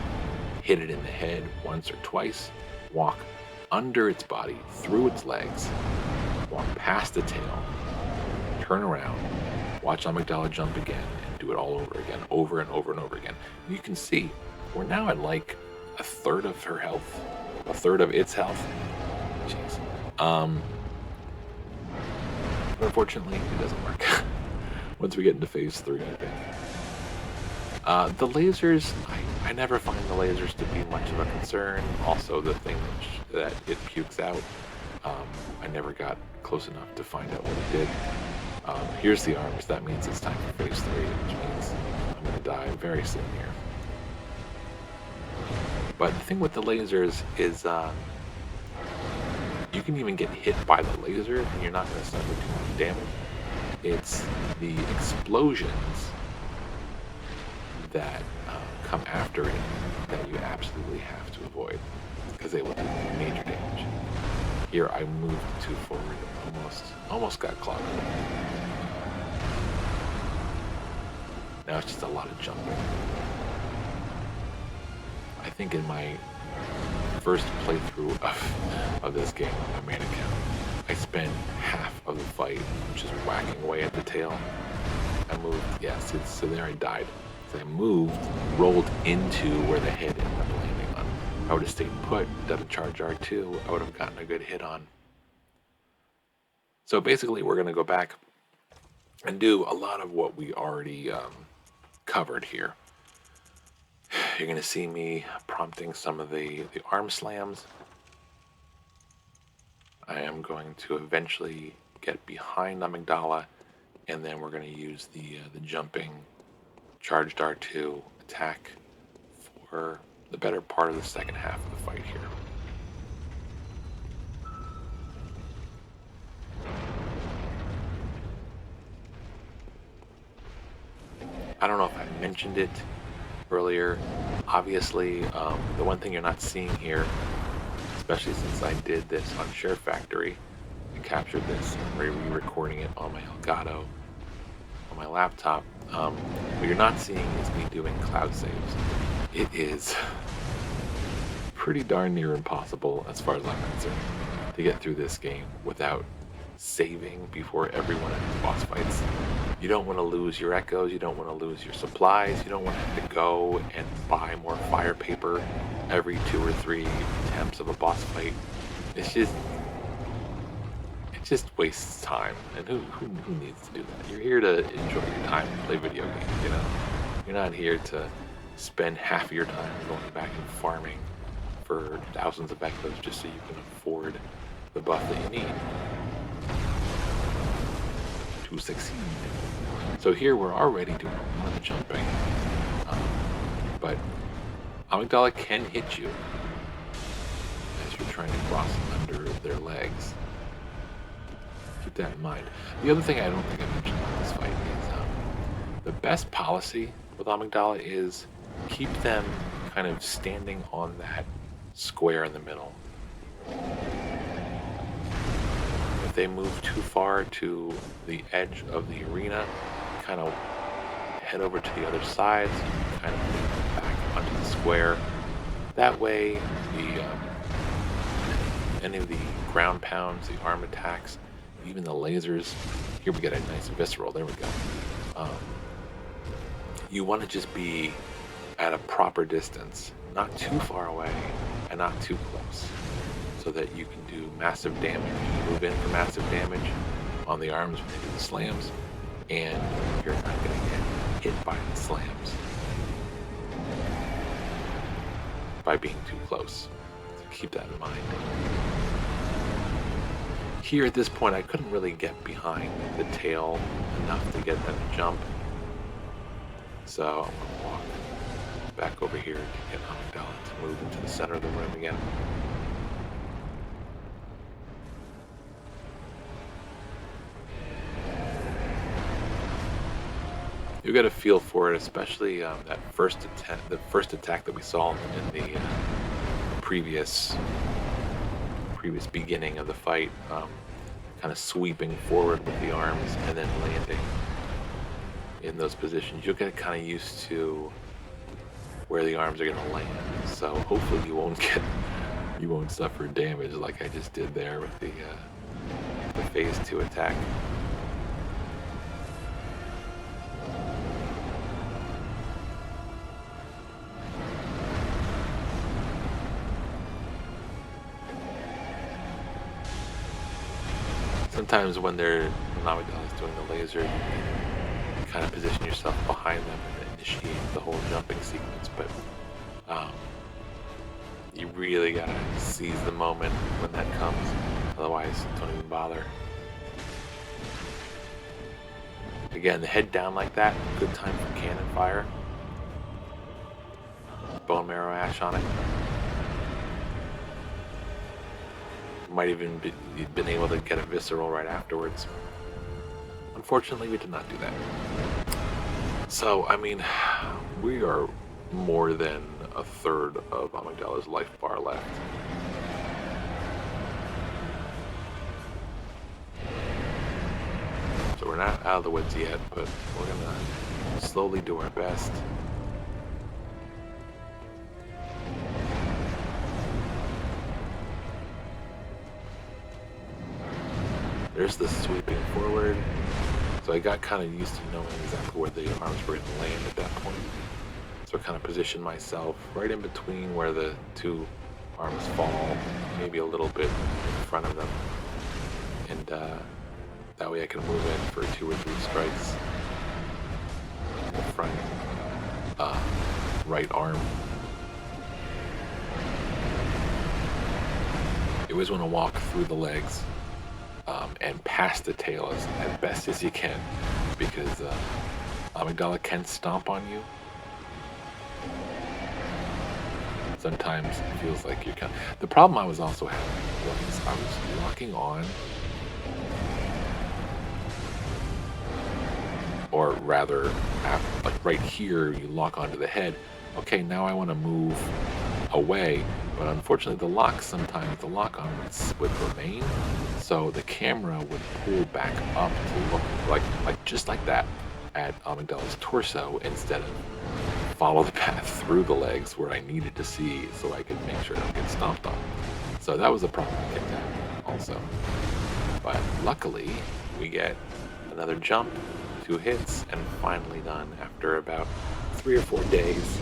hit it in the head once or twice, walk under its body, through its legs, walk past the tail, turn around, watch Amygdala jump again, and do it all over again, over and over and over again. You can see we're now at like a third of her health, a third of its health. Jeez. But unfortunately, it doesn't work. Once we get into phase 3, I think. The lasers, I never find the lasers to be much of a concern. Also, the thing that it pukes out, I never got close enough to find out what it did. Here's the arms. That means it's time for phase 3, which means I'm going to die very soon here. But the thing with the lasers is you can even get hit by the laser and you're not going to suffer too much damage. It's the explosions that come after it that you absolutely have to avoid, because they will do major damage. Here I moved too forward, almost got clogged. Now it's just a lot of jumping. I think in my first playthrough of this game on my main account, I spent half of the fight just whacking away at the tail. I moved, yes, so there I died. So I moved, rolled into where the head ended up landing on. I would have stayed put, done a charge R2, I would have gotten a good hit on. So basically we're going to go back and do a lot of what we already covered here. You're going to see me prompting some of the arm slams. I am going to eventually get behind Amygdala, and then we're going to use the jumping charged R2 attack for the better part of the second half of the fight here. I don't know if I mentioned it earlier. Obviously, the one thing you're not seeing here, especially since I did this on Share Factory and captured this and re-recording it on my Elgato on my laptop, what you're not seeing is me doing cloud saves. It is pretty darn near impossible, as far as I'm concerned, to get through this game without saving before every one of these boss fights. You don't want to lose your echoes, you don't want to lose your supplies, you don't want to have to go and buy more fire paper every 2 or 3 attempts of a boss fight. It just wastes time, and who needs to do that? You're here to enjoy your time and play video games, you know? You're not here to spend half of your time going back and farming for thousands of echoes just so you can afford the buff that you need to succeed. So here we're already doing a lot of jumping, but Amygdala can hit you as you're trying to cross under their legs. Keep that in mind. The other thing I don't think I mentioned in this fight is the best policy with Amygdala is keep them kind of standing on that square in the middle. If they move too far to the edge of the arena, kind of head over to the other side, so you kind of move back onto the square. That way, any of the ground pounds, the arm attacks, even the lasers. Here we get a nice visceral. There we go. You want to just be at a proper distance, not too far away and not too close, so that you can do massive damage. You move in for massive damage on the arms when they do the slams, and you're not going to get hit by the slams by being too close. So keep that in mind. Here at this point, I couldn't really get behind the tail enough to get them to jump, so I'm going to walk back over here to get Amygdala to move into the center of the room again. You get a feel for it, especially that first attack that we saw in the previous beginning of the fight, kind of sweeping forward with the arms and then landing in those positions. You'll get kind of used to where the arms are going to land, so hopefully you won't suffer damage like I just did there with the phase 2 attack. Sometimes when Amygdala is doing the laser, you can kind of position yourself behind them and initiate the whole jumping sequence, but you really gotta seize the moment when that comes, otherwise don't even bother. Again, the head down like that, good time for cannon fire. Bone marrow ash on it. Might even been able to get a visceral right afterwards. Unfortunately, we did not do that. So, I mean, we are more than a third of Amygdala's life bar left. So we're not out of the woods yet, but we're gonna slowly do our best. There's the sweeping forward. So I got kind of used to knowing exactly where the arms were going to land at that point. So I kind of positioned myself right in between where the two arms fall, maybe a little bit in front of them. And that way I can move in for 2 or 3 strikes in the front right arm. You always want to walk through the legs and past the tail as best as you can, because Amygdala can stomp on you. sometimes it feels like you're kind of... The problem I was also having was I was locking on, or rather, like right here, you lock onto the head. Okay, now I want to move away, but unfortunately sometimes the lock on would remain, so the camera would pull back up to look like just like that at Amygdala's torso instead of follow the path through the legs where I needed to see so I could make sure I don't get stomped on. So that was a problem I kept having also. But luckily, we get another jump, 2 hits, and finally done after about 3 or 4 days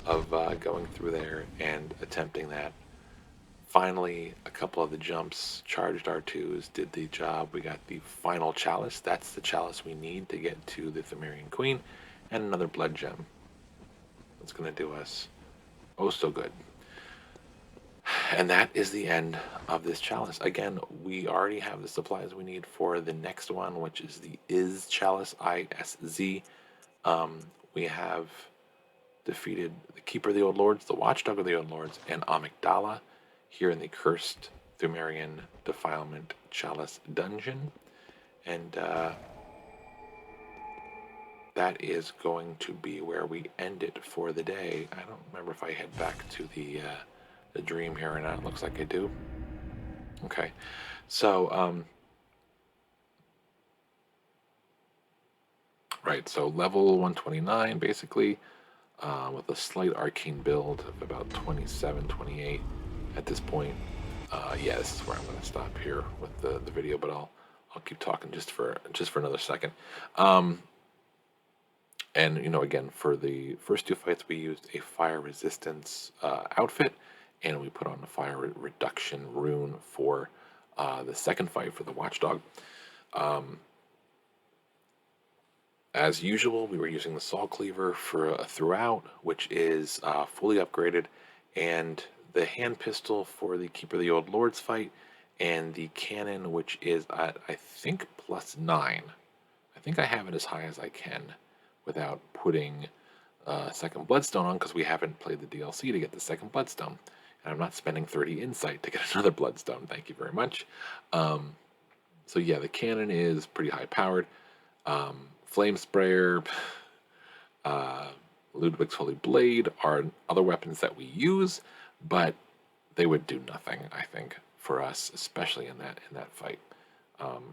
of going through there and attempting that. Finally, a couple of the jumps, charged R2s, did the job. We got the final chalice. That's the chalice we need to get to the Pthumerian Queen, and another blood gem. That's going to do us oh so good. And that is the end of this chalice. Again, we already have the supplies we need for the next one, which is the Is Chalice, ISZ. We have defeated the Keeper of the Old Lords, the Watchdog of the Old Lords, and Amygdala here in the Cursed Pthumerian Defilement Chalice dungeon. And that is going to be where we end it for the day. I don't remember if I head back to the dream here or not. It looks like I do. Okay, so right, so level 129 basically, with a slight arcane build of about 27, 28 at this point. Yeah, this is where I'm going to stop here with the video, but I'll keep talking just for another second. And again, for the first 2 fights, we used a fire resistance outfit, and we put on the fire reduction rune for the second fight for the Watchdog. As usual, we were using the Saw Cleaver for throughout, which is fully upgraded, and the hand pistol for the Keeper of the Old Lords fight, and the cannon, which is at, I think, +9. I think I have it as high as I can without putting second Bloodstone on, because we haven't played the DLC to get the second Bloodstone. And I'm not spending 30 insight to get another Bloodstone. Thank you very much. So yeah, the cannon is pretty high powered. Flame Sprayer, Ludwig's Holy Blade are other weapons that we use, but they would do nothing, I think, for us, especially in that fight,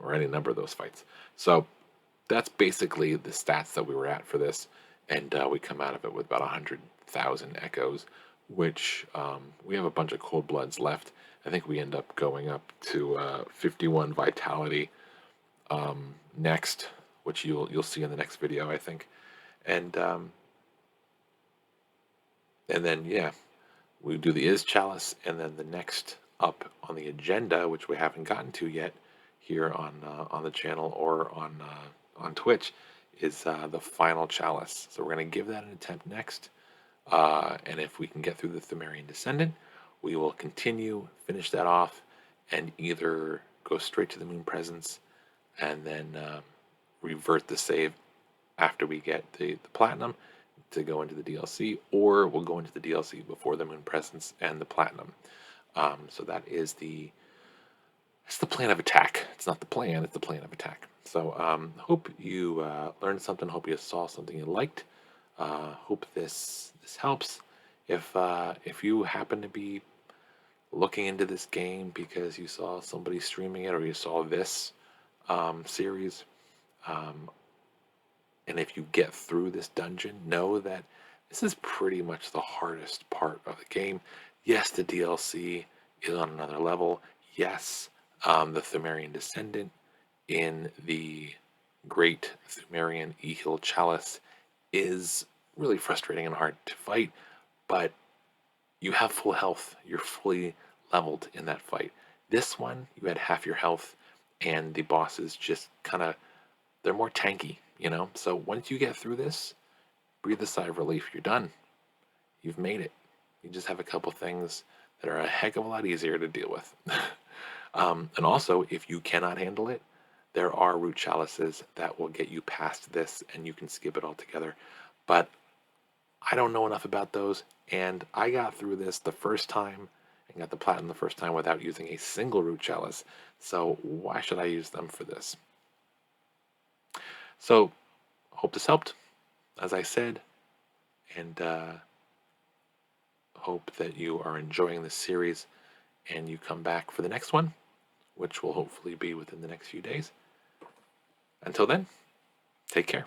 or any number of those fights. So that's basically the stats that we were at for this, and we come out of it with about 100,000 echoes, which we have a bunch of cold bloods left. I think we end up going up to 51 vitality next, which you'll see in the next video, I think, and then yeah, we do the Is Chalice, and then the next up on the agenda, which we haven't gotten to yet here on the channel or on Twitch, is the final chalice. So we're going to give that an attempt next, and if we can get through the Pthumerian Descendant, we will continue, finish that off, and either go straight to the Moon Presence and then revert the save after we get the Platinum to go into the DLC, or we'll go into the DLC before the Moon Presence and the Platinum. So that's the plan of attack. It's not the plan, it's the plan of attack. So hope you learned something, hope you saw something you liked. Hope this helps. If you happen to be looking into this game because you saw somebody streaming it, or you saw this series, and if you get through this dungeon, know that this is pretty much the hardest part of the game. Yes, the DLC is on another level. Yes, the Pthumerian Descendant in the Great Pthumerian Ehil Chalice is really frustrating and hard to fight, but you have full health. You're fully leveled in that fight. This one, you had half your health, and the bosses just they're more tanky, So once you get through this, breathe a sigh of relief. You're done. You've made it. You just have a couple things that are a heck of a lot easier to deal with. And also, if you cannot handle it, there are root chalices that will get you past this, and you can skip it altogether. But I don't know enough about those, and I got through this the first time and got the platinum the first time without using a single root chalice. So why should I use them for this? So hope this helped, as I said, and hope that you are enjoying this series and you come back for the next one, which will hopefully be within the next few days. Until then, take care.